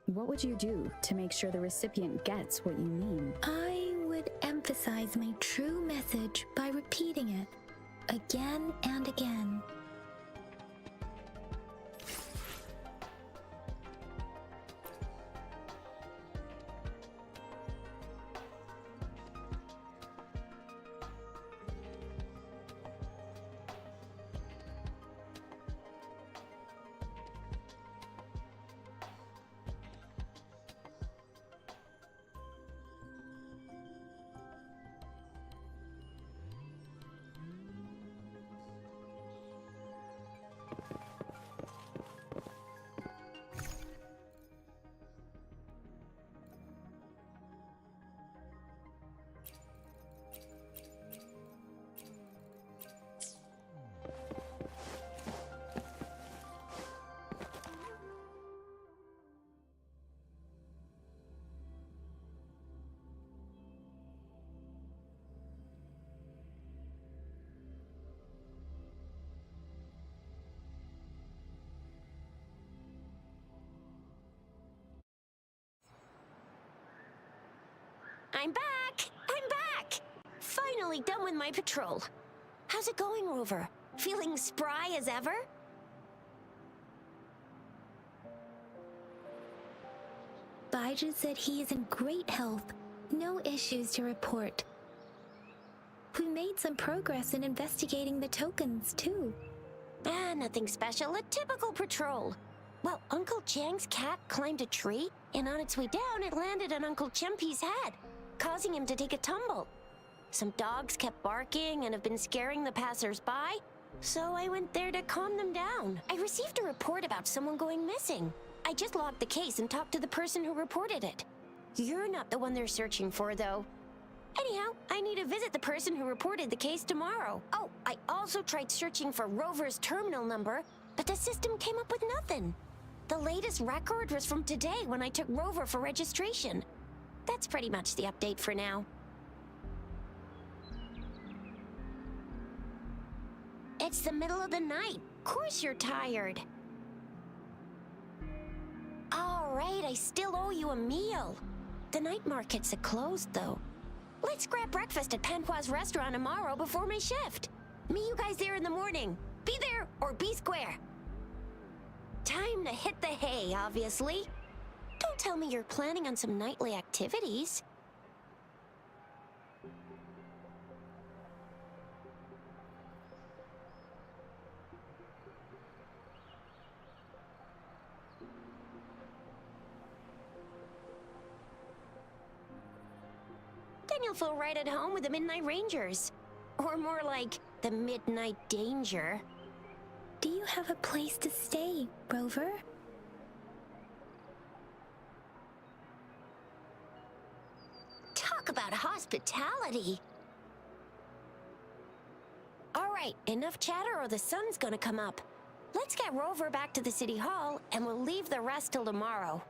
what would you do to make sure the recipient gets what you mean? I would emphasize my true message by repeating it again and again. I'm back! I'm back! Finally done with my patrol. How's it going, Rover? Feeling spry as ever? Baiju said he is in great health. No issues to report. We made some progress in investigating the tokens, too. Nothing special. A typical patrol. Well, Uncle Chang's cat climbed a tree, and on its way down, it landed on Uncle Chempi's head, causing him to take a tumble. Some dogs kept barking and have been scaring the passers-by, so I went there to calm them down. I received a report about someone going missing. I just logged the case and talked to the person who reported it. You're not the one they're searching for, though. Anyhow, I need to visit the person who reported the case tomorrow. Oh, I also tried searching for Rover's terminal number, but the system came up with nothing. The latest record was from today when I took Rover for registration. That's pretty much the update for now. It's the middle of the night. Of course you're tired. All right, I still owe you a meal. The night markets are closed, though. Let's grab breakfast at Panhua's restaurant tomorrow before my shift. Meet you guys there in the morning. Be there or be square. Time to hit the hay, obviously. Don't tell me you're planning on some nightly activities. Then you'll feel right at home with the Midnight Rangers. Or more like, the Midnight Danger. Do you have a place to stay, Rover? Talk about hospitality. All right, enough chatter or the sun's gonna come up. Let's get Rover back to the city hall, and we'll leave the rest till tomorrow.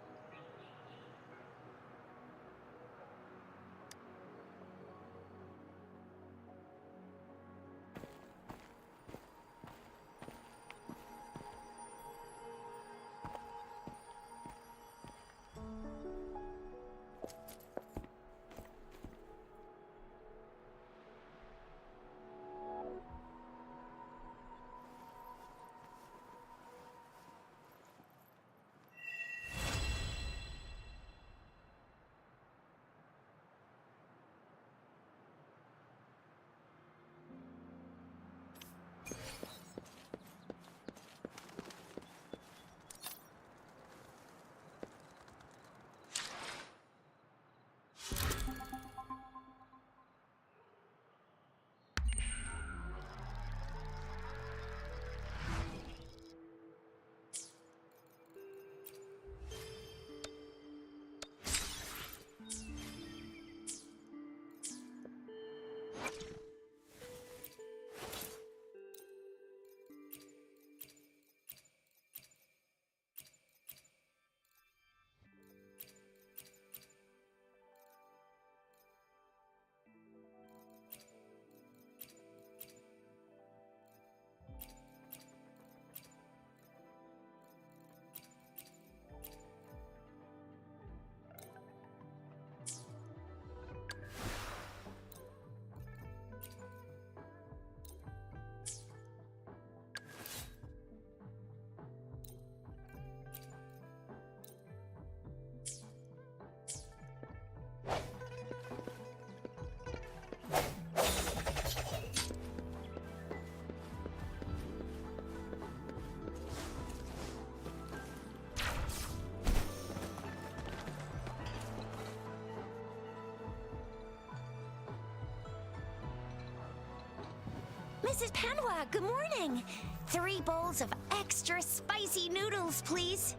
Mrs. Panhua, good morning. 3 bowls of extra spicy noodles, please.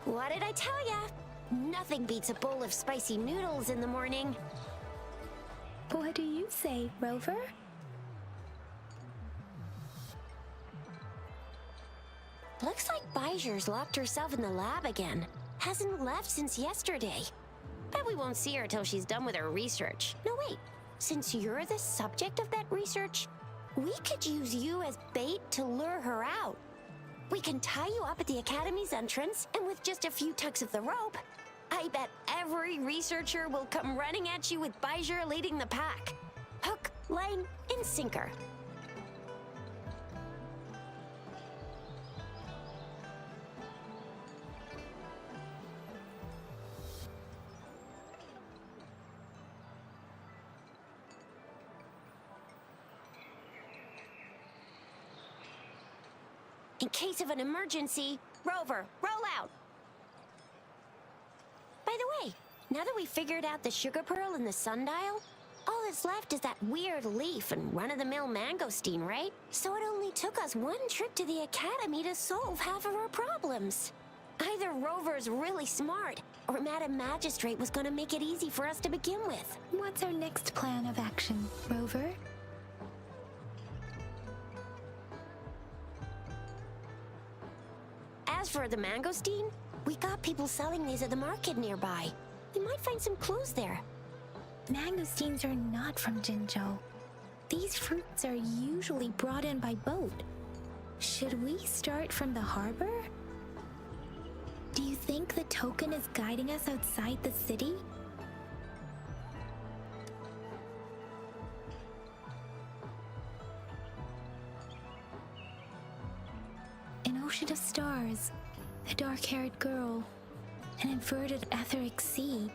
What did I tell ya? Nothing beats a bowl of spicy noodles in the morning. What do you say, Rover? Looks like Bijur's locked herself in the lab again. Hasn't left since yesterday. Bet we won't see her till she's done with her research. No, wait. Since you're the subject of that research, we could use you as bait to lure her out. We can tie you up at the Academy's entrance, and with just a few tugs of the rope, I bet every researcher will come running at you with Bijur leading the pack. Hook, line, and sinker. In case of an emergency, Rover, roll out! By the way, now that we figured out the sugar pearl and the sundial, all that's left is that weird leaf and run-of-the-mill mangosteen, right? So it only took us 1 trip to the Academy to solve half of our problems. Either Rover's really smart, or Madam Magistrate was gonna make it easy for us to begin with. What's our next plan of action, Rover? As for the mangosteen, we got people selling these at the market nearby. We might find some clues there. Mangosteens are not from Jinzhou. These fruits are usually brought in by boat. Should we start from the harbor? Do you think the token is guiding us outside the city? An ocean of stars, a dark-haired girl, an inverted etheric sea,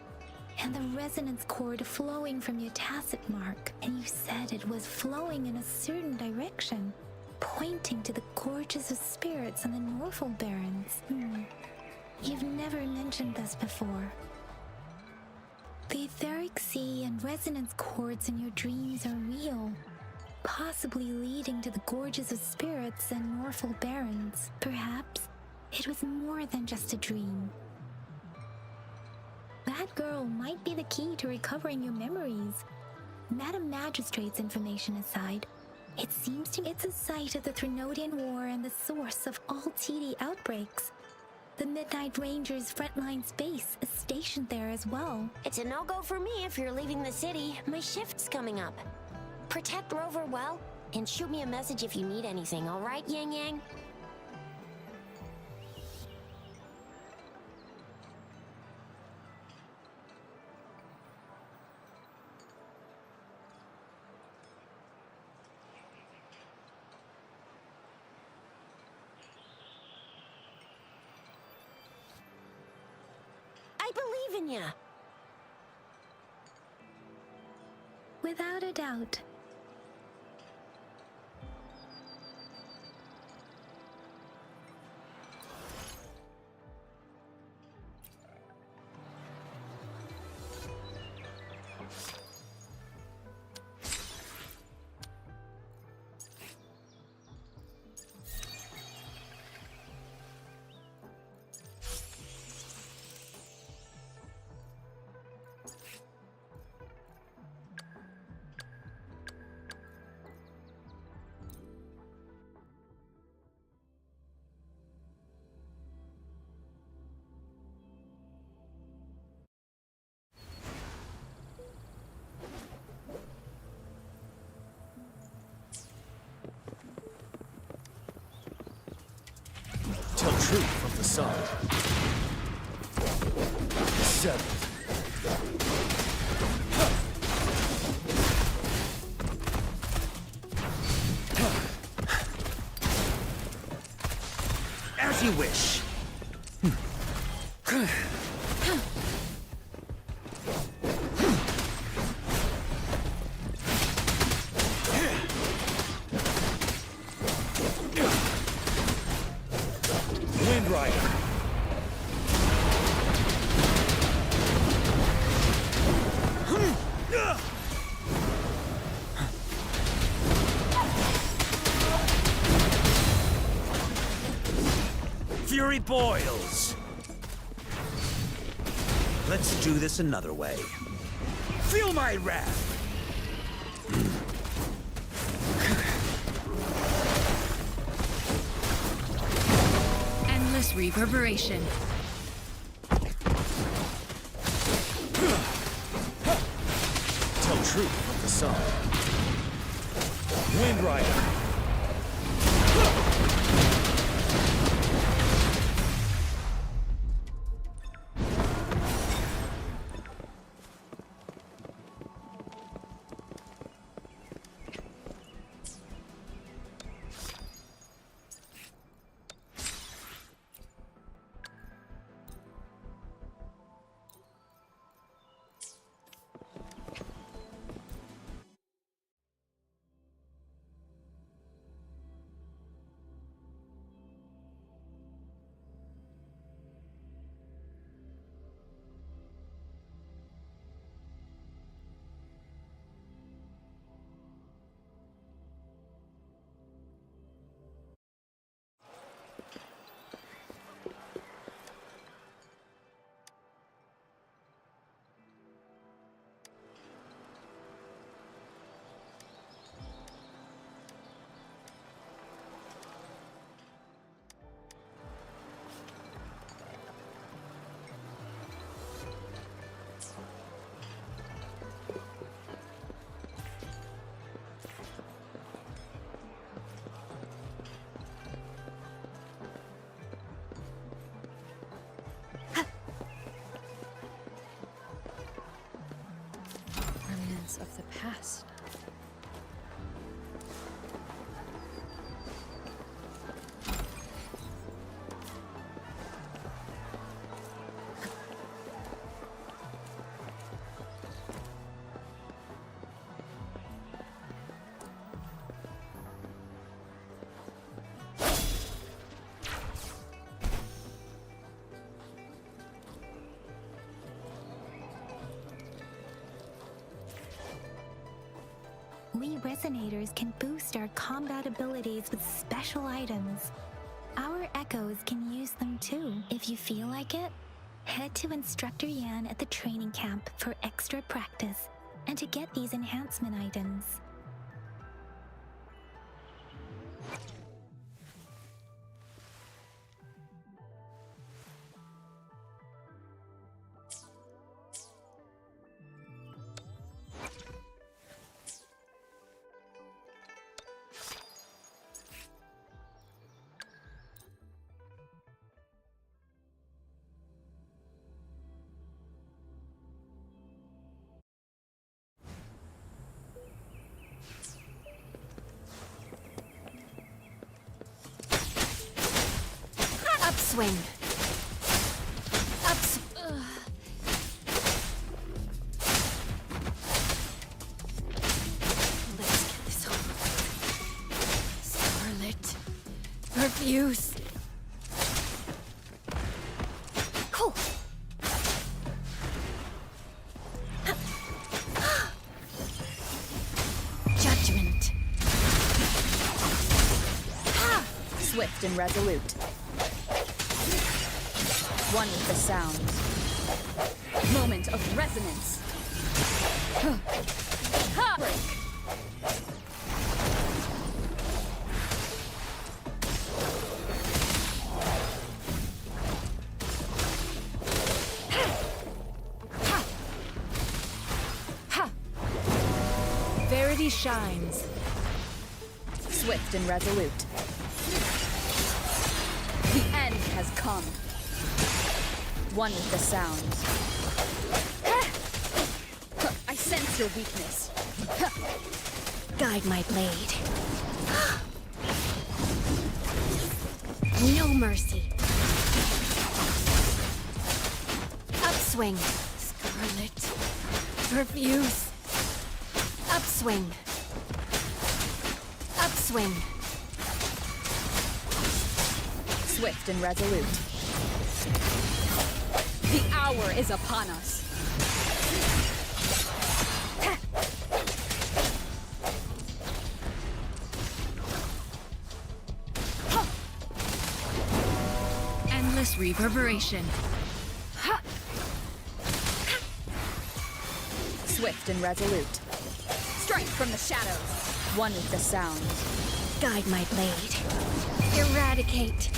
and the resonance cord flowing from your tacit mark. And you said it was flowing in a certain direction, pointing to the gorges of spirits and the Norfolk Barrens. You've never mentioned this before. The etheric sea and resonance cords in your dreams are real, possibly leading to the gorges of spirits and Norfolk Barrens. Perhaps it was more than just a dream. That girl might be the key to recovering your memories. Madam Magistrate's information aside, it seems to me it's a site of the Threnodian War and the source of all TD outbreaks. The Midnight Ranger's frontline base is stationed there as well. It's a no-go for me if you're leaving the city. My shift's coming up. Protect Rover well, and shoot me a message if you need anything, all right, Yang Yang? I believe in ya. Without a doubt. Tell truth from facade. 7. As you wish. Wind Rider. Fury boils. Let's do this another way. Feel my wrath. Endless reverberation. Tell truth from the sun. Wind Rider. Remnants of the past. We Resonators can boost our combat abilities with special items. Our Echo geckos can use them too. If you feel like it, head to Instructor Yan at the training camp for extra practice and to get these enhancement items. Upswing. Let's get this over with. Scarlet. Refuse. Cool. Judgment. Swift and resolute. One with the sound. Moment of resonance. Break. Verity shines. Swift and resolute. The end has come. One with the sound. I sense your weakness. Guide my blade. No mercy. Upswing. Scarlet. Refuse. Upswing. Upswing. Swift and resolute. The hour is upon us. Endless reverberation. Swift and resolute. Strike from the shadows. One with the sound. Guide my blade. Eradicate.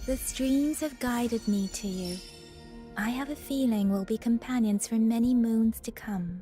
The streams have guided me to you. I have a feeling we'll be companions for many moons to come.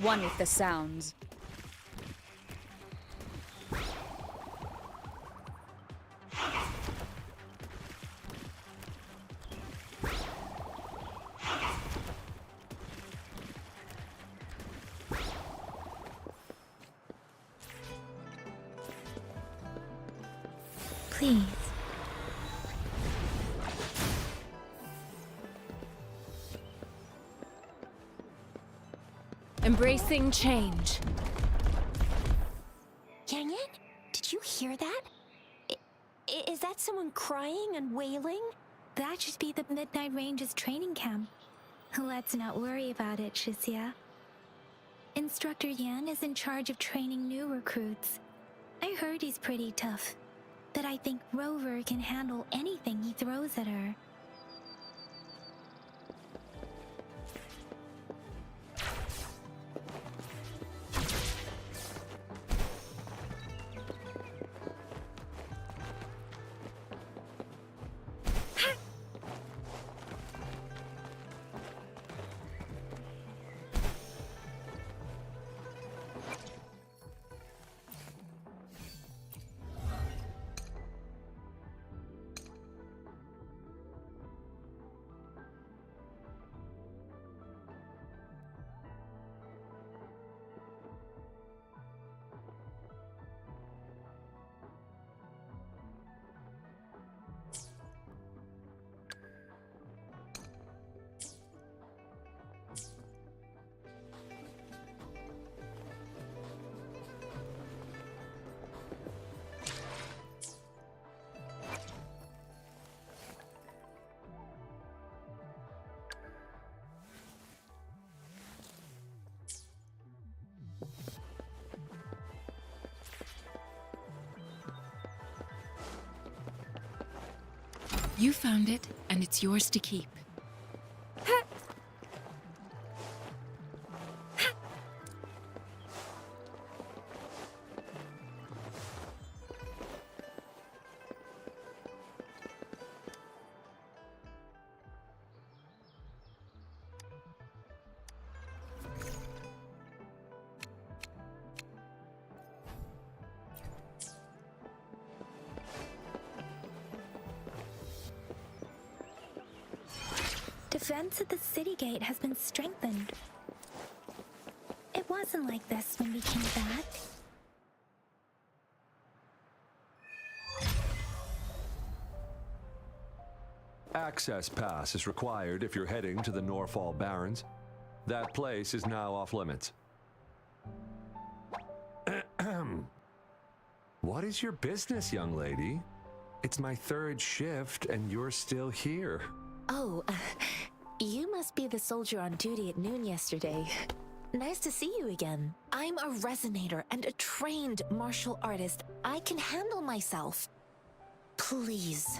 One with the sounds. Please. Embracing change. Yang Yan, did you hear that? Is that someone crying and wailing? That should be the Midnight Range's training camp. Let's not worry about it, Shixia. Instructor Yan is in charge of training new recruits. I heard he's pretty tough, but I think Rover can handle anything he throws at her. You found it, and it's yours to keep. Defense at the city gate has been strengthened. It wasn't like this when we came back. Access pass is required if you're heading to the Norfall Barrens. That place is now off limits. What is your business, young lady? It's my third shift and you're still here. Oh, you must be the soldier on duty at noon yesterday. Nice to see you again. I'm a resonator and a trained martial artist. I can handle myself. Please,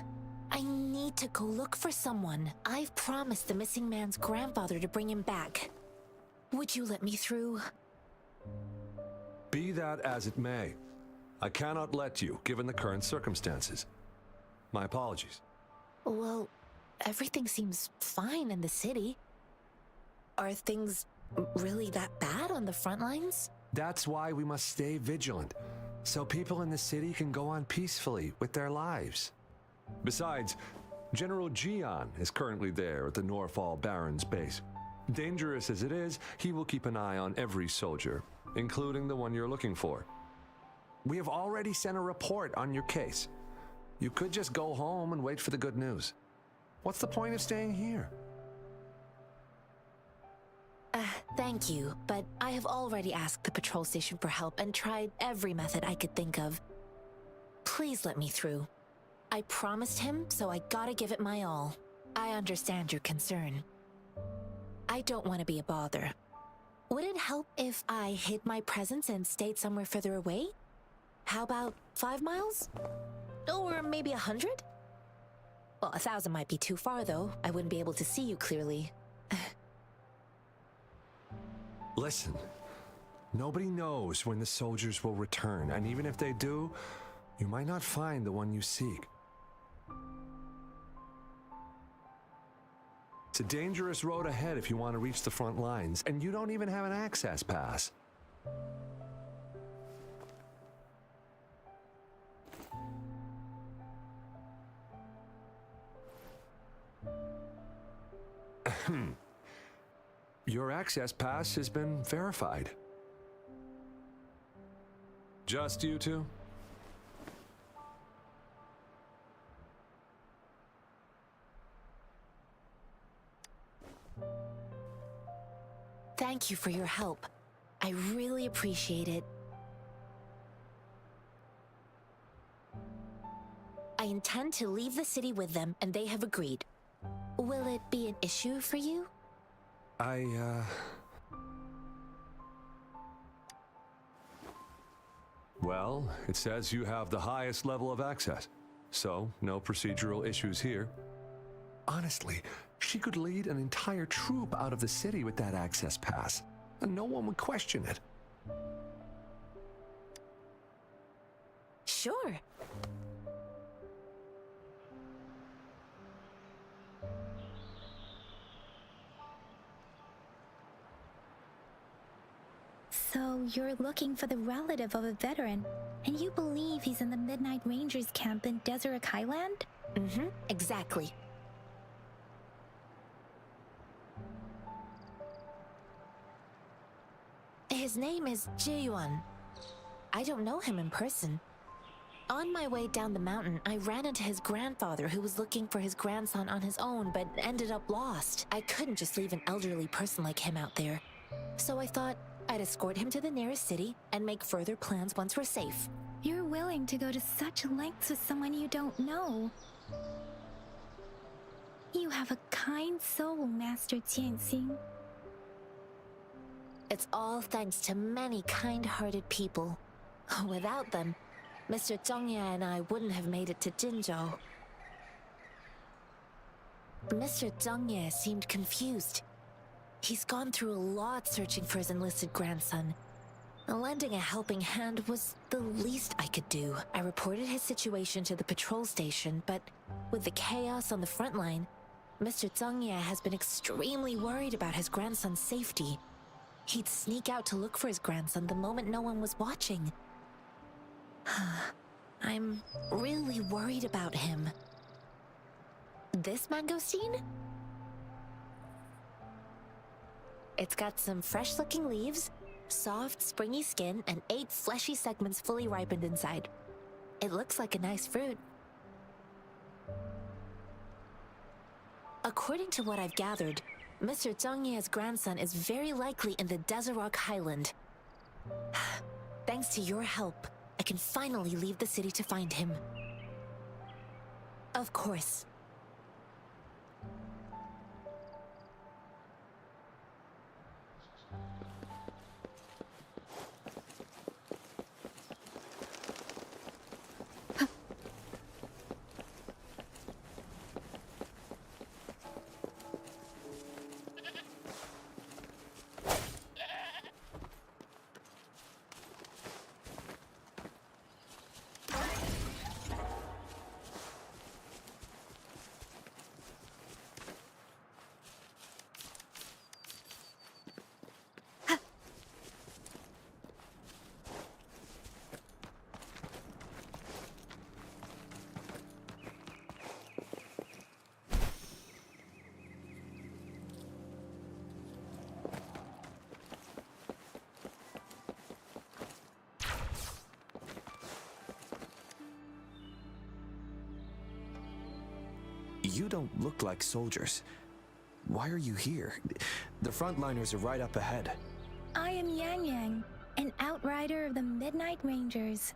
I need to go look for someone. I've promised the missing man's grandfather to bring him back. Would you let me through? Be that as it may, I cannot let you, given the current circumstances. My apologies. Well, everything seems fine in the city. Are things really that bad on the front lines? That's why we must stay vigilant, so people in the city can go on peacefully with their lives. Besides, General Jian is currently there at the Norfall Baron's base. Dangerous as it is, he will keep an eye on every soldier, including the one you're looking for. We have already sent a report on your case. You could just go home and wait for the good news. What's the point of staying here? Thank you, but I have already asked the patrol station for help and tried every method I could think of. Please let me through. I promised him, so I gotta give it my all. I understand your concern. I don't want to be a bother. Would it help if I hid my presence and stayed somewhere further away? How about 5 miles? Or maybe 100? Well, 1,000 might be too far, though. I wouldn't be able to see you clearly. Listen, nobody knows when the soldiers will return, and even if they do, you might not find the one you seek. It's a dangerous road ahead if you want to reach the front lines, and you don't even have an access pass. Your access pass has been verified. Just you two? Thank you for your help. I really appreciate it. I intend to leave the city with them, and they have agreed. Will it be an issue for you? Well, it says you have the highest level of access, so no procedural issues here. Honestly, she could lead an entire troop out of the city with that access pass, and no one would question it. Sure. So you're looking for the relative of a veteran, and you believe he's in the Midnight Rangers camp in Deseret Highland? Mm-hmm, exactly. His name is Jiyuan. I don't know him in person. On my way down the mountain, I ran into his grandfather who was looking for his grandson on his own but ended up lost. I couldn't just leave an elderly person like him out there. So I thought I'd escort him to the nearest city and make further plans once we're safe. You're willing to go to such lengths with someone you don't know. You have a kind soul, Master Tianxing. It's all thanks to many kind-hearted people. Without them, Mr. Zhongye and I wouldn't have made it to Jinzhou. Mr. Zhongye seemed confused. He's gone through a lot searching for his enlisted grandson. Lending a helping hand was the least I could do. I reported his situation to the patrol station, but with the chaos on the front line, Mr. Zhongye has been extremely worried about his grandson's safety. He'd sneak out to look for his grandson the moment no one was watching. I'm really worried about him. This mangosteen? It's got some fresh-looking leaves, soft, springy skin, and 8 fleshy segments fully ripened inside. It looks like a nice fruit. According to what I've gathered, Mr. Zhongye's grandson is very likely in the Deseret Highland. Thanks to your help, I can finally leave the city to find him. Of course. You don't look like soldiers. Why are you here? The frontliners are right up ahead. I am Yang Yang, an outrider of the Midnight Rangers.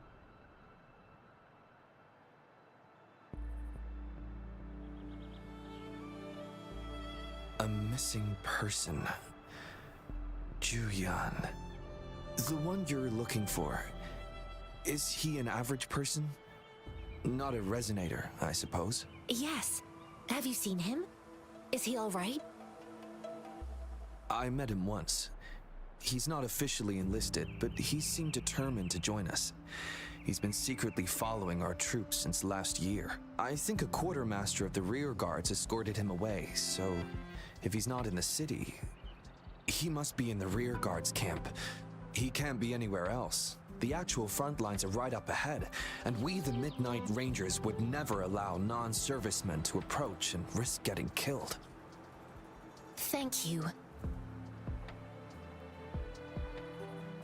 A missing person. Juyan. The one you're looking for. Is he an average person? Not a resonator, I suppose. Yes. Have you seen him? Is he all right? I met him once. He's not officially enlisted, but he seemed determined to join us. He's been secretly following our troops since last year. I think a quartermaster of the rear guards escorted him away, so if he's not in the city, he must be in the rear guards camp. He can't be anywhere else. The actual front lines are right up ahead, and we, the Midnight Rangers, would never allow non-servicemen to approach and risk getting killed. Thank you.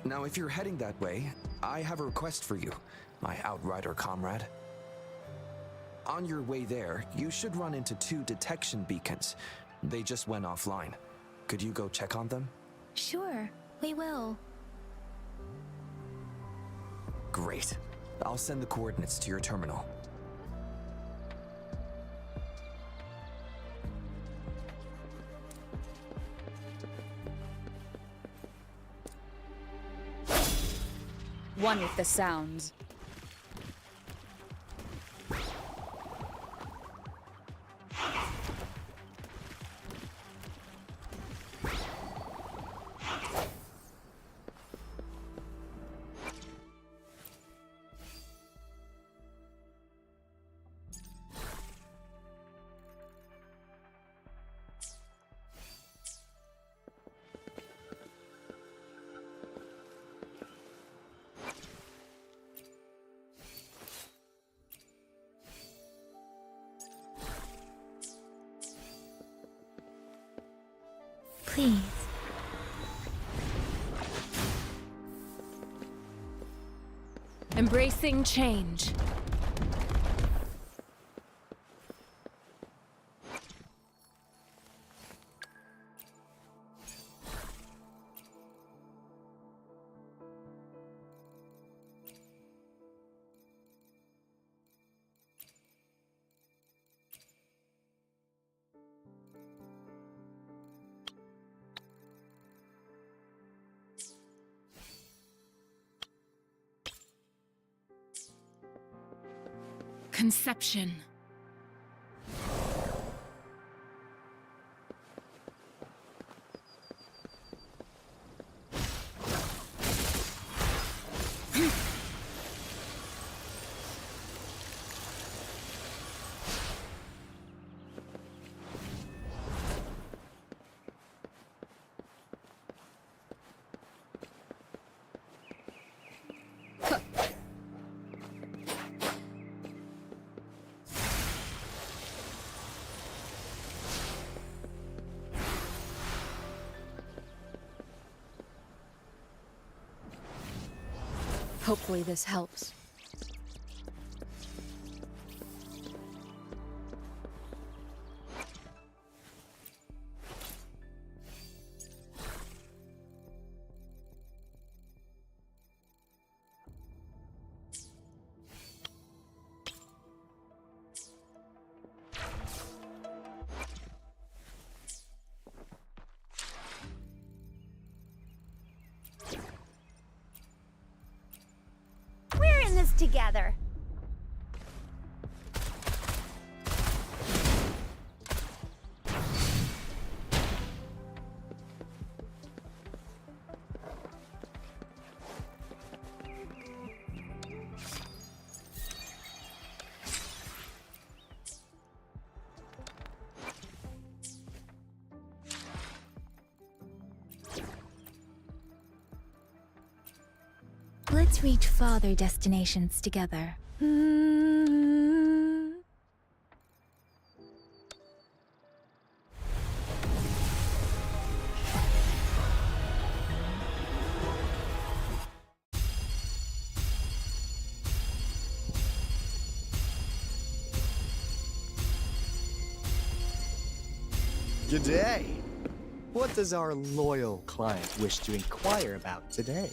Now, if you're heading that way, I have a request for you, my outrider comrade. On your way there, you should run into 2 detection beacons. They just went offline. Could you go check on them? Sure, we will. Great. I'll send the coordinates to your terminal. One with the sounds. Please. Embracing change. Conception. Hopefully this helps. We're in this together. Let's reach farther destinations together. G'day! What does our loyal client wish to inquire about today?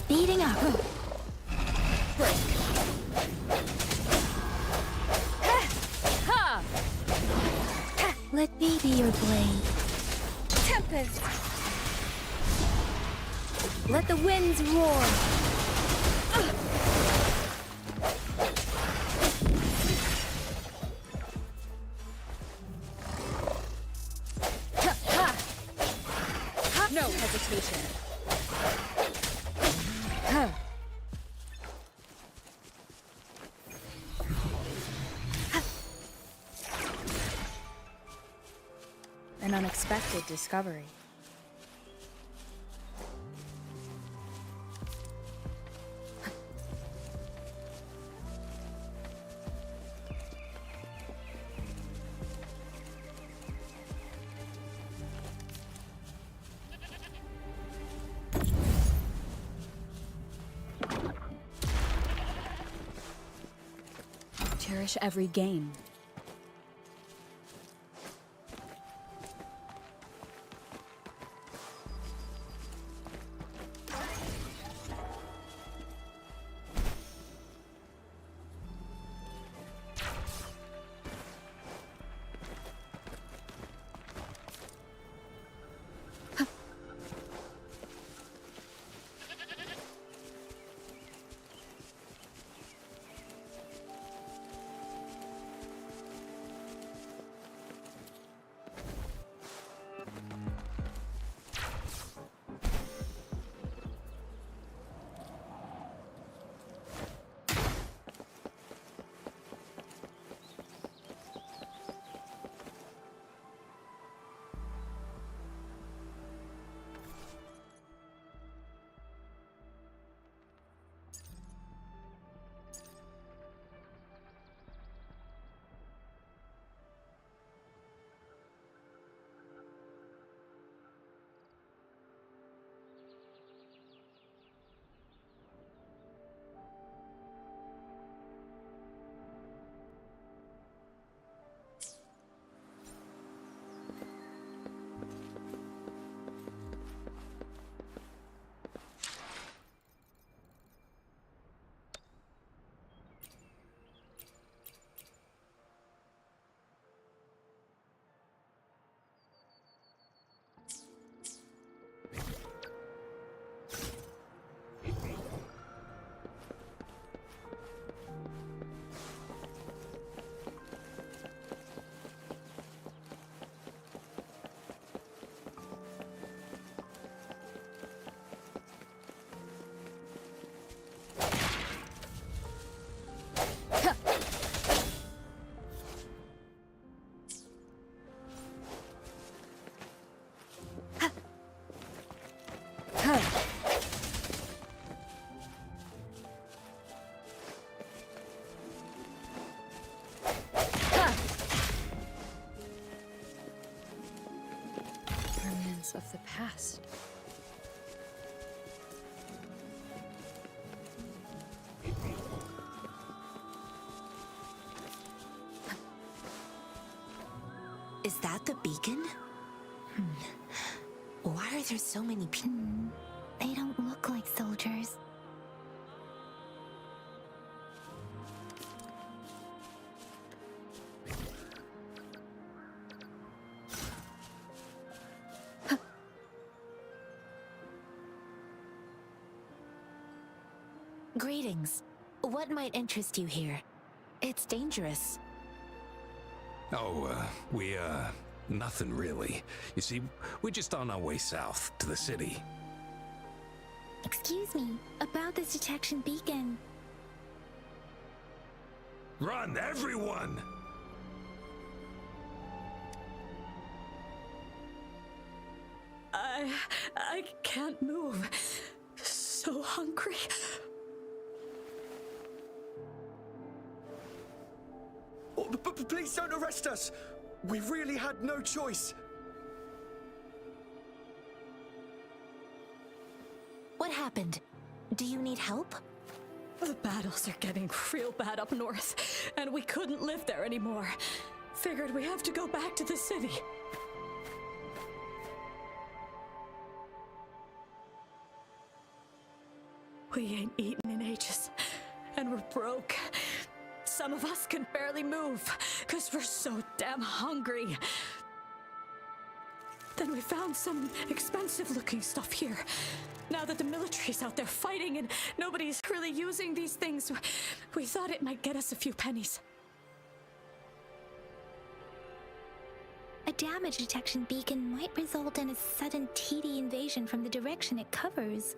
Speeding up. Let me be your blade. Tempest! Let the winds roar! No hesitation. An unexpected discovery. Cherish every gain. Remnants of the past. Is that the beacon? Why are there so many people? They don't look like soldiers. Greetings. What might interest you here? It's dangerous. Nothing really. You see, we're just on our way south to the city. Excuse me, about this detection beacon. Run, everyone! I can't move. So hungry. Oh, please don't arrest us! We really had no choice. What happened? Do you need help? The battles are getting real bad up north, and we couldn't live there anymore. Figured we have to go back to the city. We ain't eaten in ages, and we're broke. Some of us can barely move, because we're so damn hungry. Then we found some expensive-looking stuff here. Now that the military's out there fighting and nobody's really using these things, we thought it might get us a few pennies. A damage detection beacon might result in a sudden TD invasion from the direction it covers.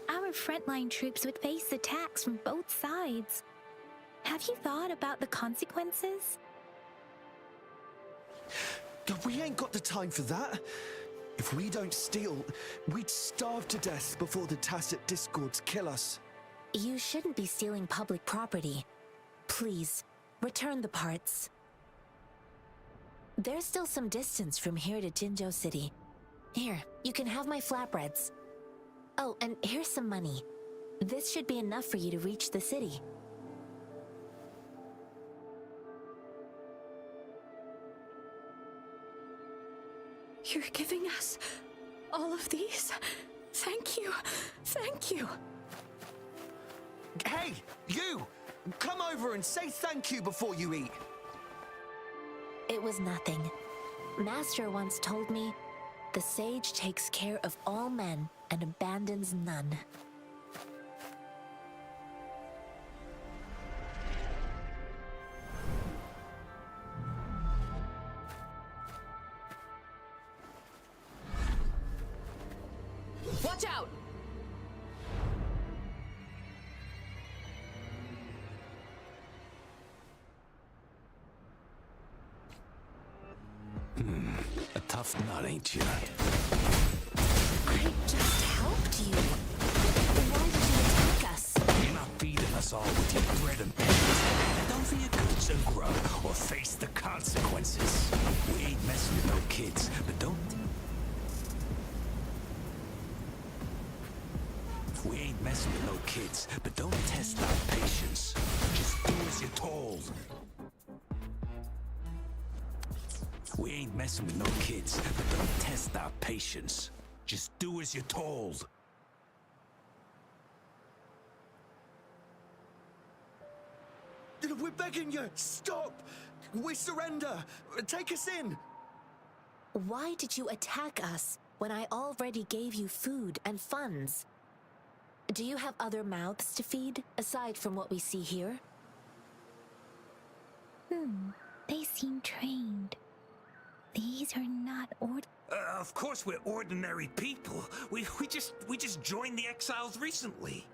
Our frontline troops would face attacks from both sides. Have you thought about the consequences? We ain't got the time for that. If we don't steal, we'd starve to death before the Tacit Discords kill us. You shouldn't be stealing public property. Please, return the parts. There's still some distance from here to Jinzhou City. Here, you can have my flatbreads. Oh, and here's some money. This should be enough for you to reach the city. You're giving us all of these? Thank you. Thank you. Hey, you! Come over and say thank you before you eat. It was nothing. Master once told me, the sage takes care of all men and abandons none. Watch out! A tough nut, ain't you? I just helped you. Why did you attack us? You're not feeding us all with your bread and pennies. Don't for your goods and grub, or face the consequences. We ain't messing with no kids, but don't... We ain't messing with no kids, but don't test our patience. Just do as you're told. We ain't messing with no kids, but don't test our patience. Just do as you're told. We're begging you, stop! We surrender! Take us in! Why did you attack us when I already gave you food and funds? Do you have other mouths to feed, aside from what we see here? They seem trained. These are not Of course we're ordinary people. We just joined the exiles recently.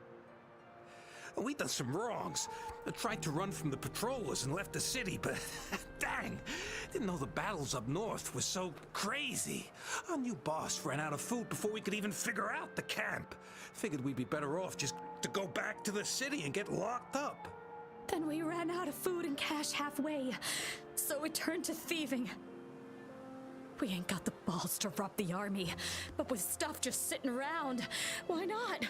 We done some wrongs. I tried to run from the patrollers and left the city, but dang, didn't know the battles up north were so crazy. Our new boss ran out of food before we could even figure out the camp. Figured we'd be better off just to go back to the city and get locked up. Then we ran out of food and cash halfway, so we turned to thieving. We ain't got the balls to rob the army, but with stuff just sitting around, why not?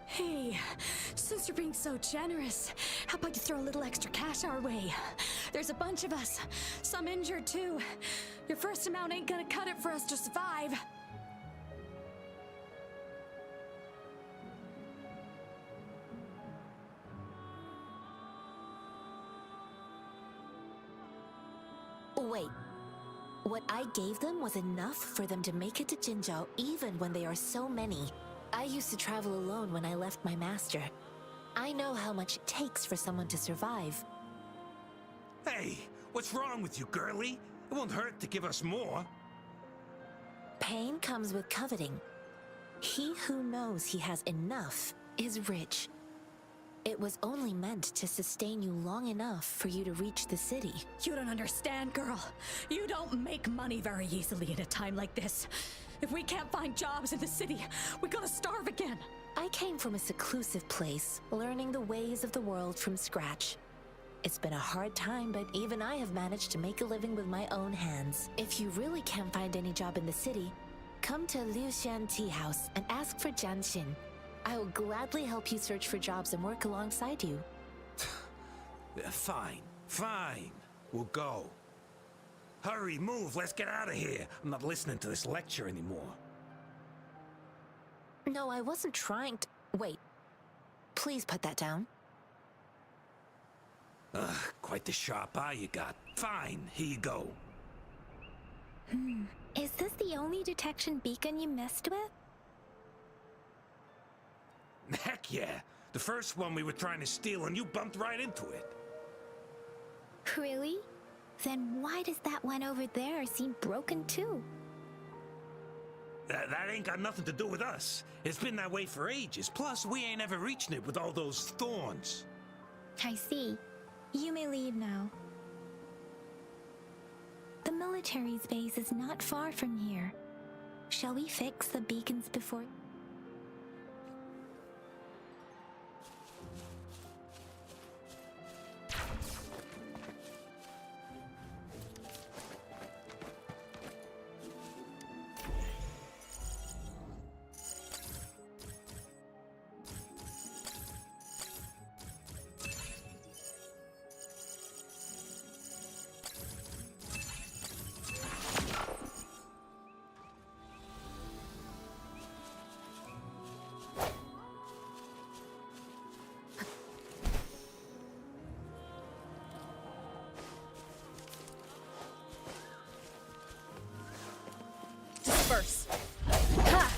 Hey, since you're being so generous, how about you throw a little extra cash our way? There's a bunch of us, some injured too. Your first amount ain't gonna cut it for us to survive. Wait. What I gave them was enough for them to make it to Jinzhou even when they are so many. I used to travel alone when I left my master. I know how much it takes for someone to survive. Hey, What's wrong with you, girlie? It won't hurt to give us more. Pain comes with coveting. He who knows he has enough is rich. It was only meant to sustain you long enough for you to reach the city. You don't understand, girl. You don't make money very easily in a time like this. If we can't find jobs in the city, we're gonna starve again. I came from a seclusive place, learning the ways of the world from scratch. It's been a hard time, but even I have managed to make a living with my own hands. If you really can't find any job in the city, come to Liu Xian Tea House and ask for Jian Xin. I will gladly help you search for jobs and work alongside you. Fine, fine. We'll go. Hurry, move, let's get out of here. I'm not listening to this lecture anymore. No, I wasn't trying to... Wait. Please put that down. Quite the sharp eye you got. Fine, here you go. Is this the only detection beacon you messed with? Heck yeah. The first one we were trying to steal and you bumped right into it. Really? Then why does that one over there seem broken too? That ain't got nothing to do with us. It's been that way for ages. Plus, we ain't ever reaching it with all those thorns. I see. You may leave now. The military's base is not far from here. Shall we fix the beacons before... Disperse. Ha!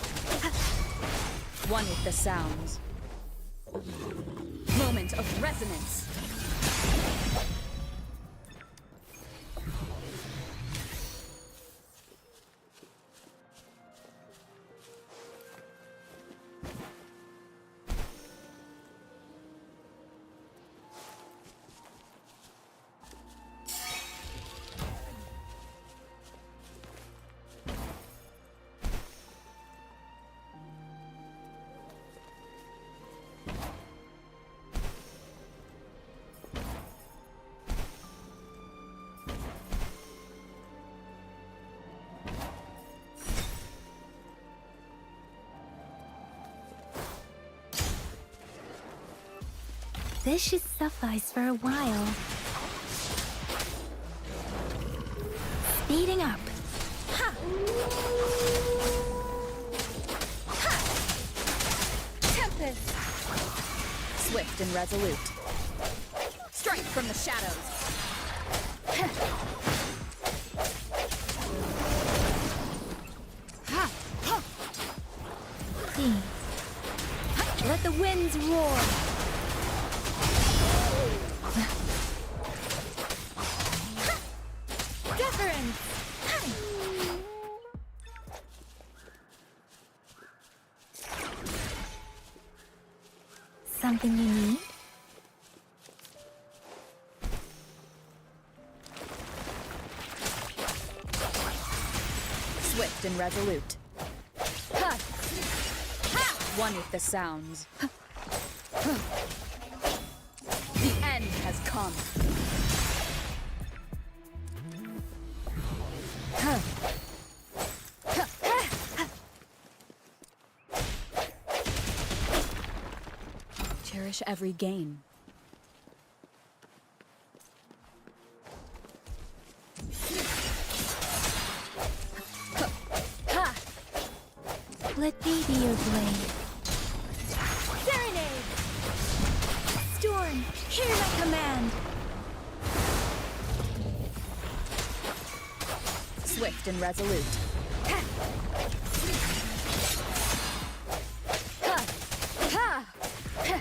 One with the sounds. Moment of resonance. This should suffice for a while. Speeding up. Ha! Ha! Tempest! Swift and resolute. Strike from the shadows. Ha! Ha! See. Let the winds roar. Something you need? Swift and resolute. Ha! Ha! One with the sounds. The end has come. Cherish every gain. Let me be your blade. Serenade! Storm, hear my command! Swift and resolute. Ha! Ha! Ha! Ha!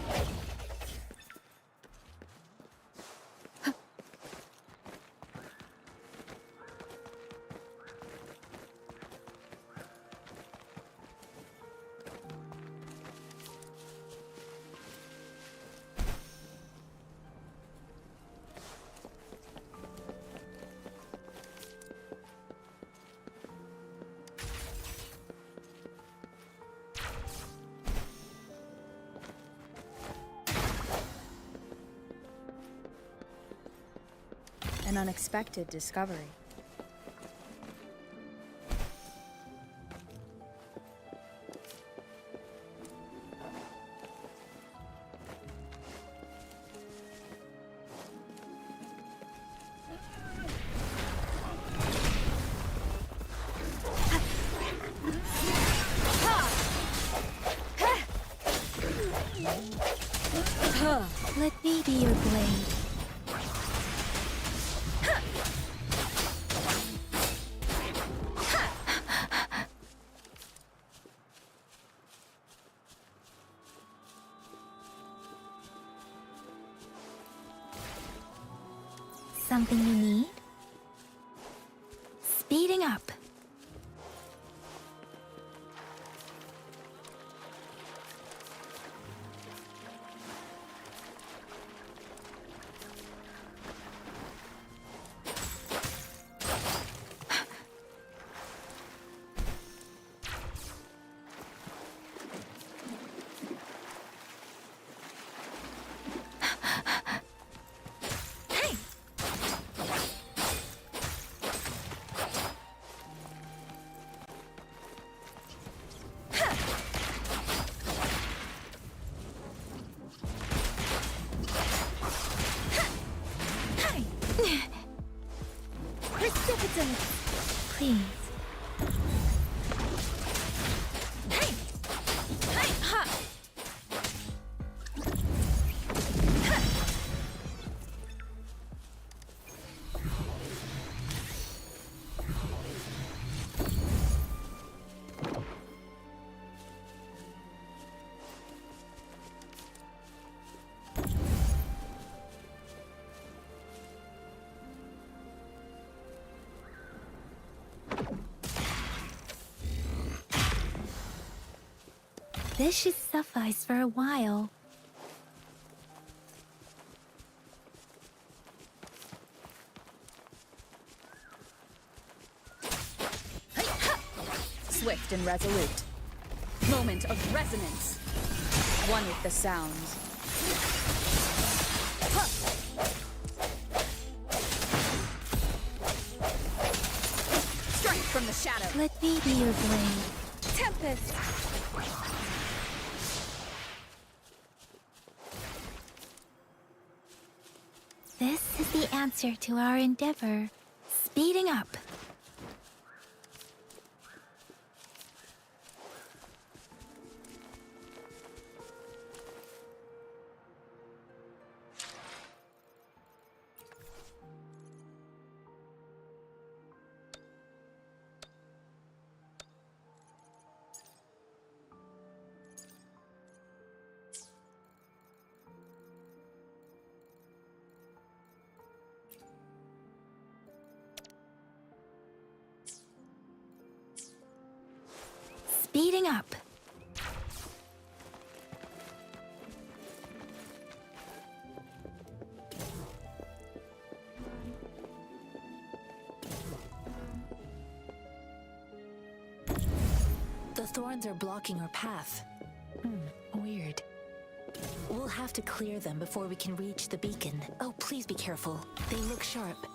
An unexpected discovery. Let me be your blade. Something you need? Speeding up. Precipitant! Please. This should suffice for a while. Swift and resolute. Moment of resonance. One with the sounds. Strike from the shadow. Let me be your blade. Tempest. This is the answer to our endeavor. Speeding up. Speeding up. The thorns are blocking our path. Weird. We'll have to clear them before we can reach the beacon. Oh, please be careful. They look sharp.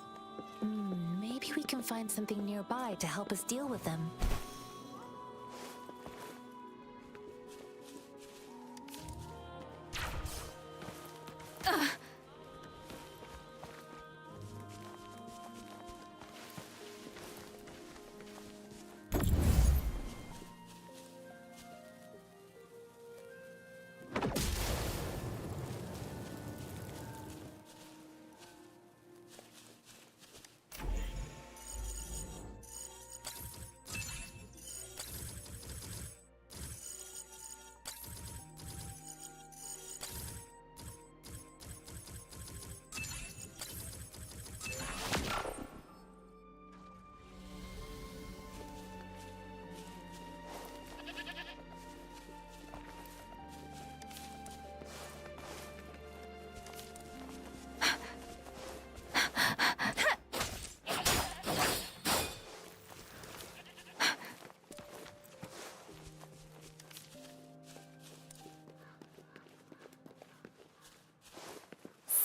Maybe we can find something nearby to help us deal with them.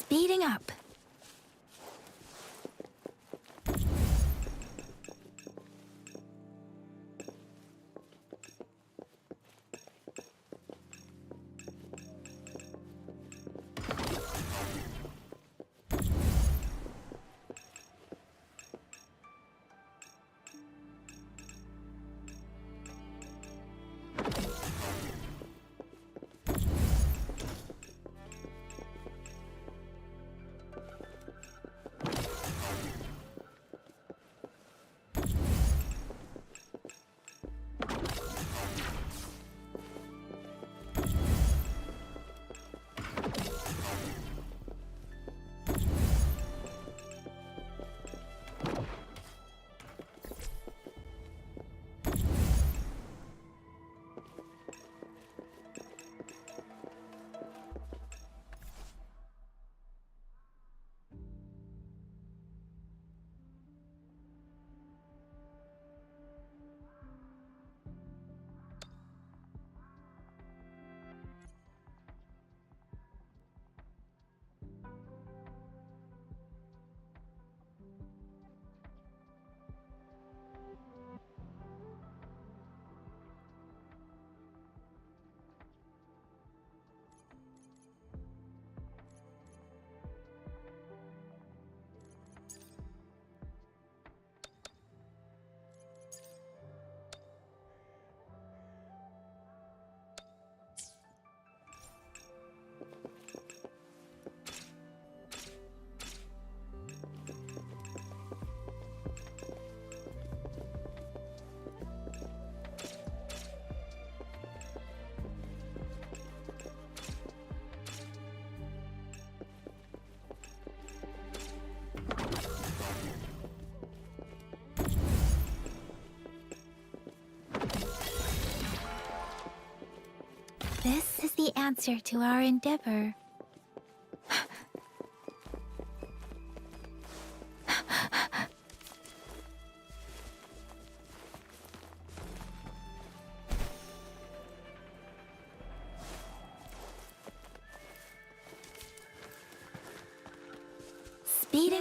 Speeding up. answer to our endeavor.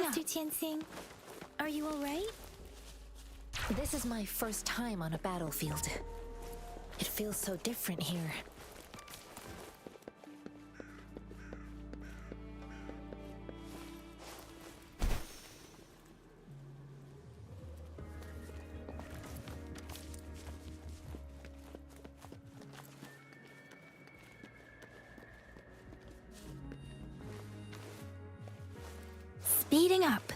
Master Tianxing, are you alright? This is my first time on a battlefield. It feels so different here. Speeding up.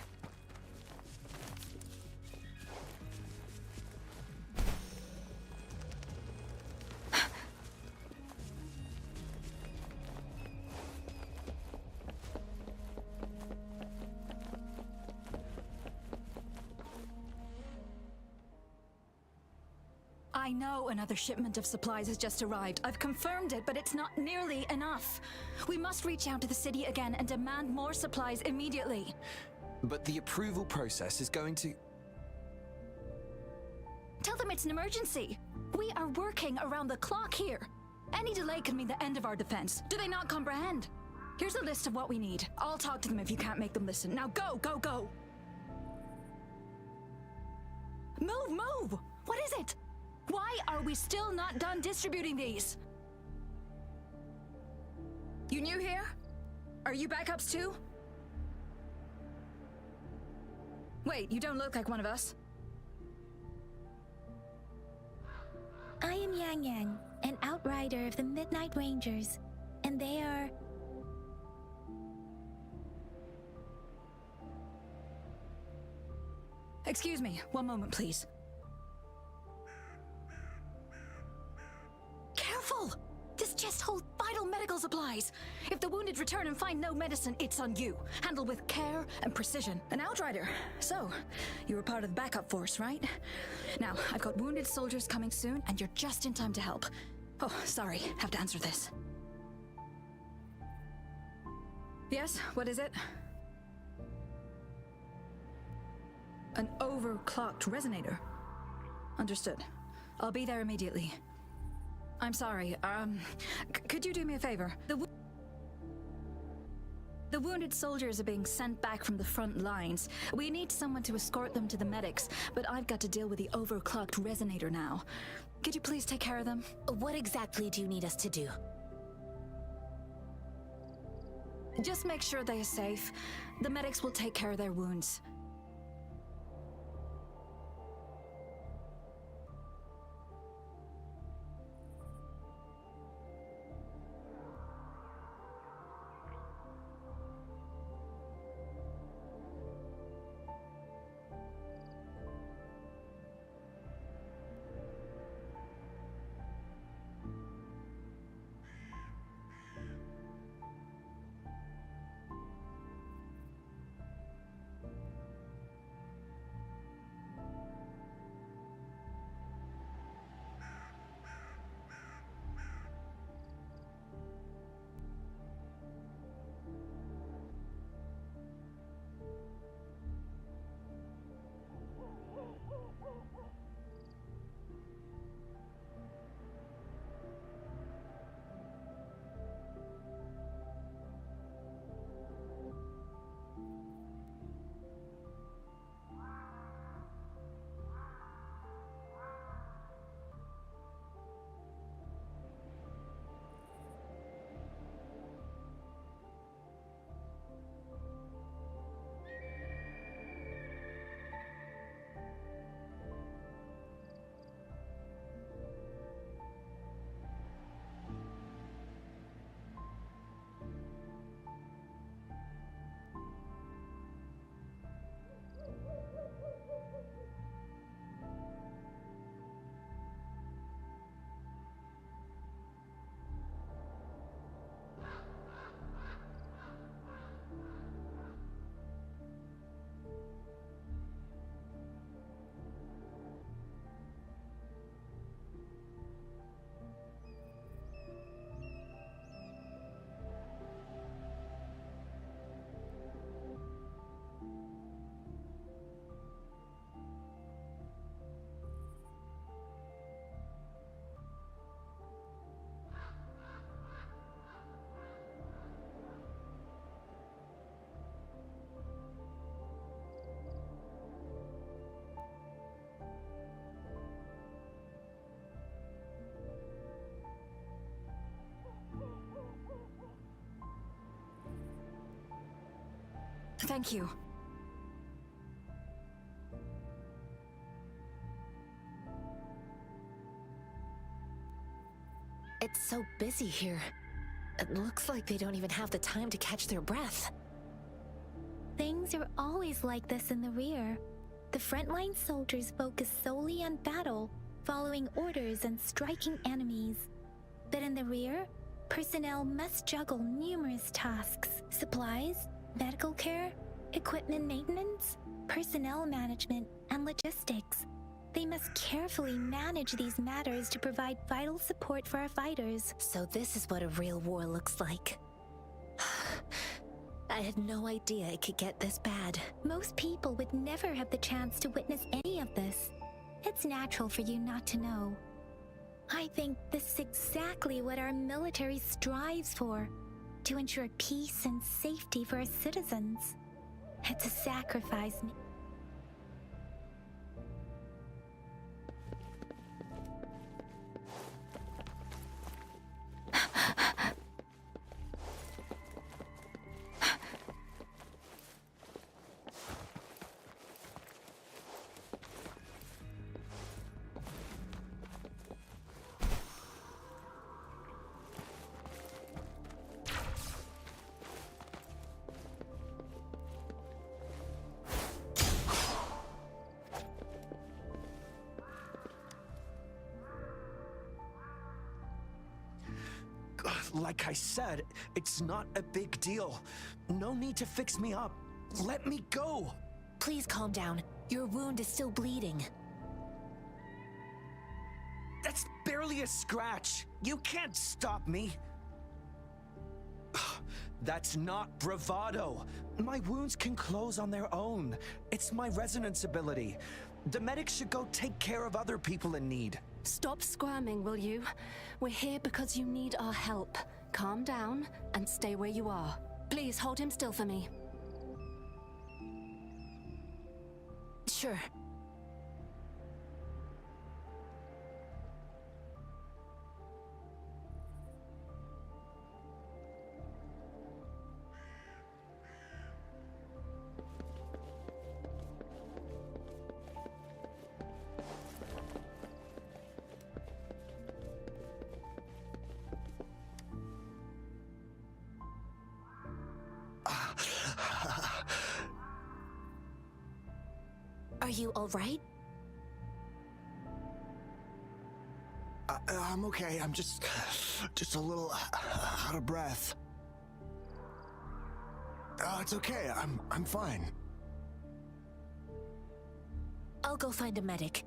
I know another shipment of supplies has just arrived. I've confirmed it, but it's not nearly enough. We must reach out to the city again and demand more supplies immediately. But the approval process is going to... Tell them it's an emergency. We are working around the clock here. Any delay could mean the end of our defense. Do they not comprehend? Here's a list of what we need. I'll talk to them if you can't make them listen. Now go, go, go! Move, move! What is it? Why are we still not done distributing these? You new here? Are you backups too? Wait, you don't look like one of us. I am Yang Yang, an outrider of the Midnight Rangers, and they are... Excuse me, one moment please. Careful! This chest holds vital medical supplies. If the wounded return and find no medicine, it's on you. Handle with care and precision. An outrider. So, you were part of the backup force, right? Now, I've got wounded soldiers coming soon, and you're just in time to help. Oh, sorry, have to answer this. Yes, what is it? An overclocked resonator. Understood. I'll be there immediately. I'm sorry, could you do me a favor? The wounded soldiers are being sent back from the front lines. We need someone to escort them to the medics, but I've got to deal with the overclocked resonator now. Could you please take care of them? What exactly do you need us to do? Just make sure they are safe. The medics will take care of their wounds. Thank you. It's so busy here. It looks like they don't even have the time to catch their breath. Things are always like this in the rear. The frontline soldiers focus solely on battle, following orders and striking enemies. But in the rear, personnel must juggle numerous tasks: supplies, medical care, equipment maintenance, personnel management, and logistics. They must carefully manage these matters to provide vital support for our fighters. So this is what a real war looks like. I had no idea it could get this bad. Most people would never have the chance to witness any of this. It's natural for you not to know. I think this is exactly what our military strives for, to ensure peace and safety for our citizens. It's a sacrifice. Like I said, it's not a big deal. No need to fix me up. Let me go. Please calm down. Your wound is still bleeding. That's barely a scratch. You can't stop me. That's not bravado. My wounds can close on their own. It's my resonance ability. The medics should go take care of other people in need. Stop squirming, will you? We're here because you need our help. Calm down and stay where you are. Please hold him still for me. Sure. Are you all right? I'm okay. I'm just a little out of breath. It's okay. I'm fine. I'll go find a medic.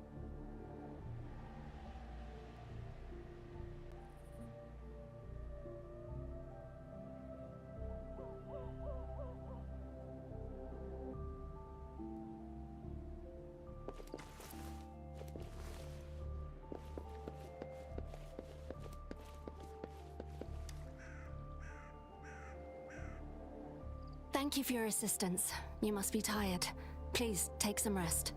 Thank you for your assistance. You must be tired. Please, take some rest.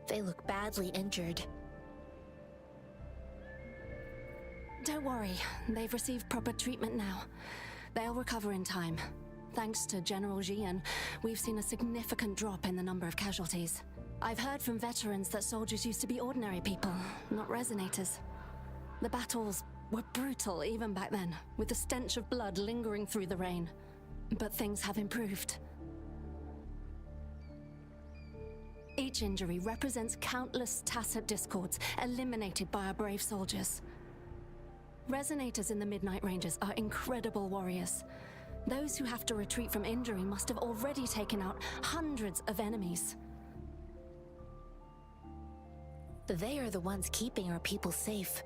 They look badly injured. Don't worry, they've received proper treatment now. They'll recover in time. Thanks to General Jian, we've seen a significant drop in the number of casualties. I've heard from veterans that soldiers used to be ordinary people, not resonators. The battles were brutal even back then, with the stench of blood lingering through the rain. But things have improved. Each injury represents countless tacit discords eliminated by our brave soldiers. Resonators in the Midnight Rangers are incredible warriors. Those who have to retreat from injury must have already taken out hundreds of enemies. They are the ones keeping our people safe.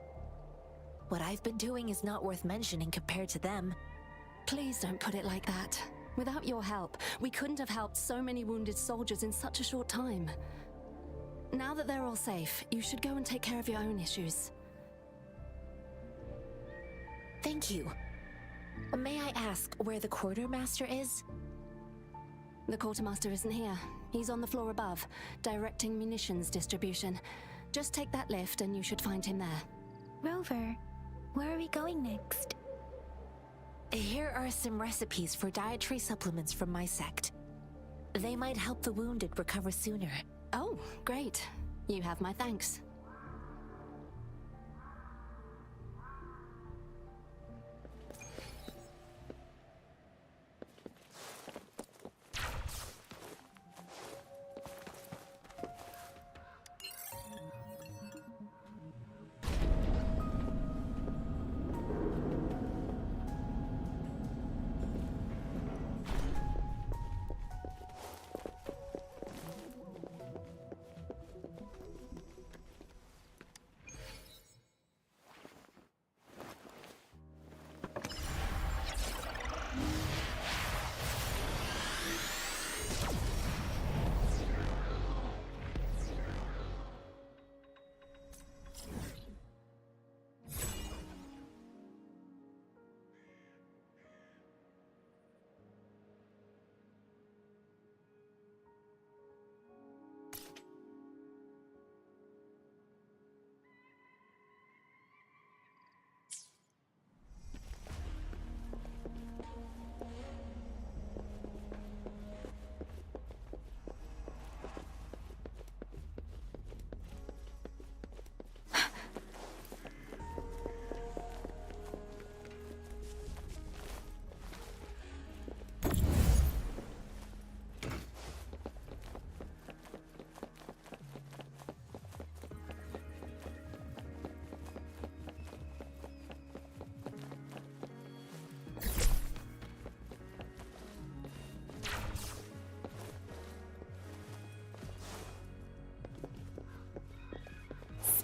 What I've been doing is not worth mentioning compared to them. Please don't put it like that. Without your help, we couldn't have helped so many wounded soldiers in such a short time. Now that they're all safe, you should go and take care of your own issues. Thank you. May I ask where the quartermaster is? The quartermaster isn't here. He's on the floor above, directing munitions distribution. Just take that lift and you should find him there. Rover, where are we going next? Here are some recipes for dietary supplements from my sect. They might help the wounded recover sooner. Oh, great. You have my thanks.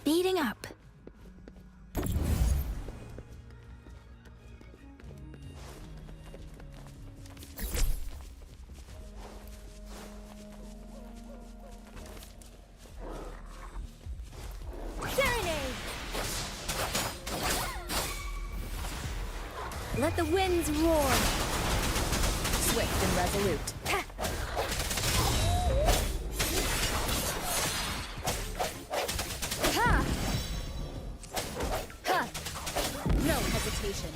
Speeding up. Serenade! Let the winds roar! Swift and resolute. Ha! Ha! No hesitation.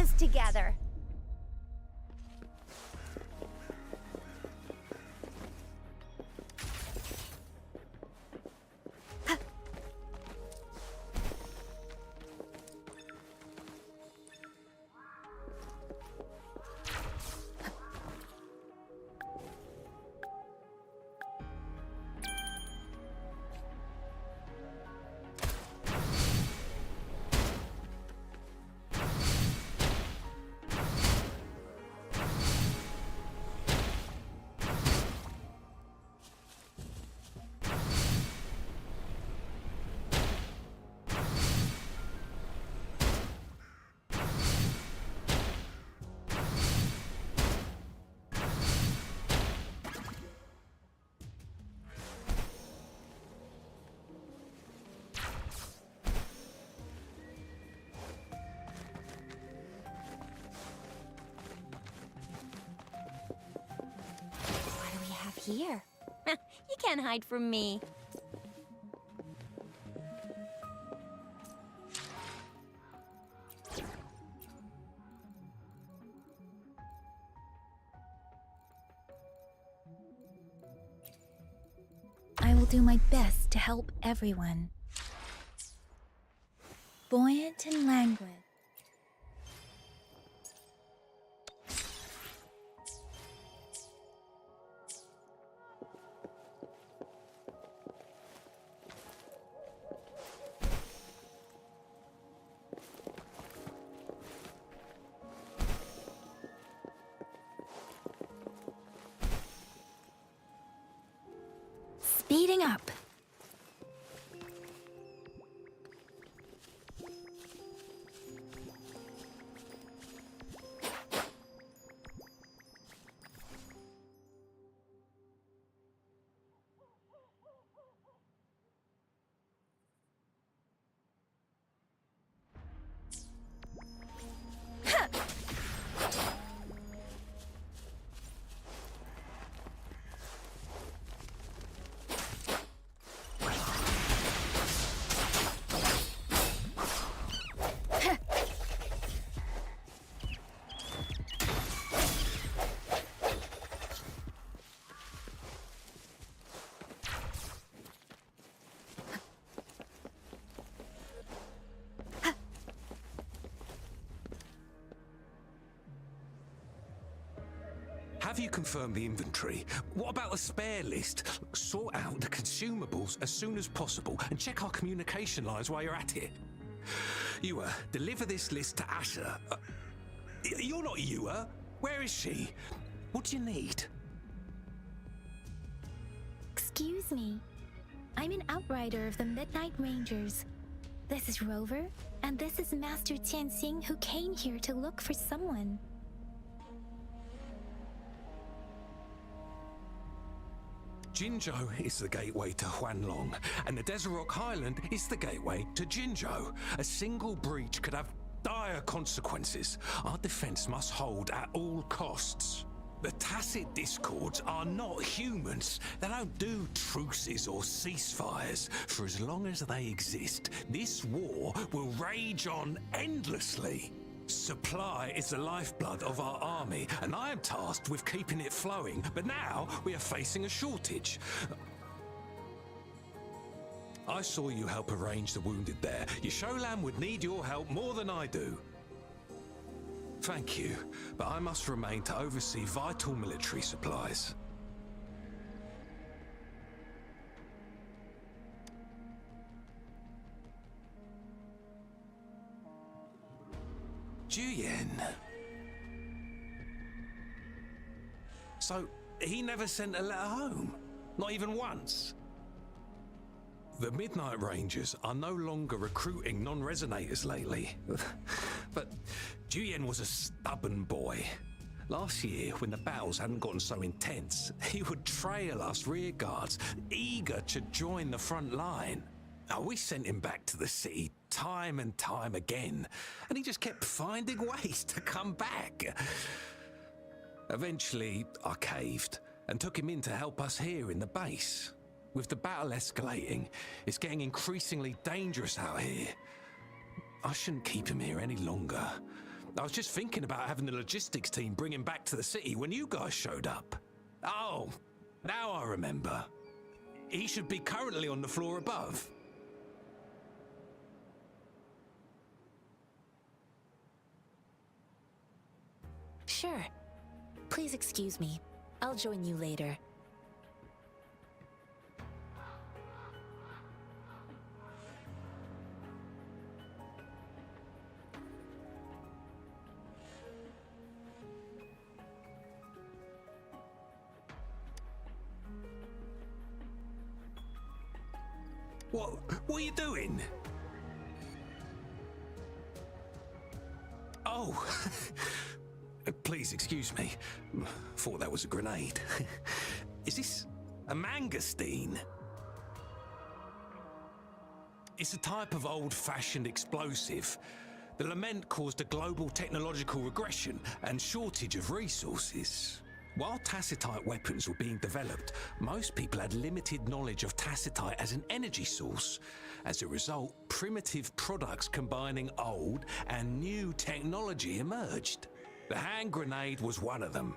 this together. Here. You can't hide from me. I will do my best to help everyone. Buoyant and languid. Speeding up. Have you confirmed the inventory? What about the spare list? Sort out the consumables as soon as possible and check our communication lines while you're at it. Ewa, deliver this list to Asher. You're not Ewa. Where is she? What do you need? Excuse me. I'm an outrider of the Midnight Rangers. This is Rover, and this is Master Tianxing, who came here to look for someone. Jinzhou is the gateway to Huanlong, and the Desert Rock Highland is the gateway to Jinzhou. A single breach could have dire consequences. Our defense must hold at all costs. The tacit discords are not humans. They don't do truces or ceasefires. For as long as they exist, this war will rage on endlessly. Supply is the lifeblood of our army, and I am tasked with keeping it flowing. But now we are facing a shortage. I saw you help arrange the wounded there. Yasholan would need your help more than I do. Thank you, but I must remain to oversee vital military supplies. Juyen. So, he never sent a letter home? Not even once? The Midnight Rangers are no longer recruiting non-resonators lately. But Juyen was a stubborn boy. Last year, when the battles hadn't gotten so intense, he would trail us rearguards, eager to join the front line. Now, we sent him back to the city time and time again, and he just kept finding ways to come back. Eventually, I caved and took him in to help us here in the base. With the battle escalating, it's getting increasingly dangerous out here. I shouldn't keep him here any longer. I was just thinking about having the logistics team bring him back to the city when you guys showed up. Oh, now I remember. He should be currently on the floor above. Sure. Please excuse me. I'll join you later. What are you doing? Oh, please excuse me. Thought that was a grenade. Is this a mangosteen? It's a type of old-fashioned explosive. The lament caused a global technological regression and shortage of resources. While tacitite weapons were being developed, most people had limited knowledge of tacitite as an energy source. As a result, primitive products combining old and new technology emerged. The hand grenade was one of them.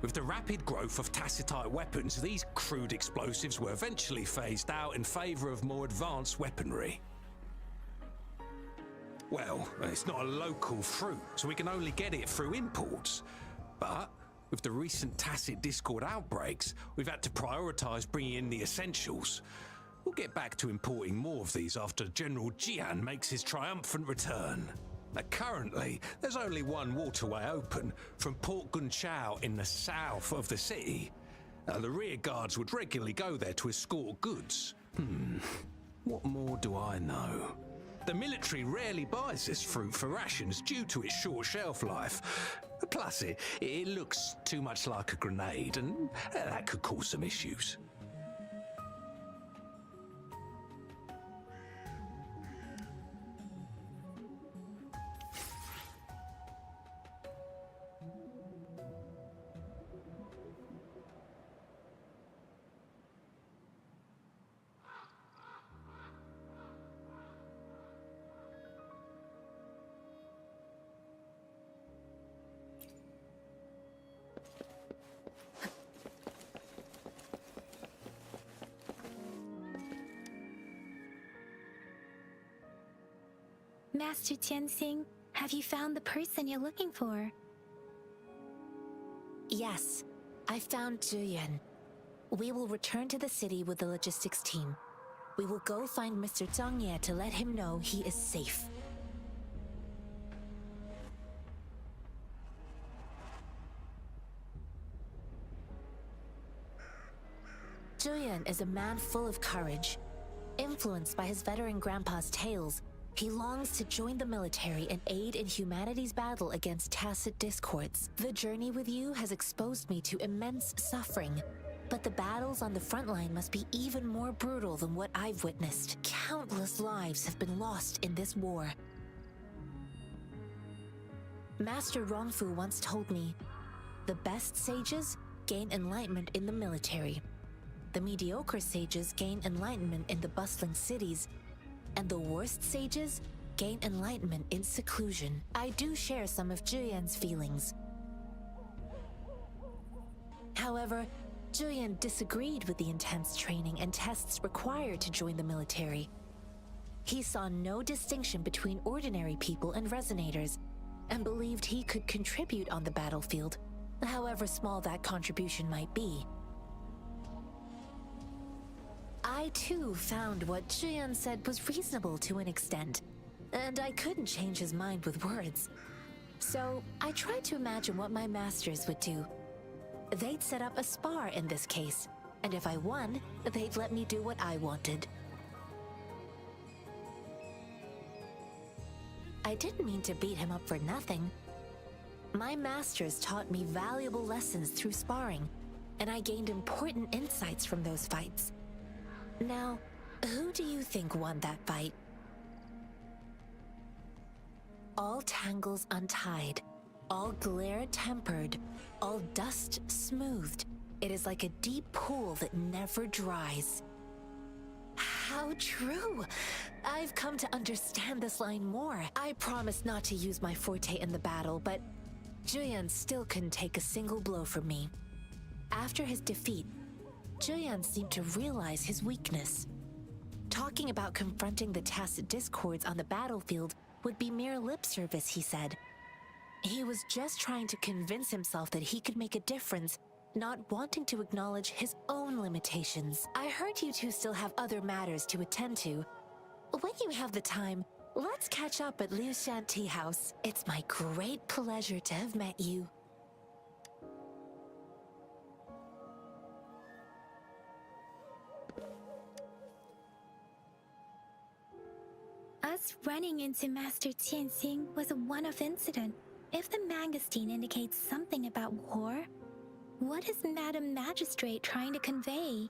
With the rapid growth of tacitite weapons, these crude explosives were eventually phased out in favor of more advanced weaponry. Well, it's not a local fruit, so we can only get it through imports. But with the recent Tacit Discord outbreaks, we've had to prioritize bringing in the essentials. We'll get back to importing more of these after General Jian makes his triumphant return. Now, currently, there's only one waterway open from Port Gunchao in the south of the city. The rear guards would regularly go there to escort goods. What more do I know? The military rarely buys this fruit for rations due to its short shelf life. Plus, it looks too much like a grenade, and that could cause some issues. Master Tianxing, have you found the person you're looking for? Yes, I found Zhiyuan. We will return to the city with the logistics team. We will go find Mr. Zhang Ye to let him know he is safe. Zhiyuan is a man full of courage. Influenced by his veteran grandpa's tales, he longs to join the military and aid in humanity's battle against tacit discords. The journey with you has exposed me to immense suffering, but the battles on the front line must be even more brutal than what I've witnessed. Countless lives have been lost in this war. Master Rongfu once told me, the best sages gain enlightenment in the military. The mediocre sages gain enlightenment in the bustling cities, and the worst sages gain enlightenment in seclusion. I do share some of Zhiyuan's feelings. However, Zhiyuan disagreed with the intense training and tests required to join the military. He saw no distinction between ordinary people and resonators, and believed he could contribute on the battlefield, however small that contribution might be. I too found what Zhiyuan said was reasonable to an extent, and I couldn't change his mind with words. So I tried to imagine what my masters would do. They'd set up a spar in this case, and if I won, they'd let me do what I wanted. I didn't mean to beat him up for nothing. My masters taught me valuable lessons through sparring, and I gained important insights from those fights. Now, who do you think won that fight? All tangles untied, all glare tempered, all dust smoothed. It is like a deep pool that never dries. How true. I've come to understand this line more. I promised not to use my forte in the battle, but Julian still couldn't take a single blow from me. After his defeat, Julian seemed to realize his weakness. Talking about confronting the tacit discords on the battlefield would be mere lip service, he said. He was just trying to convince himself that he could make a difference, not wanting to acknowledge his own limitations. I heard you two still have other matters to attend to. When you have the time, let's catch up at Liu Shan Tea House. It's my great pleasure to have met you. Us running into Master Tianxing was a one-off incident. If the Mangosteen indicates something about war, what is Madam Magistrate trying to convey?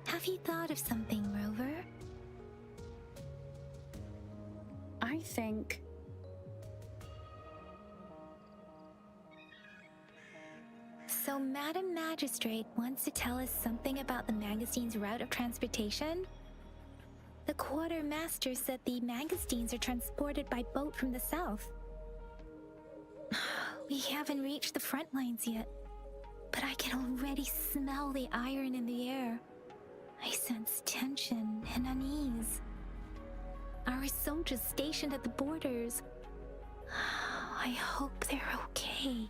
Have you thought of something, Rover? I think... So Madam Magistrate wants to tell us something about the Mangosteen's route of transportation? The Quartermaster said the Mangosteens are transported by boat from the south. We haven't reached the front lines yet, but I can already smell the iron in the air. I sense tension and unease. Our soldiers stationed at the borders. I hope they're okay.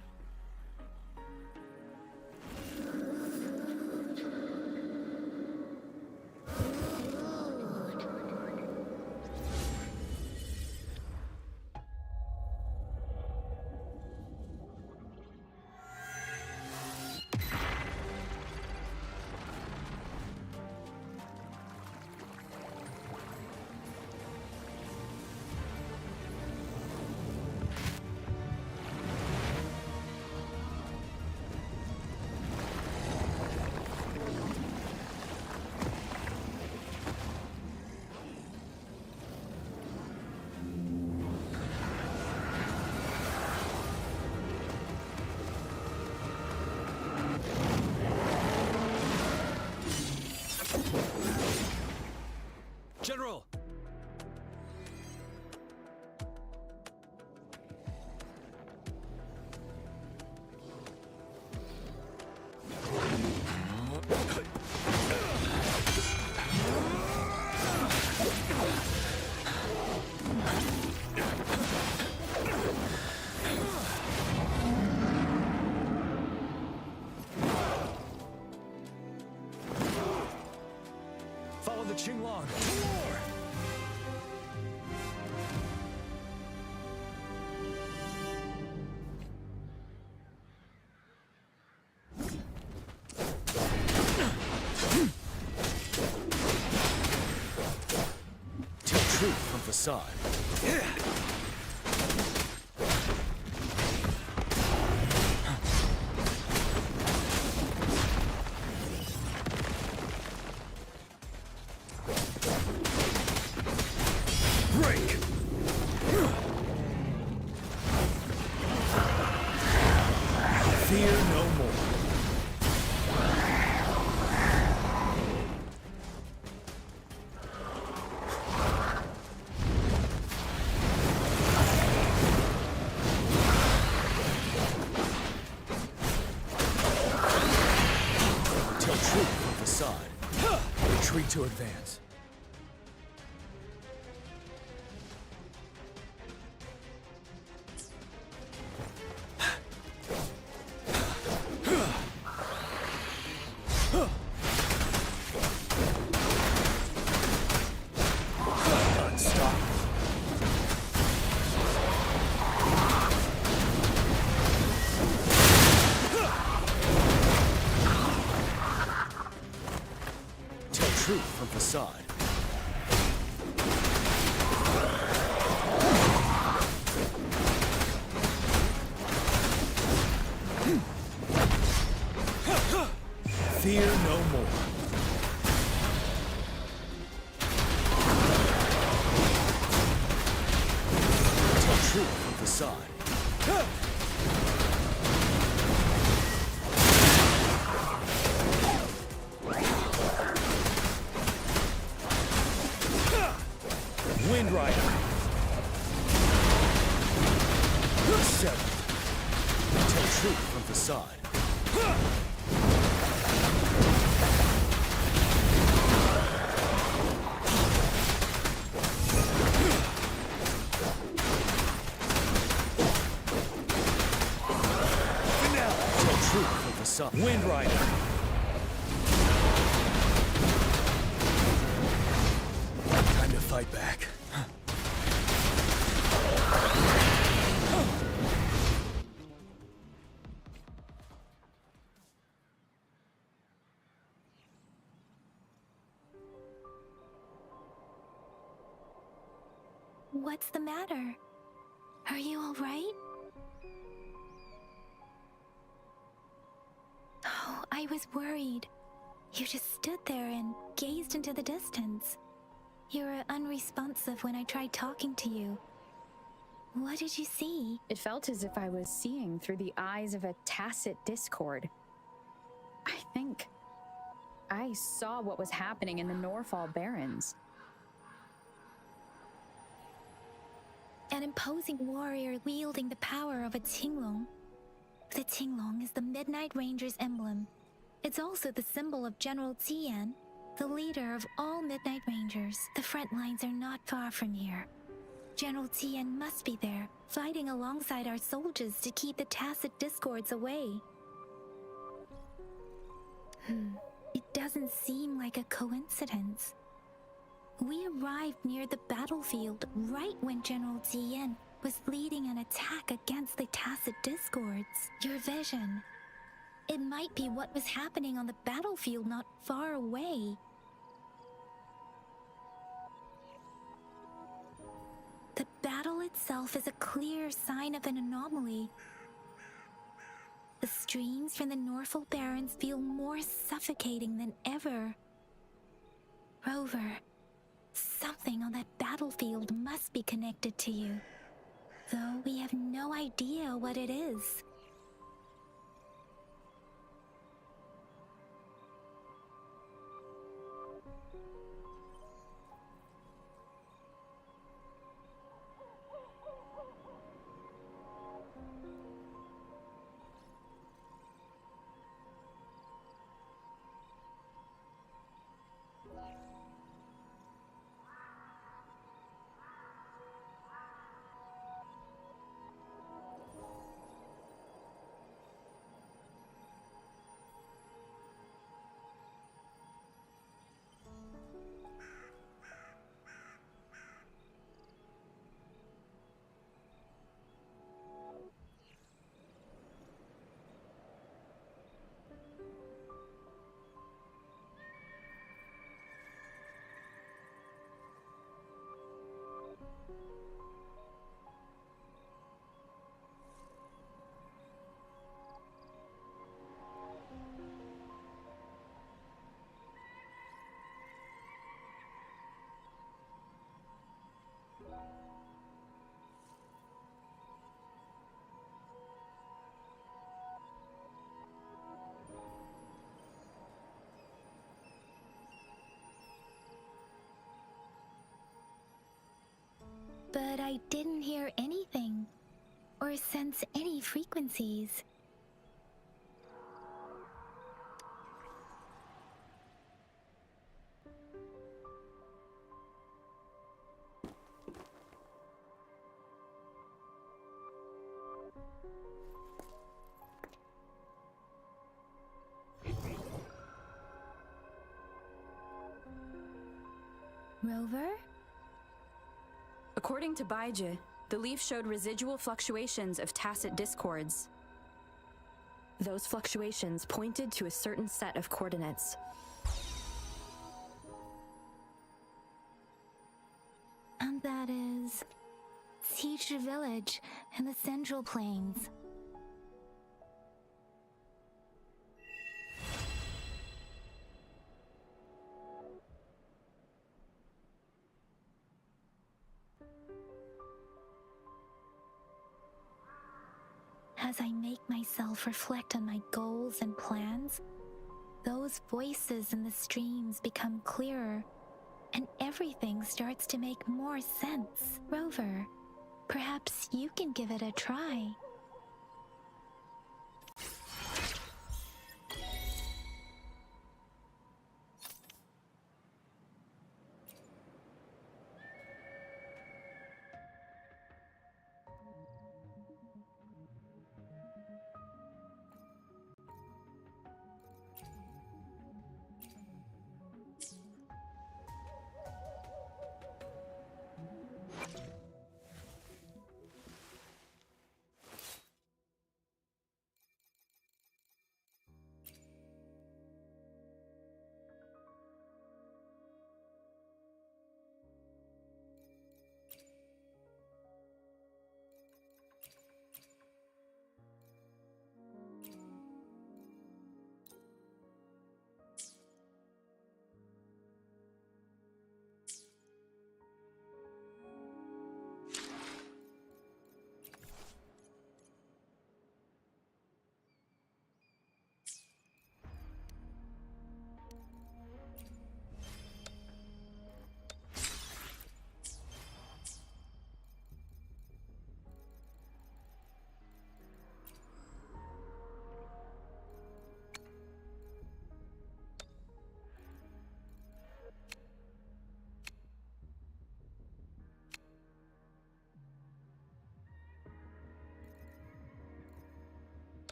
General! Follow the Qinglong. Tell truth from facade. Break! Fear no more. Tell truth from facade. Retreat to advance. truth from facade. Fear no more. Tell truth from facade. Wind Rider. Settled. Tell truth from facade. Wind Rider. Time to fight back. What's the matter? Are you all right? Oh, I was worried. You just stood there and gazed into the distance. You were unresponsive when I tried talking to you. What did you see? It felt as if I was seeing through the eyes of a tacit discord. I think I saw what was happening in the Norfall Barrens. An imposing warrior wielding the power of a Tinglong. The Tinglong is the Midnight Ranger's emblem. It's also the symbol of General Tian, the leader of all Midnight Rangers. The front lines are not far from here. General Tian must be there, fighting alongside our soldiers to keep the tacit discords away. It doesn't seem like a coincidence. We arrived near the battlefield right when General Tian was leading an attack against the tacit discords. Your vision. It might be what was happening on the battlefield not far away. The battle itself is a clear sign of an anomaly. The streams from the Norfall Barrens feel more suffocating than ever. Rover, something on that battlefield must be connected to you, though we have no idea what it is. But I didn't hear anything, or sense any frequencies. Rover? According to Baiji, the leaf showed residual fluctuations of tacit discords. Those fluctuations pointed to a certain set of coordinates. And that is Siege Village in the Central Plains. As I make myself reflect on my goals and plans, those voices in the streams become clearer, and everything starts to make more sense. Rover, perhaps you can give it a try.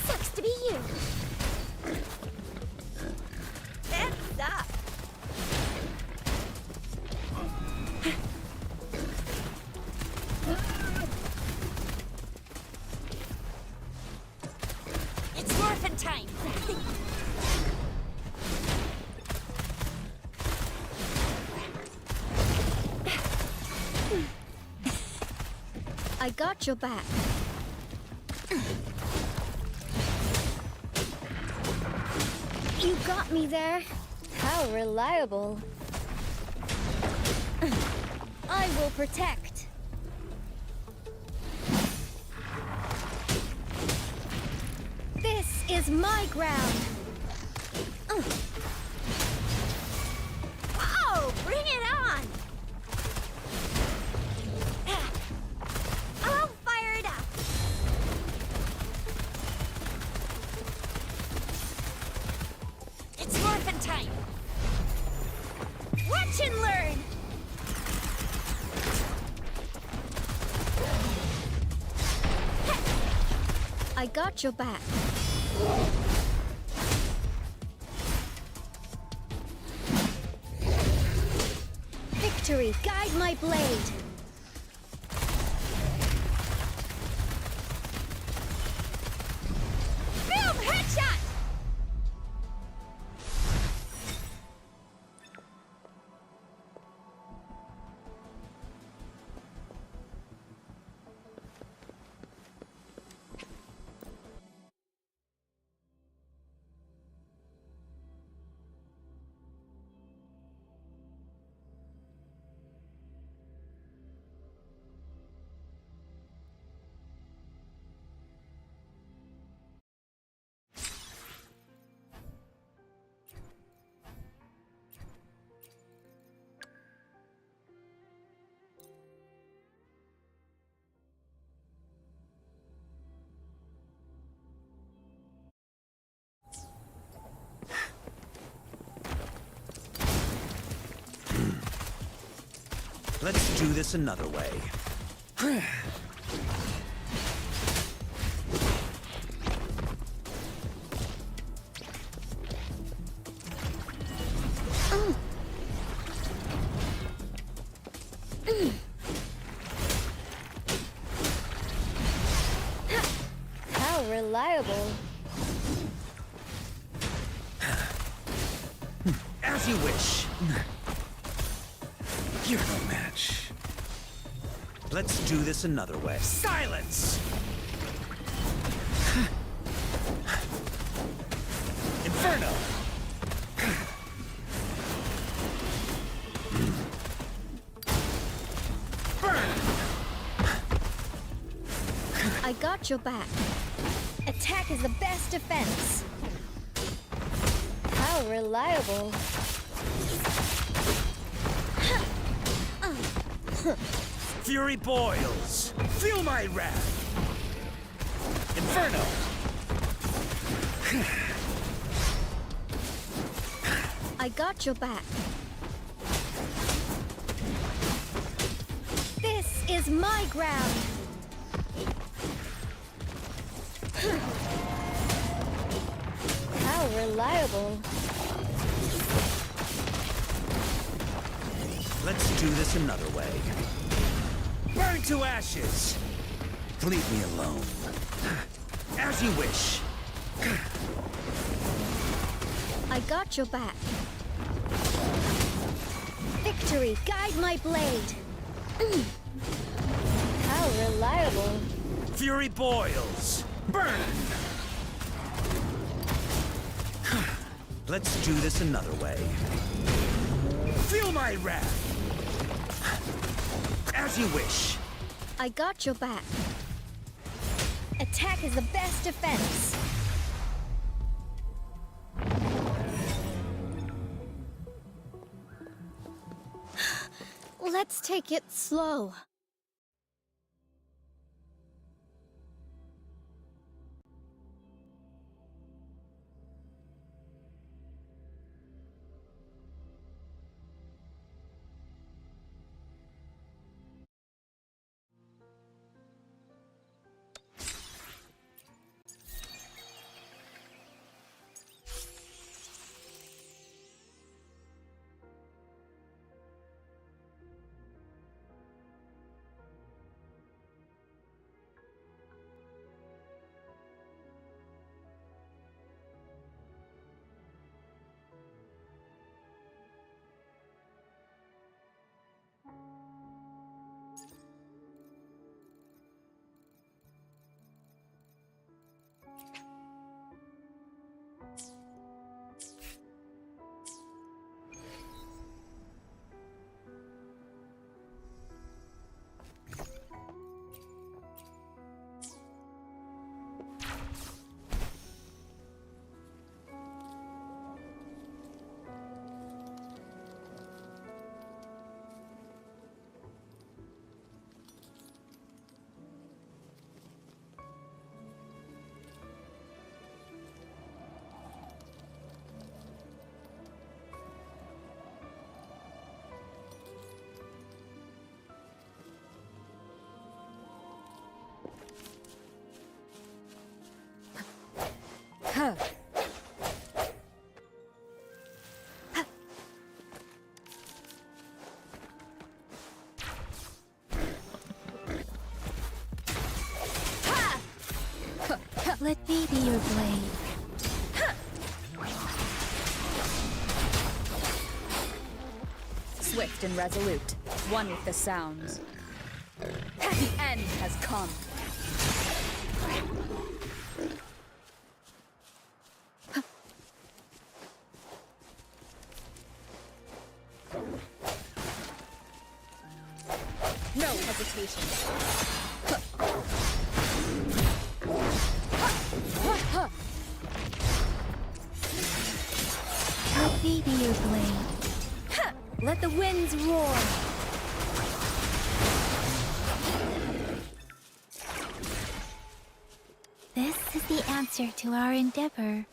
Sucks to be you. That's up. It's morphin' time. I got your back. You got me there. How reliable. I will protect. This is my ground. Oh, bring it on! I'll fire it up. It's morphin' time. Watch and learn. I got your back. Victory, guide my blade. Boom! Headshot! Let's do this another way. How reliable. As you wish. You're no match. Let's do this another way. Silence! Inferno! I got your back. Attack is the best defense. How reliable. Fury boils! Feel my wrath! Inferno! I got your back. This is my ground. How reliable. Let's do this another way. Burn to ashes! Leave me alone. As you wish. I got your back. Victory, guide my blade. How reliable. Fury boils! Burn! Let's do this another way. Feel my wrath! As you wish. I got your back. Attack is the best defense. Let's take it slow. Huh. Let me be your blade. Swift and resolute, one with the sounds. The end has come. No hesitation. Let me be your blade. Let the winds roar. This is the answer to our endeavor.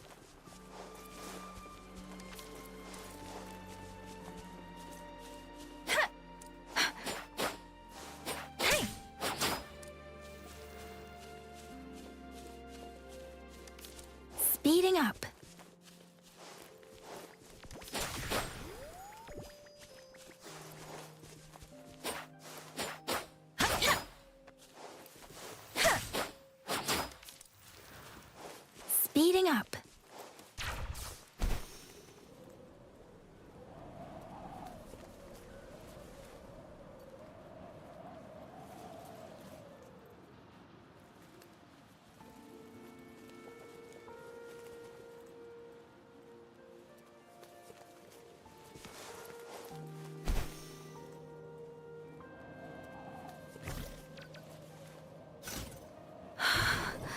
Speeding up. Speeding up.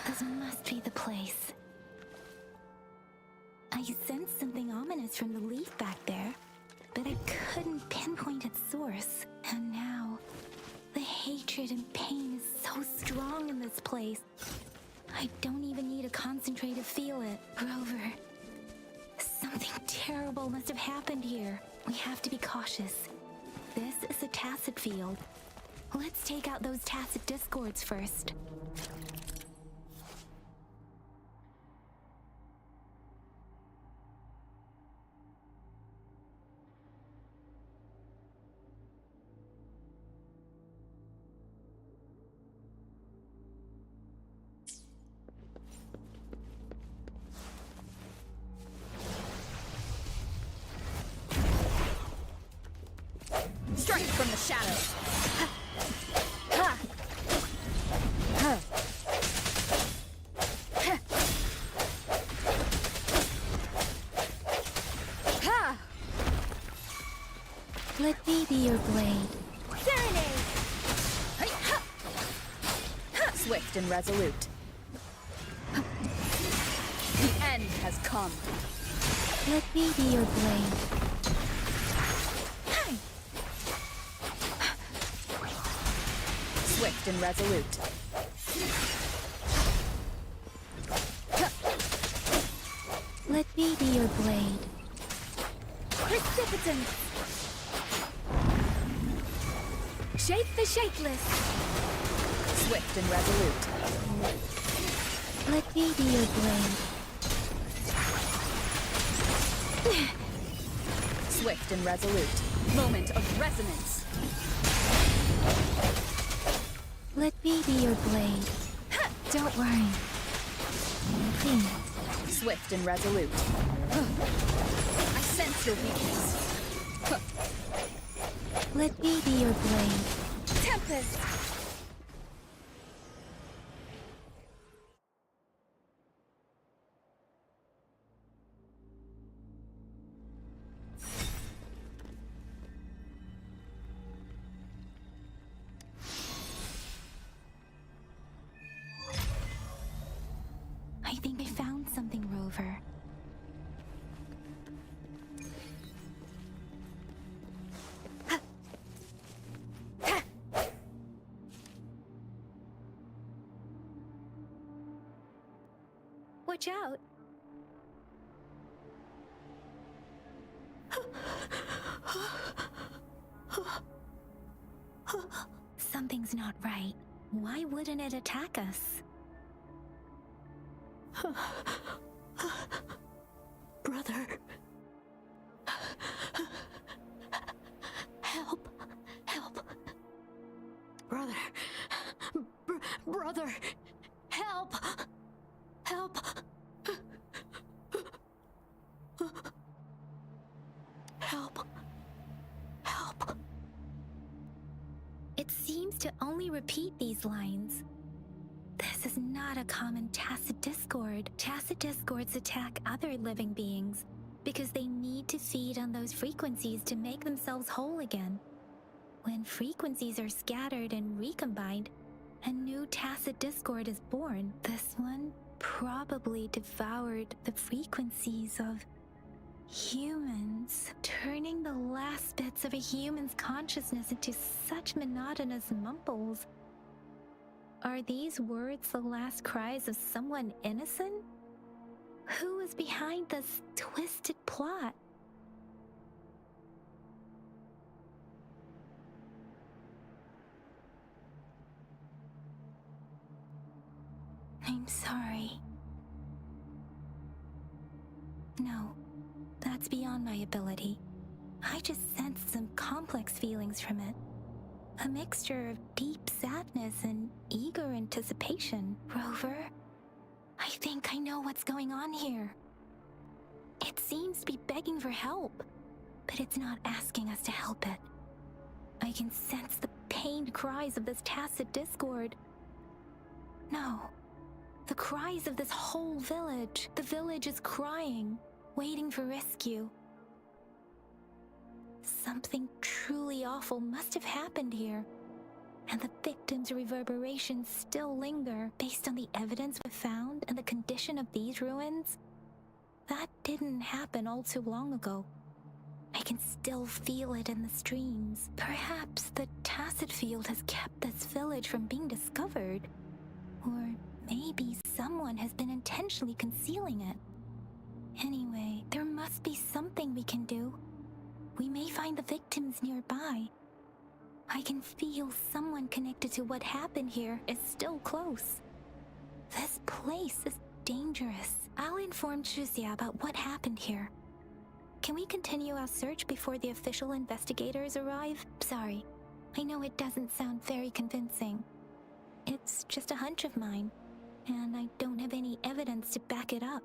This must be the place. I sensed something ominous from the leaf back there, but I couldn't pinpoint its source. And now, the hatred and pain is so strong in this place. I don't even need to concentrate to feel it. Rover, something terrible must have happened here. We have to be cautious. This is a tacit field. Let's take out those tacit discords first. Strike from the shadows. Let me be your blade. Serenade! Swift and resolute. The end has come. Let me be your blade. Swift and resolute. Let me be your blade. Precipitant! Shape the shapeless. Swift and resolute. Let me be your blade. Swift and resolute. Moment of resonance. Let me be your blade. Don't worry. Please. Swift and resolute. I sense your weakness. Let me be your blade. Tempest! I think I found something, Rover. Watch out! Something's not right. Why wouldn't it attack us? Brother. Help. Help. Brother. Brother. Help. Help. Help. Help. It seems to only repeat these lines. This is not a common tacit discord. Tacit discords attack other living beings because they need to feed on those frequencies to make themselves whole again. When frequencies are scattered and recombined, a new tacit discord is born. This one probably devoured the frequencies of humans, turning the last bits of a human's consciousness into such monotonous mumbles. Are these words the last cries of someone innocent? Who is behind this twisted plot? I'm sorry. No, that's beyond my ability. I just sensed some complex feelings from it. A mixture of deep sadness and eager anticipation. Rover, I think I know what's going on here. It seems to be begging for help, but it's not asking us to help it. I can sense the pained cries of this tacit discord. No, the cries of this whole village. The village is crying, waiting for rescue. Something truly awful must have happened here, and the victims' reverberations still linger. Based on the evidence we found and the condition of these ruins, that didn't happen all too long ago. I can still feel it in the streams. Perhaps the tacit field has kept this village from being discovered, or maybe someone has been intentionally concealing it. Anyway, there must be something we can do. We may find the victims nearby. I can feel someone connected to what happened here is still close. This place is dangerous. I'll inform Chuzia about what happened here. Can we continue our search before the official investigators arrive? Sorry, I know it doesn't sound very convincing. It's just a hunch of mine, and I don't have any evidence to back it up.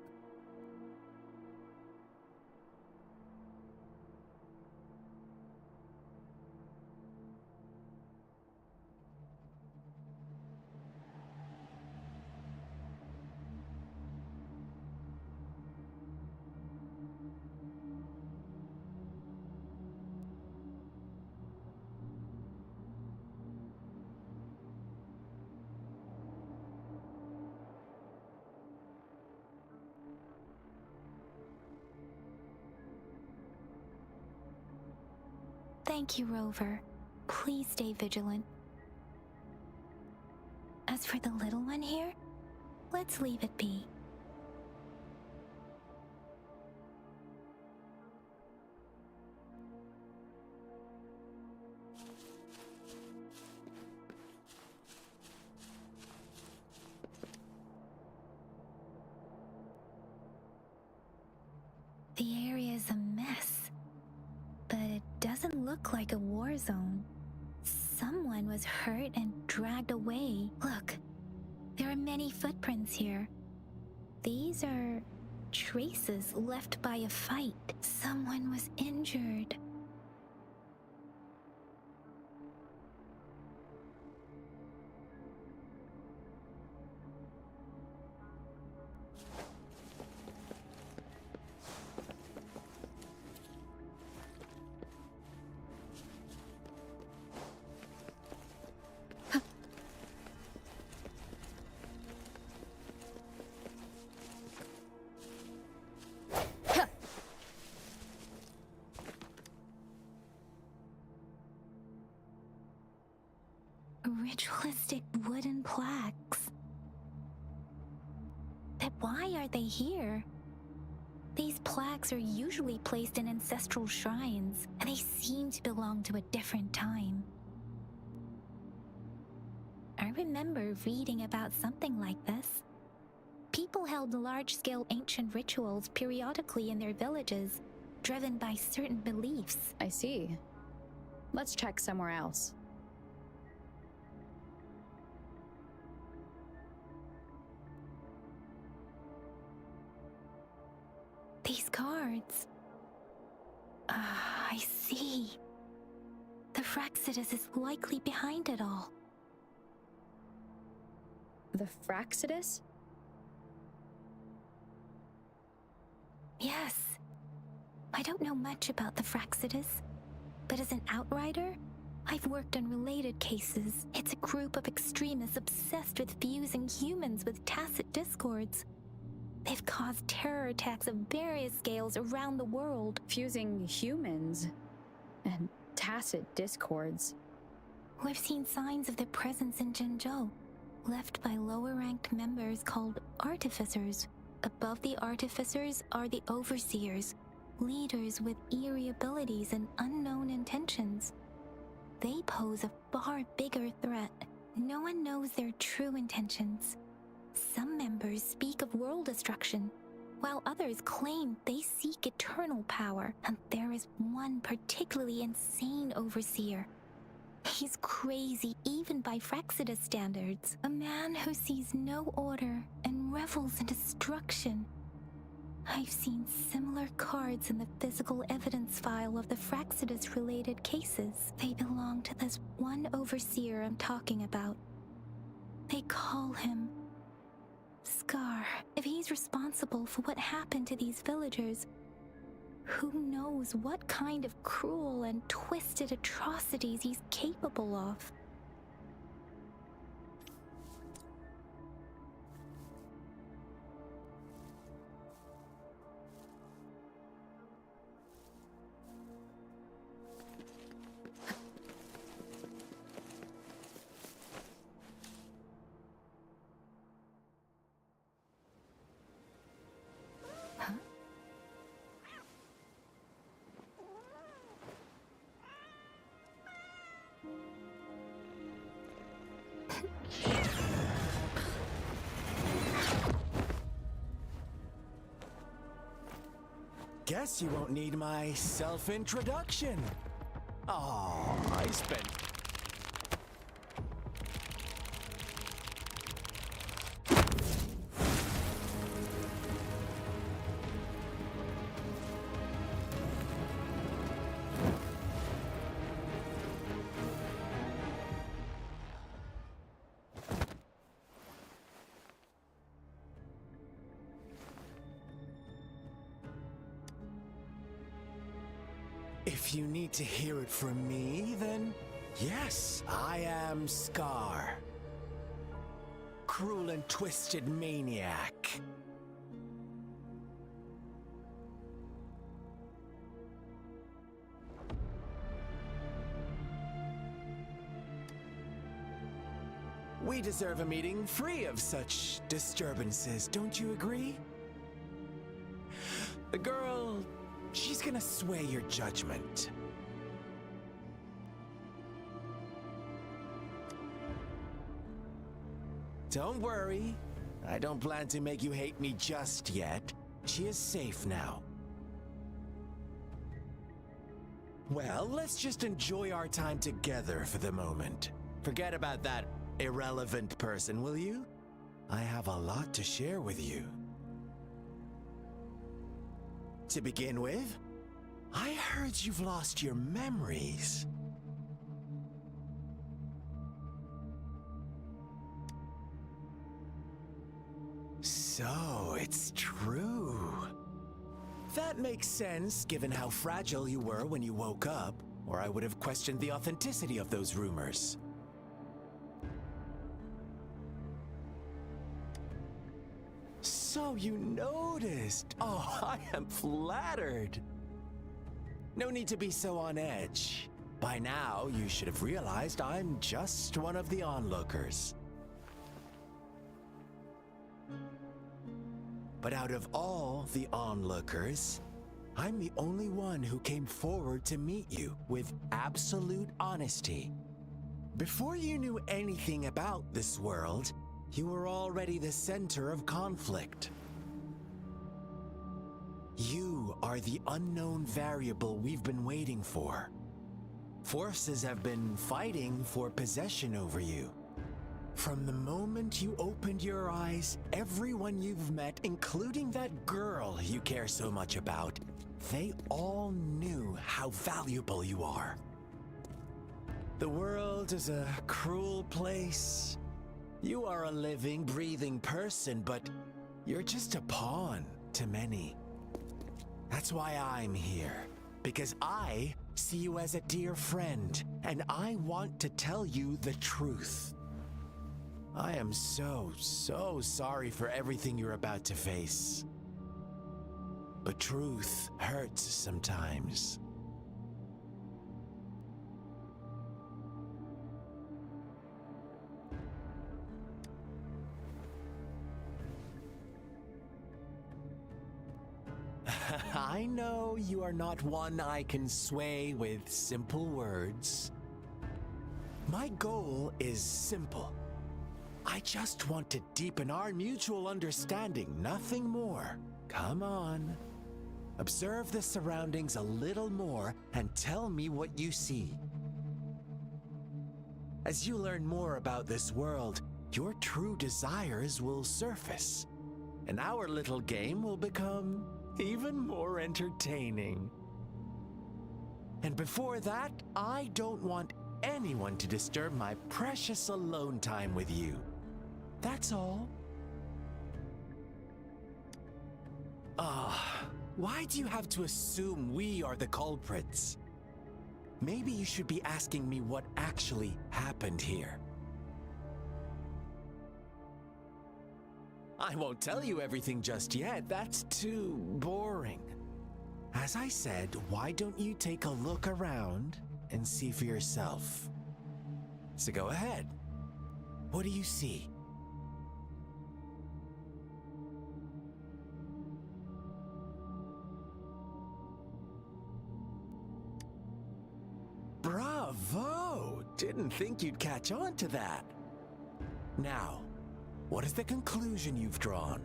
Thank you, Rover. Please stay vigilant. As for the little one here, let's leave it be. The area is a mess, but it doesn't look like a war zone. Someone was hurt and dragged away. Look, there are many footprints here. These are traces left by a fight. Someone was injured. Ritualistic wooden plaques. But why are they here? These plaques are usually placed in ancestral shrines, and they seem to belong to a different time. I remember reading about something like this. People held large-scale ancient rituals periodically in their villages, driven by certain beliefs. I see. Let's check somewhere else. These cards. I see. The Fraxidus is likely behind it all. The Fraxidus? Yes. I don't know much about the Fraxidus, but as an outrider, I've worked on related cases. It's a group of extremists obsessed with fusing humans with tacit discords. They've caused terror attacks of various scales around the world. Fusing humans and tacit discords. We've seen signs of their presence in Jinzhou, left by lower-ranked members called artificers. Above the artificers are the overseers, leaders with eerie abilities and unknown intentions. They pose a far bigger threat. No one knows their true intentions. Some members speak of world destruction, while others claim they seek eternal power, and there is one particularly insane overseer. He's crazy even by Frexidus standards, a man who sees no order and revels in destruction. I've seen similar cards in the physical evidence file of the Frexidus-related cases. They belong to this one overseer I'm talking about. They call him Scar. If he's responsible for what happened to these villagers, who knows what kind of cruel and twisted atrocities he's capable of? Guess you won't need my self-introduction. Oh, I spent... If you need to hear it from me, then yes, I am Scar. Cruel and twisted maniac. We deserve a meeting free of such disturbances, don't you agree? The girl, she's gonna sway your judgment. Don't worry, I don't plan to make you hate me just yet. She is safe now. Well, let's just enjoy our time together for the moment. Forget about that irrelevant person, will you? I have a lot to share with you. To begin with, I heard you've lost your memories. So, it's true. That makes sense, given how fragile you were when you woke up, or I would have questioned the authenticity of those rumors. So you noticed. Oh, I am flattered. No need to be so on edge. By now, you should have realized I'm just one of the onlookers. But out of all the onlookers, I'm the only one who came forward to meet you with absolute honesty. Before you knew anything about this world, you were already the center of conflict. You are the unknown variable we've been waiting for. Forces have been fighting for possession over you. From the moment you opened your eyes, everyone you've met, including that girl you care so much about, they all knew how valuable you are. The world is a cruel place. You are a living, breathing person, but you're just a pawn to many. That's why I'm here, because I see you as a dear friend, and I want to tell you the truth. I am so sorry for everything you're about to face. But truth hurts sometimes. I know you are not one I can sway with simple words. My goal is simple. I just want to deepen our mutual understanding, nothing more. Come on. Observe the surroundings a little more and tell me what you see. As you learn more about this world, your true desires will surface, and our little game will become even more entertaining. And before that, I don't want anyone to disturb my precious alone time with you. That's all. Why do you have to assume we are the culprits? Maybe you should be asking me what actually happened here. I won't tell you everything just yet. That's too boring. As I said, why don't you take a look around and see for yourself? So go ahead. What do you see? Bravo! Didn't think you'd catch on to that. Now, what is the conclusion you've drawn?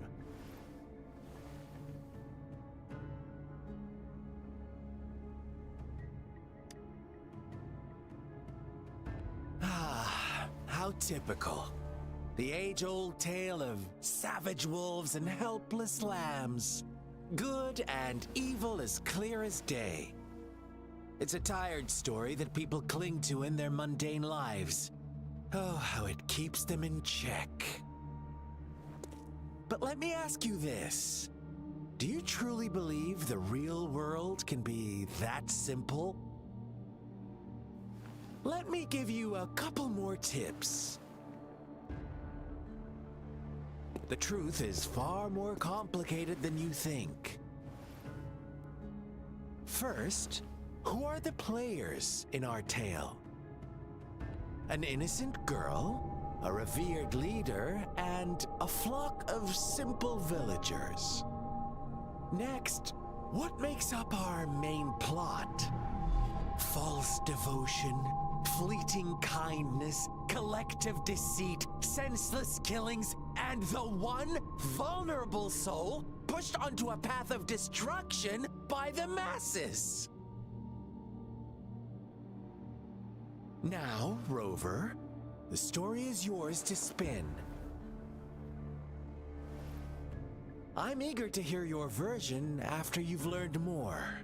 How typical. The age-old tale of savage wolves and helpless lambs. Good and evil as clear as day. It's a tired story that people cling to in their mundane lives. Oh, how it keeps them in check. But let me ask you this. Do you truly believe the real world can be that simple? Let me give you a couple more tips. The truth is far more complicated than you think. First, who are the players in our tale? An innocent girl, a revered leader, and a flock of simple villagers. Next, what makes up our main plot? False devotion, fleeting kindness, collective deceit, senseless killings, and the one vulnerable soul pushed onto a path of destruction by the masses. Now, Rover, the story is yours to spin. I'm eager to hear your version after you've learned more.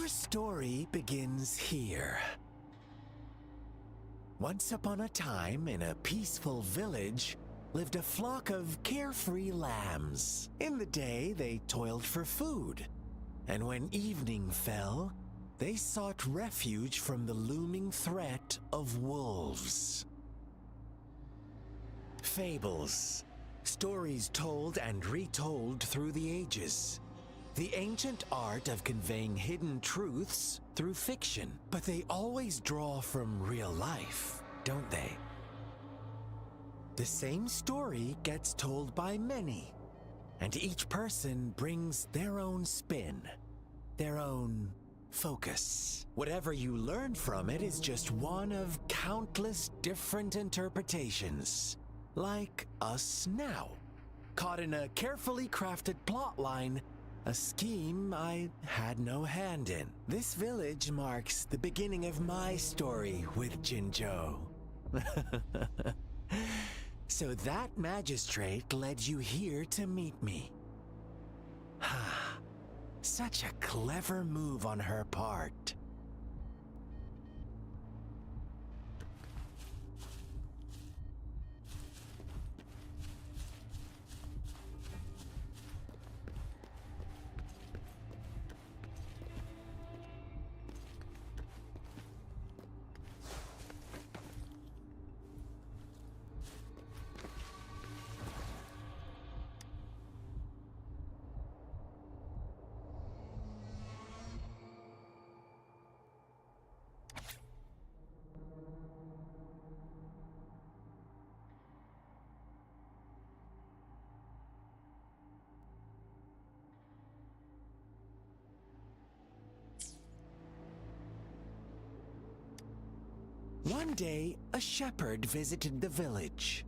Our story begins here. Once upon a time, in a peaceful village, lived a flock of carefree lambs. In the day, they toiled for food, and when evening fell, they sought refuge from the looming threat of wolves. Fables, stories told and retold through the ages. The ancient art of conveying hidden truths through fiction, but they always draw from real life, don't they? The same story gets told by many, and each person brings their own spin, their own focus. Whatever you learn from it is just one of countless different interpretations, like us now, caught in a carefully crafted plotline, a scheme I had no hand in. This village marks the beginning of my story with Jinzhou. So that magistrate led you here to meet me. Such a clever move on her part. One day, a shepherd visited the village.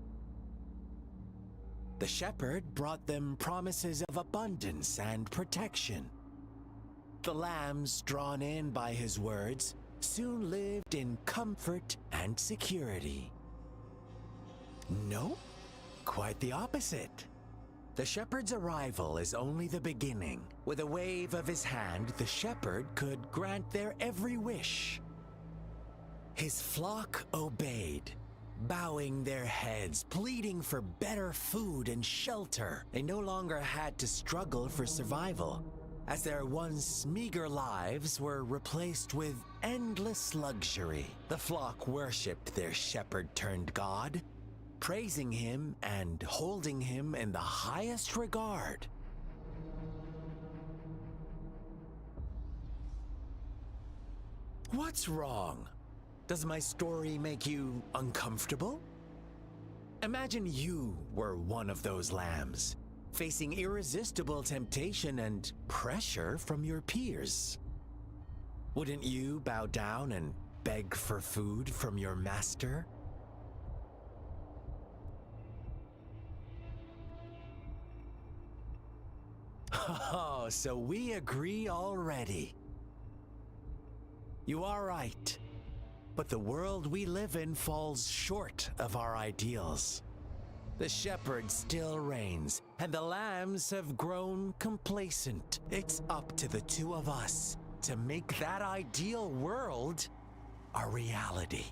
The shepherd brought them promises of abundance and protection. The lambs, drawn in by his words, soon lived in comfort and security. No, quite the opposite. The shepherd's arrival is only the beginning. With a wave of his hand, the shepherd could grant their every wish. His flock obeyed, bowing their heads, pleading for better food and shelter. They no longer had to struggle for survival, as their once meager lives were replaced with endless luxury. The flock worshipped their shepherd-turned-god, praising him and holding him in the highest regard. What's wrong? Does my story make you uncomfortable? Imagine you were one of those lambs, facing irresistible temptation and pressure from your peers. Wouldn't you bow down and beg for food from your master? Oh, so we agree already. You are right. But the world we live in falls short of our ideals. The shepherd still reigns, and the lambs have grown complacent. It's up to the two of us to make that ideal world a reality.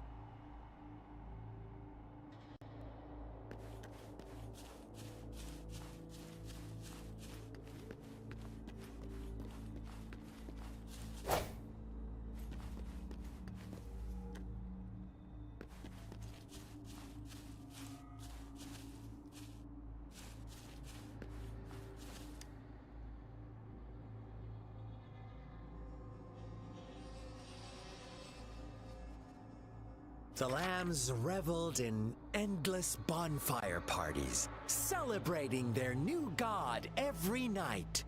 The lambs reveled in endless bonfire parties, celebrating their new god every night,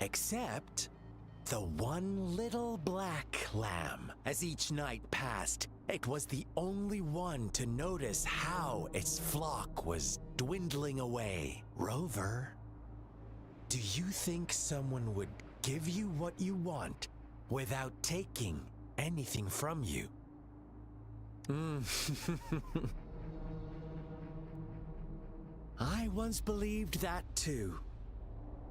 except the one little black lamb. As each night passed, it was the only one to notice how its flock was dwindling away. Rover, do you think someone would give you what you want without taking anything from you? I once believed that too.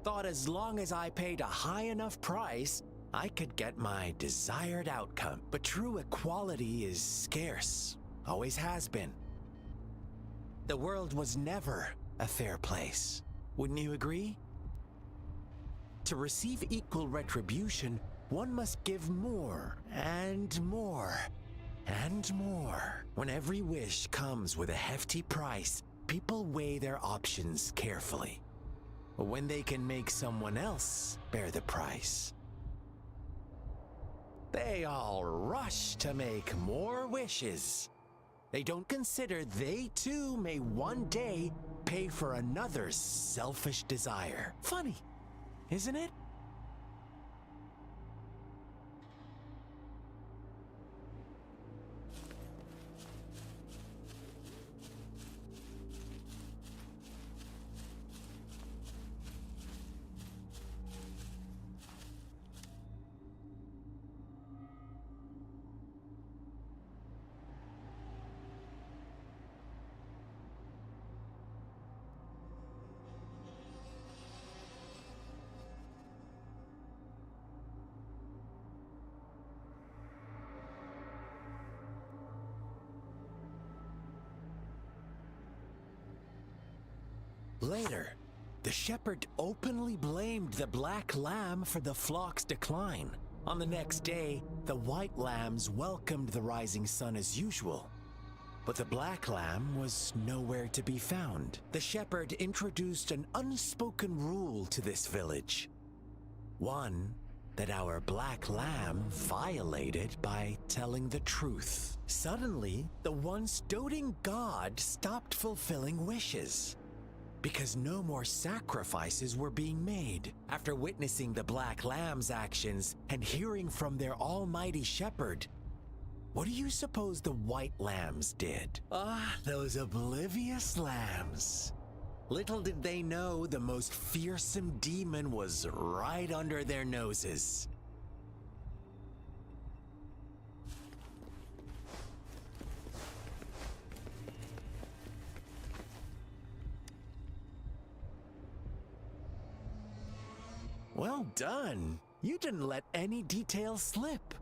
Thought as long as I paid a high enough price, I could get my desired outcome, but true equality is scarce. Always has been. The world was never a fair place. Wouldn't you agree? To receive equal retribution, one must give more and more and more. When every wish comes with a hefty price, people weigh their options carefully. When they can make someone else bear the price, they all rush to make more wishes. They don't consider they too may one day pay for another's selfish desire. Funny, isn't it? Later, the shepherd openly blamed the black lamb for the flock's decline. On the next day, the white lambs welcomed the rising sun as usual. But the black lamb was nowhere to be found. The shepherd introduced an unspoken rule to this village. One that our black lamb violated by telling the truth. Suddenly, the once doting god stopped fulfilling wishes, because no more sacrifices were being made. After witnessing the black lamb's actions and hearing from their almighty shepherd, what do you suppose the white lambs did? Those oblivious lambs. Little did they know the most fearsome demon was right under their noses. Well done. You didn't let any details slip.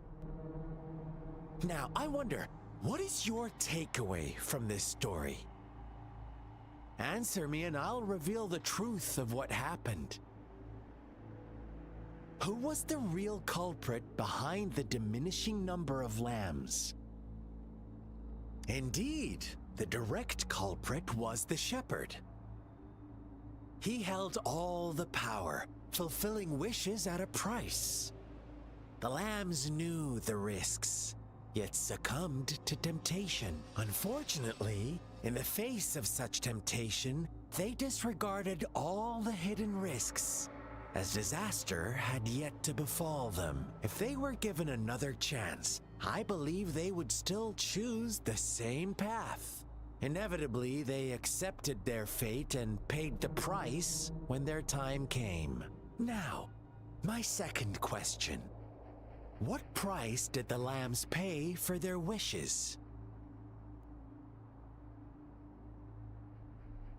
Now, I wonder, what is your takeaway from this story? Answer me and I'll reveal the truth of what happened. Who was the real culprit behind the diminishing number of lambs? Indeed, the direct culprit was the shepherd. He held all the power, fulfilling wishes at a price. The lambs knew the risks, yet succumbed to temptation. Unfortunately, in the face of such temptation, they disregarded all the hidden risks, as disaster had yet to befall them. If they were given another chance, I believe they would still choose the same path. Inevitably, they accepted their fate and paid the price when their time came. Now, my second question. What price did the lambs pay for their wishes?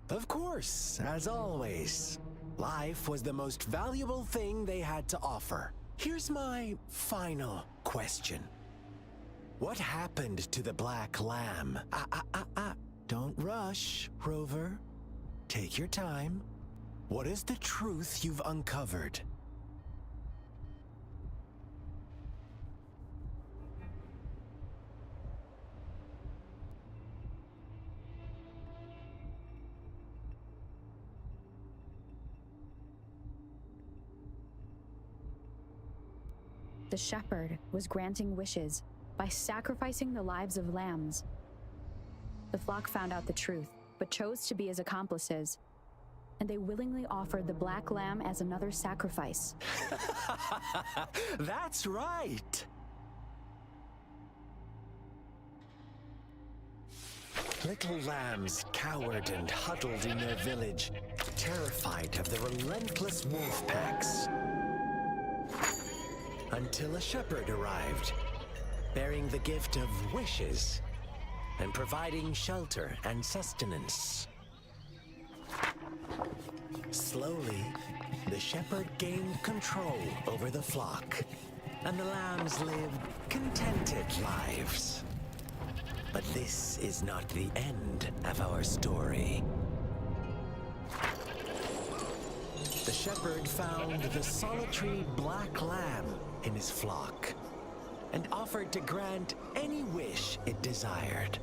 Of course, as always, life was the most valuable thing they had to offer. Here's my final question. What happened to the black lamb? Don't rush, Rover. Take your time. What is the truth you've uncovered? The shepherd was granting wishes by sacrificing the lives of lambs. The flock found out the truth, but chose to be his accomplices, and they willingly offered the black lamb as another sacrifice. That's right! Little lambs cowered and huddled in their village, terrified of the relentless wolf packs. Until a shepherd arrived, bearing the gift of wishes and providing shelter and sustenance. Slowly, the shepherd gained control over the flock, and the lambs lived contented lives. But this is not the end of our story. The shepherd found the solitary black lamb in his flock and offered to grant any wish it desired.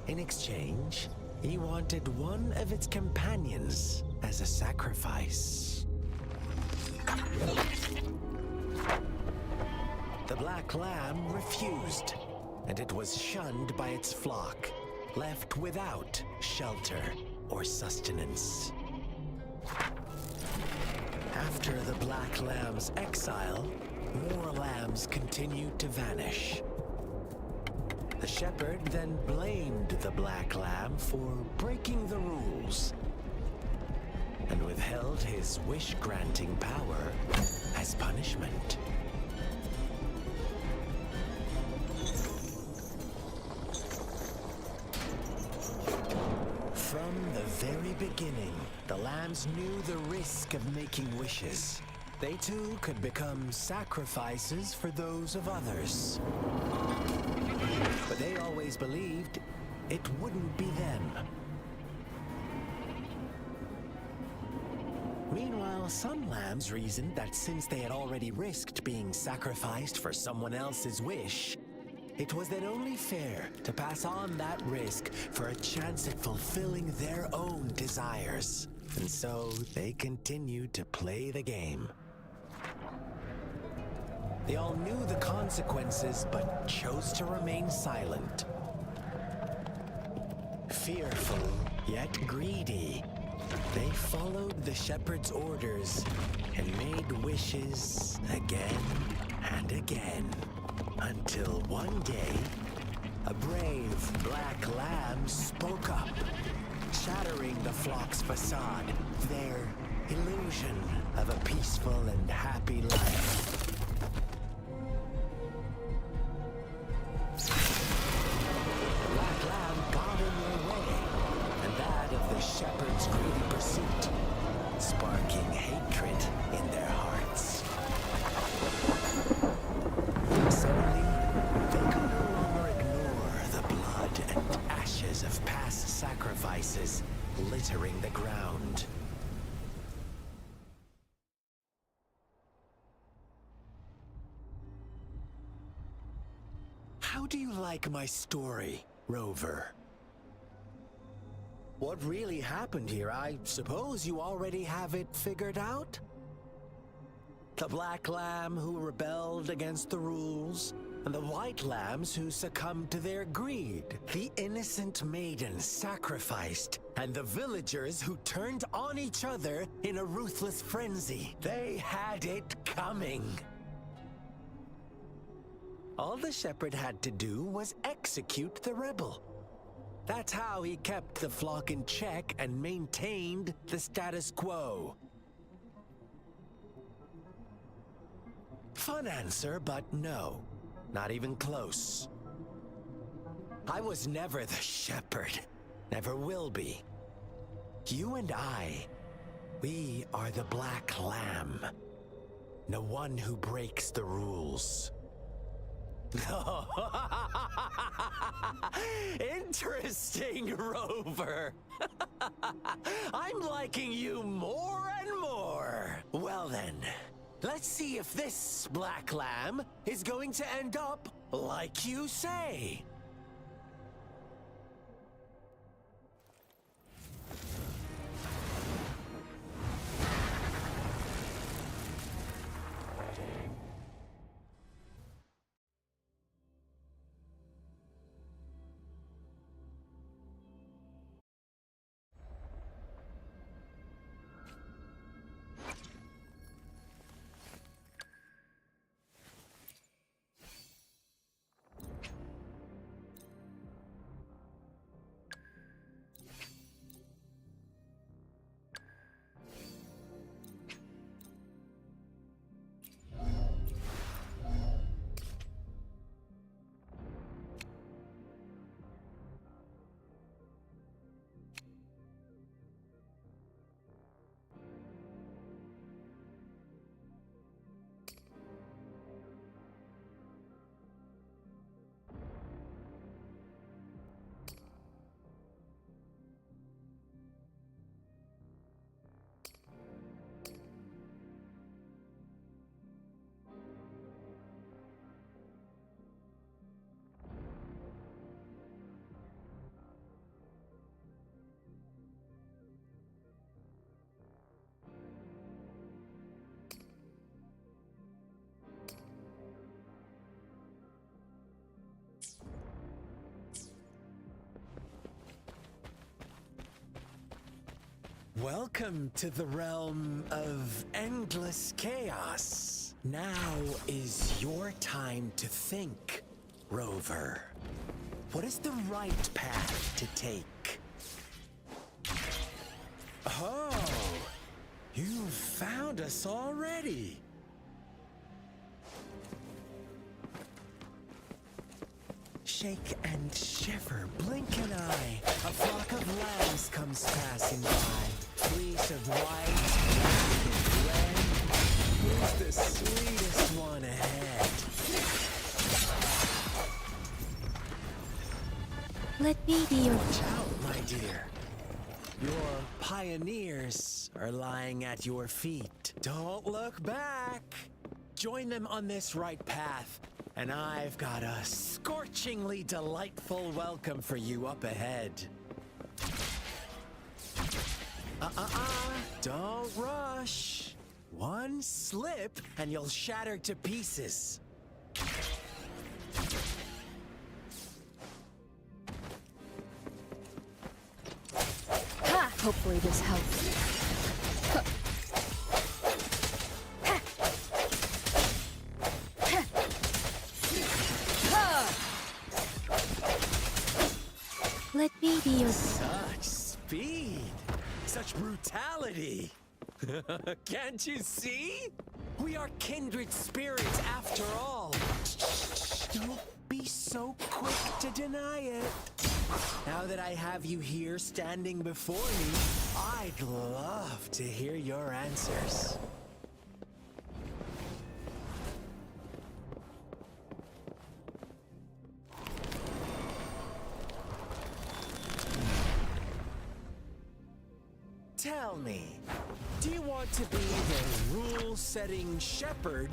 In exchange, he wanted one of its companions as a sacrifice. The black lamb refused, and it was shunned by its flock, left without shelter or sustenance. After the black lamb's exile, more lambs continued to vanish. The shepherd then blamed the black lamb for breaking the rules and withheld his wish-granting power as punishment. From the very beginning, the lambs knew the risk of making wishes. They too could become sacrifices for those of others. But they always believed it wouldn't be them. Meanwhile, some lambs reasoned that since they had already risked being sacrificed for someone else's wish, it was then only fair to pass on that risk for a chance at fulfilling their own desires. And so they continued to play the game. They all knew the consequences, but chose to remain silent. Fearful, yet greedy, they followed the shepherd's orders and made wishes again and again. Until one day, a brave black lamb spoke up, shattering the flock's facade, their illusion of a peaceful and happy life. The black lamb got in their way, and that of the shepherd's greedy pursuit, sparking hatred in their hearts. Suddenly, they could no longer ignore the blood and ashes of past sacrifices littering the ground. How do you like my story, Rover? What really happened here? I suppose you already have it figured out? The black lamb who rebelled against the rules, and the white lambs who succumbed to their greed. The innocent maiden sacrificed, and the villagers who turned on each other in a ruthless frenzy. They had it coming. All the shepherd had to do was execute the rebel. That's how he kept the flock in check and maintained the status quo. Fun answer, but no. Not even close. I was never the shepherd. Never will be. You and I, we are the black lamb. The one who breaks the rules. Interesting, Rover. I'm liking you more and more. Well then, let's see if this black lamb is going to end up like you say. Welcome to the realm of endless chaos. Now is your time to think, Rover. What is the right path to take? Oh, you found us already. Shake and shiver, blink an eye. A flock of lambs comes passing by. Fleece of white, black and red. Who's the sweetest one ahead? Let me be your... Watch out, my dear. Your pioneers are lying at your feet. Don't look back. Join them on this right path, and I've got a scorchingly delightful welcome for you up ahead. Don't rush. One slip, and you'll shatter to pieces. Ha! Hopefully this helps. Let me be your... Such speed! Such brutality! Can't you see? We are kindred spirits after all. Don't be so quick to deny it. Now that I have you here standing before me, I'd love to hear your answers. Tell me, do you want to be the rule-setting shepherd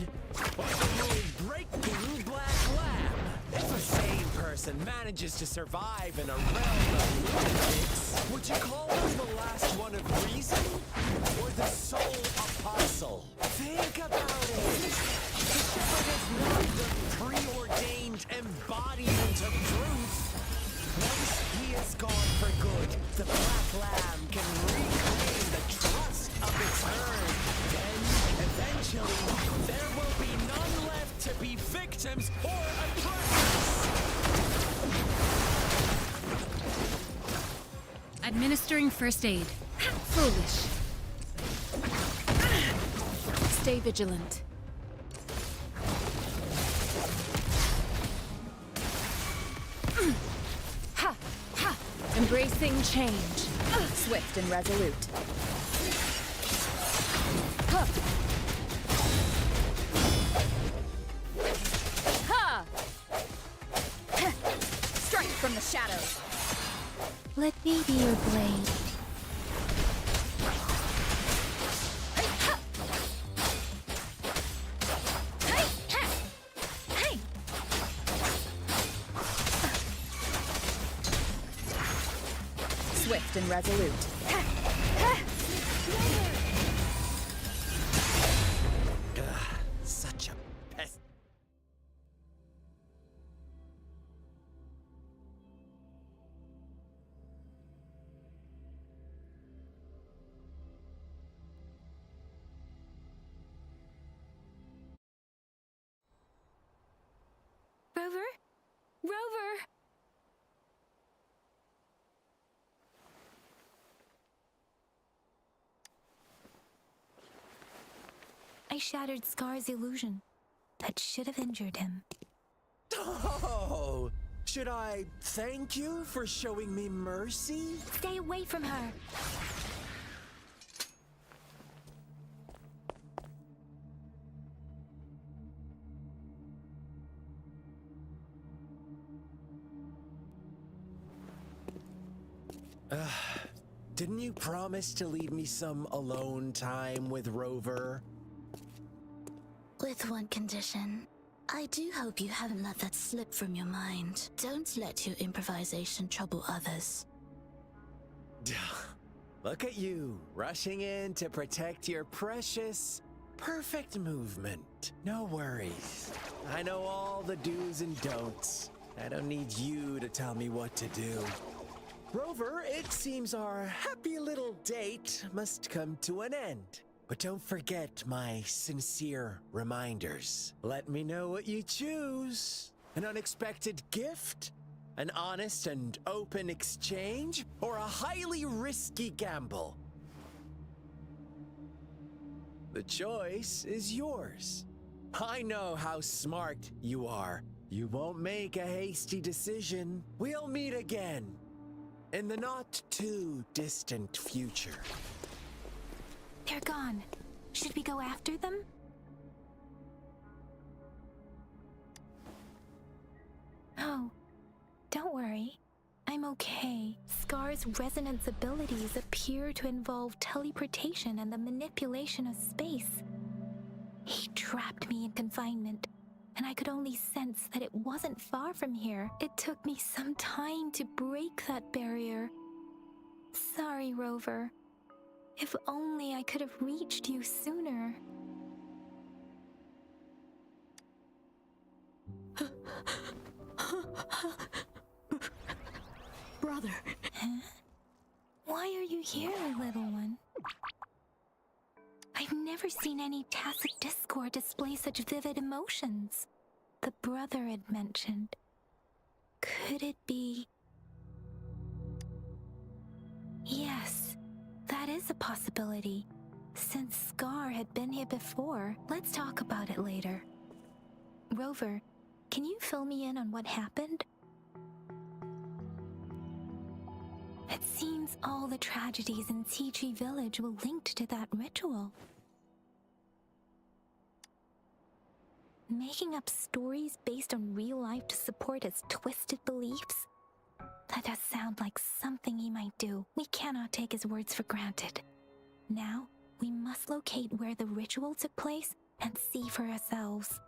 or the rule-breaking black lamb? If a sane person manages to survive in a realm of lunatics, would you call them the last one of reason or the sole apostle? Think about it. The shepherd is not the preordained embodiment of truth. Once he is gone for good, the black lamb can reclaim the trust of its herd. Then, eventually, there will be none left to be victims or oppressors. Administering first aid. Foolish. Stay vigilant. Ha! Ha! Embracing change. Swift and resolute. Huh. Ha! Strike from the shadows. Let me be your blade. Swift and resolute. Such a pest. Rover? Rover! I shattered Scar's illusion. That should have injured him. Oh! Should I thank you for showing me mercy? Stay away from her. Didn't you promise to leave me some alone time with Rover? With one condition. I do hope you haven't let that slip from your mind. Don't let your improvisation trouble others. Look at you, rushing in to protect your precious, perfect movement. No worries. I know all the do's and don'ts. I don't need you to tell me what to do. Rover, it seems our happy little date must come to an end. But don't forget my sincere reminders. Let me know what you choose. An unexpected gift? An honest and open exchange? Or a highly risky gamble? The choice is yours. I know how smart you are. You won't make a hasty decision. We'll meet again in the not too distant future. They're gone. Should we go after them? Oh, don't worry. I'm okay. Scar's resonance abilities appear to involve teleportation and the manipulation of space. He trapped me in confinement, and I could only sense that it wasn't far from here. It took me some time to break that barrier. Sorry, Rover. If only I could have reached you sooner. Brother. Huh? Why are you here, little one? I've never seen any tacit discord display such vivid emotions. The brother had mentioned. Could it be... Yes, that is a possibility. Since Scar had been here before, let's talk about it later. Rover, can you fill me in on what happened? It seems all the tragedies in Tea Tree Village were linked to that ritual. Making up stories based on real life to support his twisted beliefs? That does sound like something he might do. We cannot take his words for granted. Now, we must locate where the ritual took place and see for ourselves.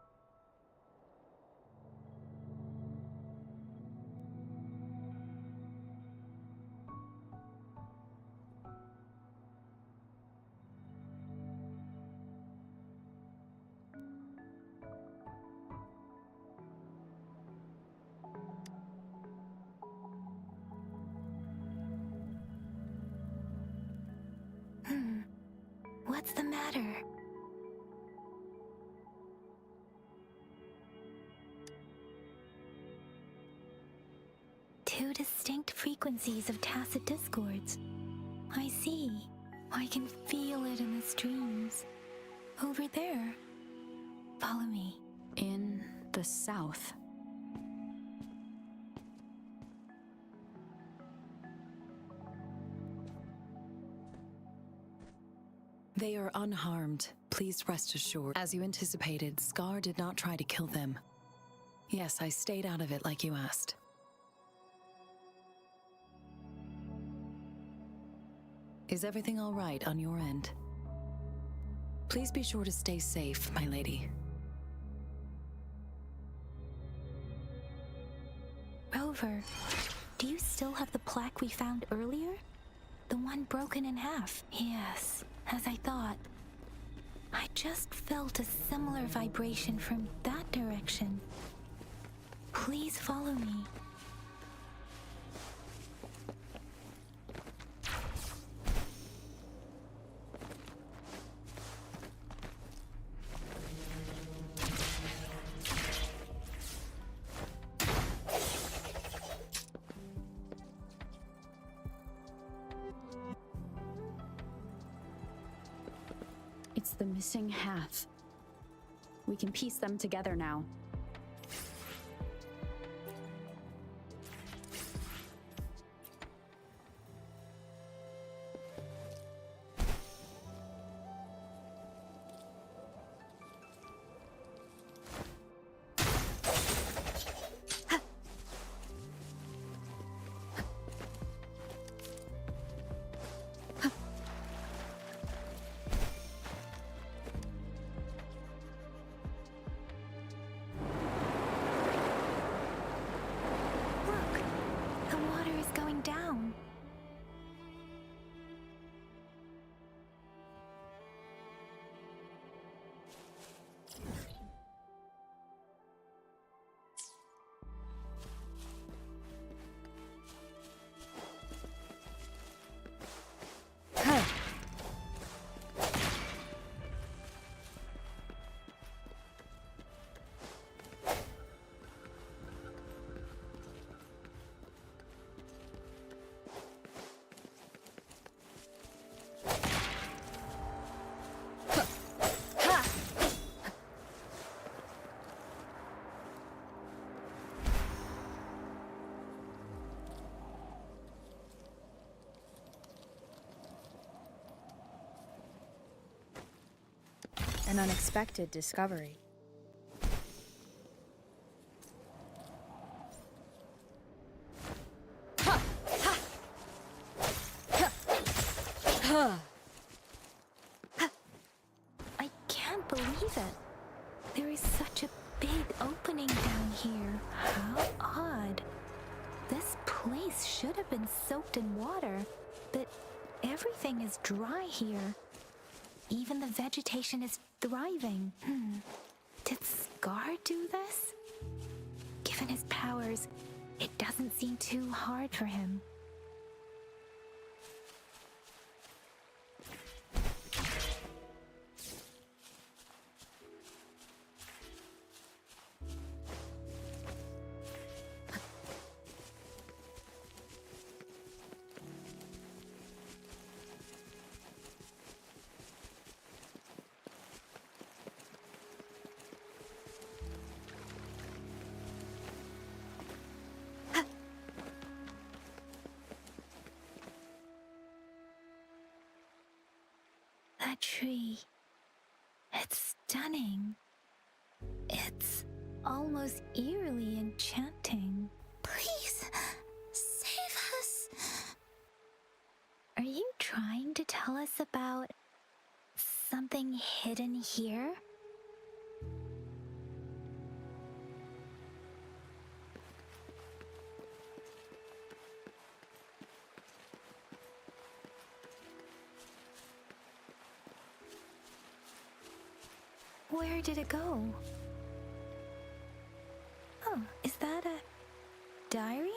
What's the matter? Two distinct frequencies of tacit discords. I see. I can feel it in the streams. Over there. Follow me. In the south. They are unharmed. Please rest assured. As you anticipated, Scar did not try to kill them. Yes, I stayed out of it like you asked. Is everything all right on your end? Please be sure to stay safe, my lady. Rover, do you still have the plaque we found earlier? The one broken in half? Yes, as I thought. I just felt a similar vibration from that direction. Please follow me. It's the missing half. We can piece them together now. An unexpected discovery. I can't believe it. There is such a big opening down here. How odd. This place should have been soaked in water, but everything is dry here. Even the vegetation is thriving. Did Scar do this? Given his powers, it doesn't seem too hard for him. That tree. It's stunning. It's almost eerily enchanting. Please, save us. Are you trying to tell us about something hidden here? Where did it go? Oh, is that a diary?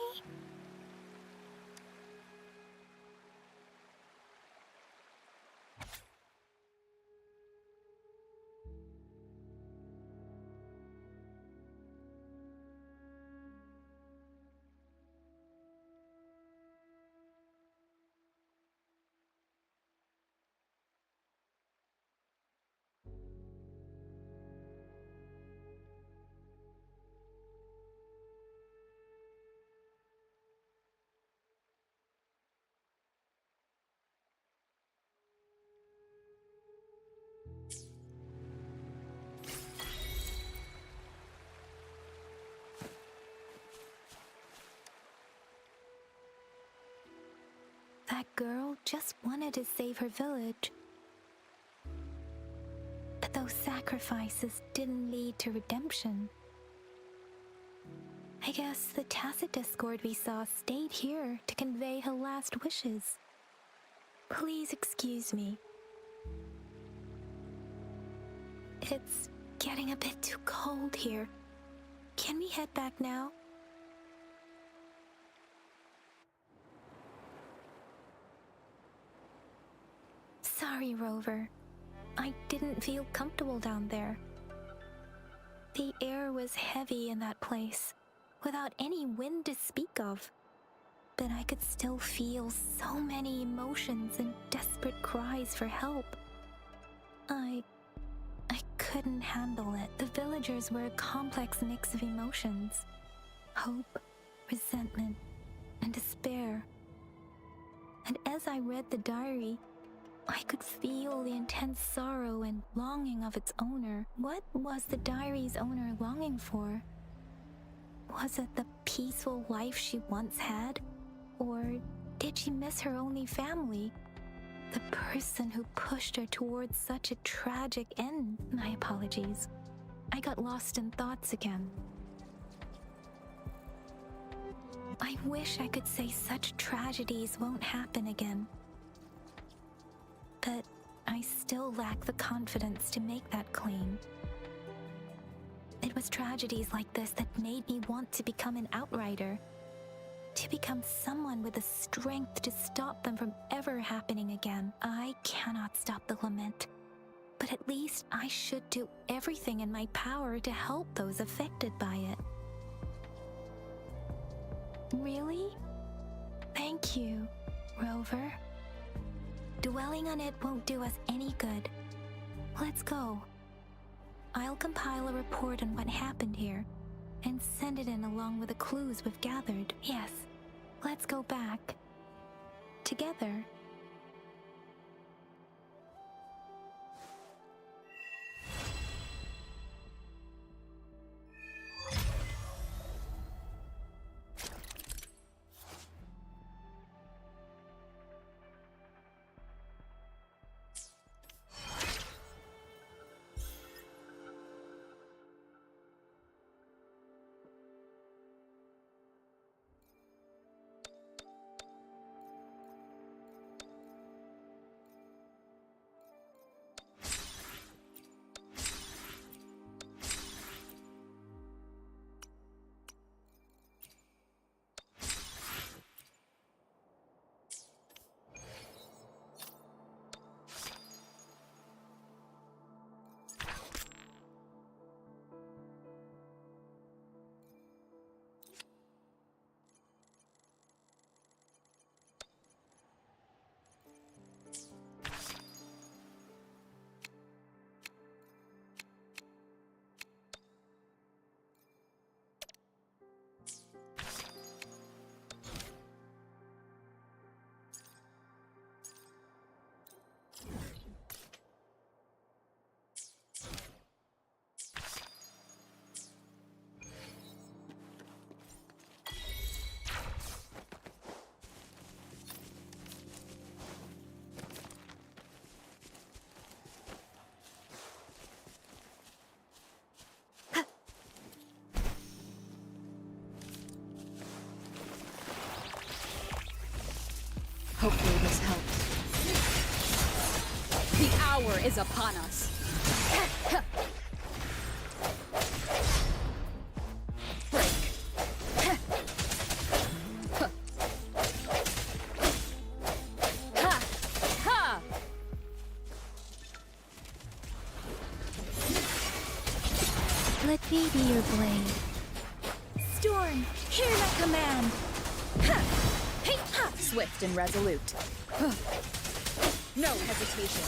That girl just wanted to save her village. But those sacrifices didn't lead to redemption. I guess the tacit discord we saw stayed here to convey her last wishes. Please excuse me. It's getting a bit too cold here. Can we head back now? Sorry, Rover. I didn't feel comfortable down there. The air was heavy in that place, without any wind to speak of. But I could still feel so many emotions and desperate cries for help. I couldn't handle it. The villagers were a complex mix of emotions. Hope, resentment, and despair. And as I read the diary, I could feel the intense sorrow and longing of its owner. What was the diary's owner longing for? Was it the peaceful life she once had? Or did she miss her only family? The person who pushed her towards such a tragic end? My apologies. I got lost in thoughts again. I wish I could say such tragedies won't happen again. But I still lack the confidence to make that claim. It was tragedies like this that made me want to become an outrider. To become someone with the strength to stop them from ever happening again. I cannot stop the lament, but at least I should do everything in my power to help those affected by it. Really? Thank you, Rover. Dwelling on it won't do us any good. Let's go. I'll compile a report on what happened here and send it in along with the clues we've gathered. Yes, let's go back. Together. Hopefully this helps. The hour is upon us. Let me be your blade. Storm, hear my command! Ha! Hey, ha! Swift and resolute. No hesitation.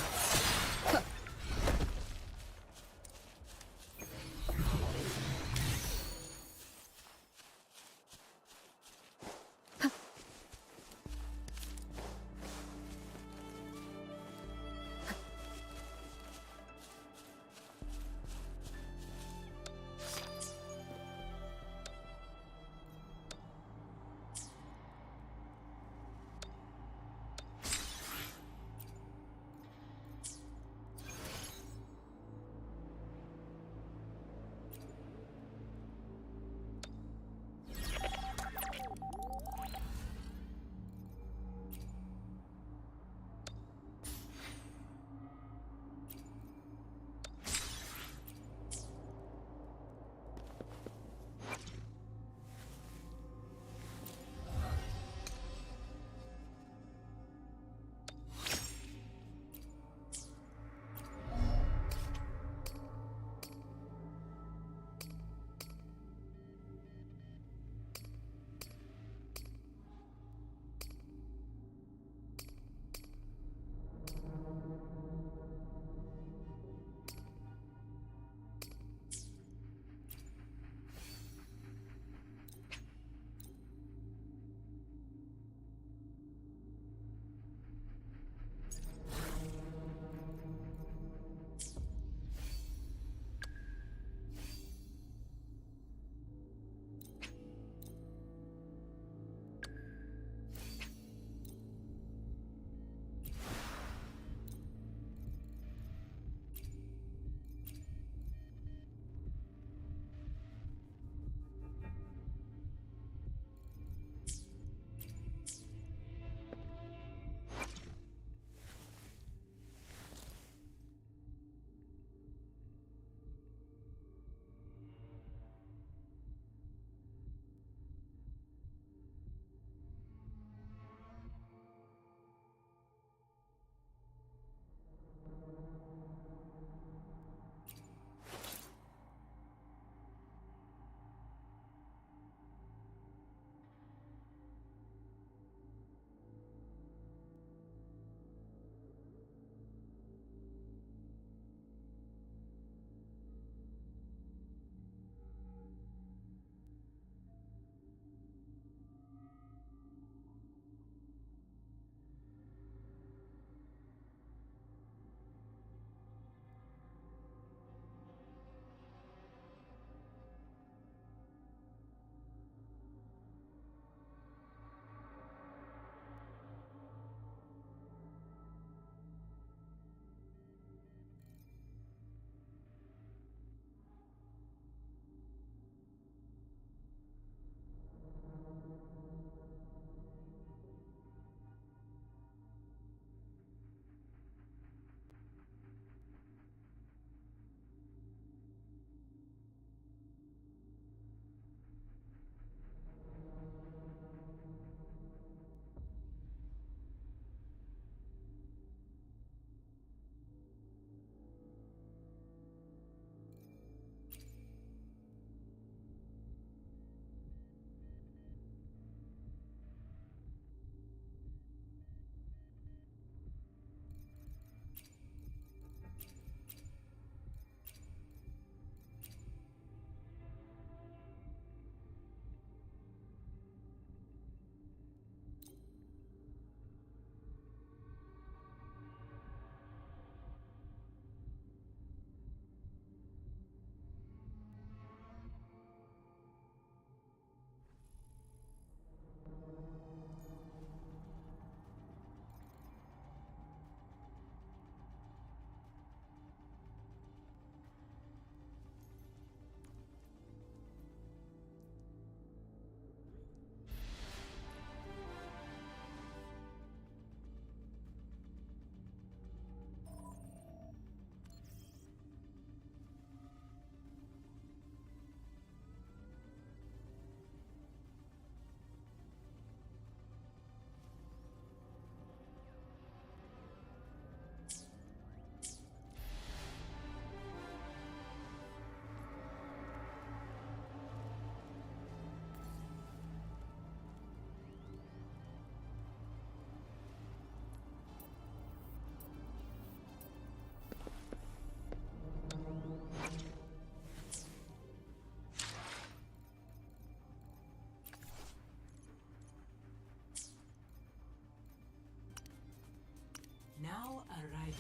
Now arriving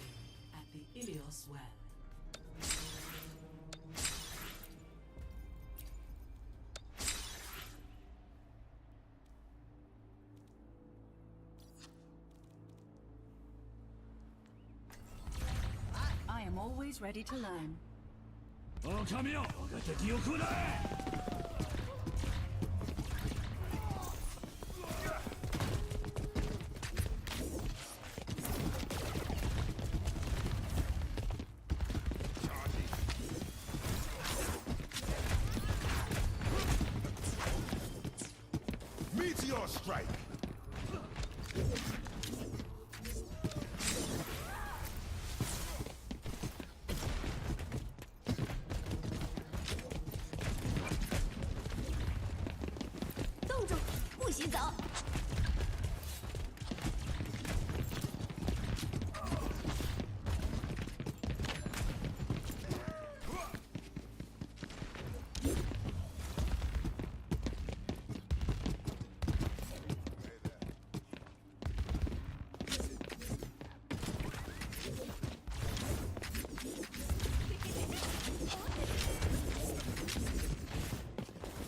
at the Ilios Well. I am always ready to learn. Oh, come here! Meteor strike!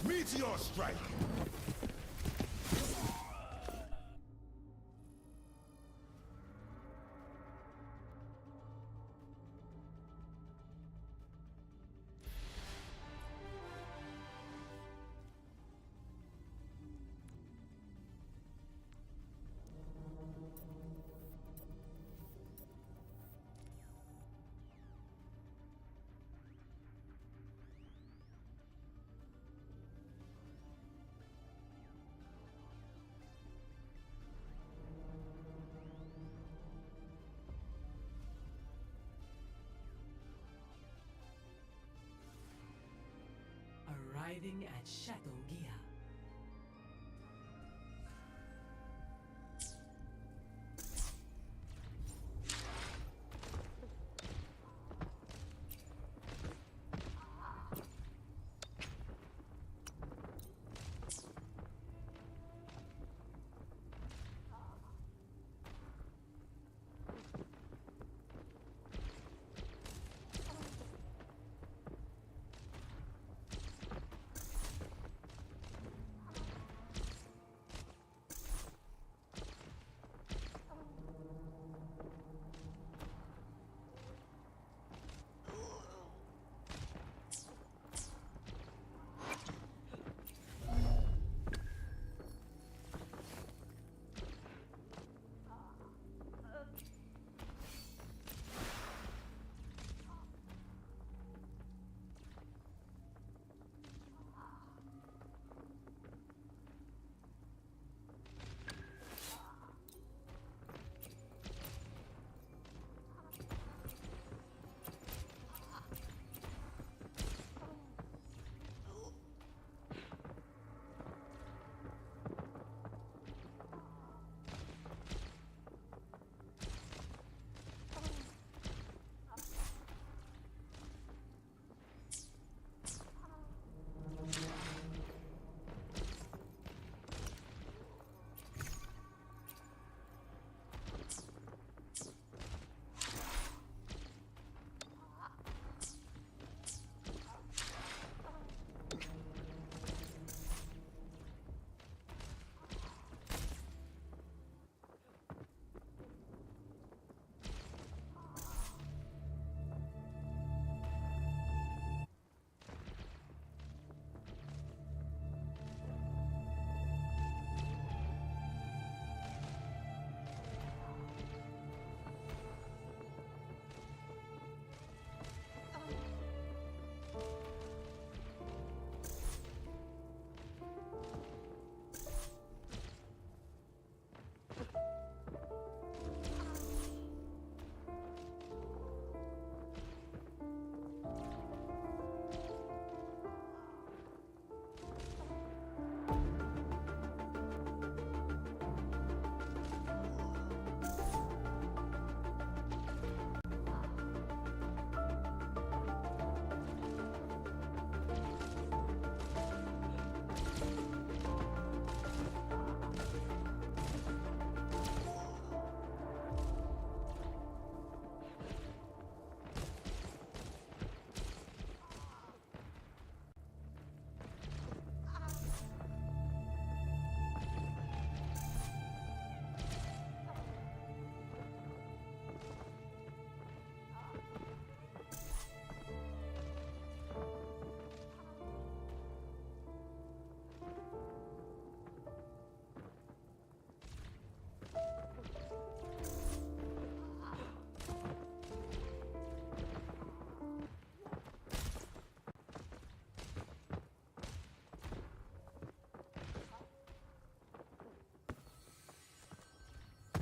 Meteor strike! Arriving at Chateau Gia.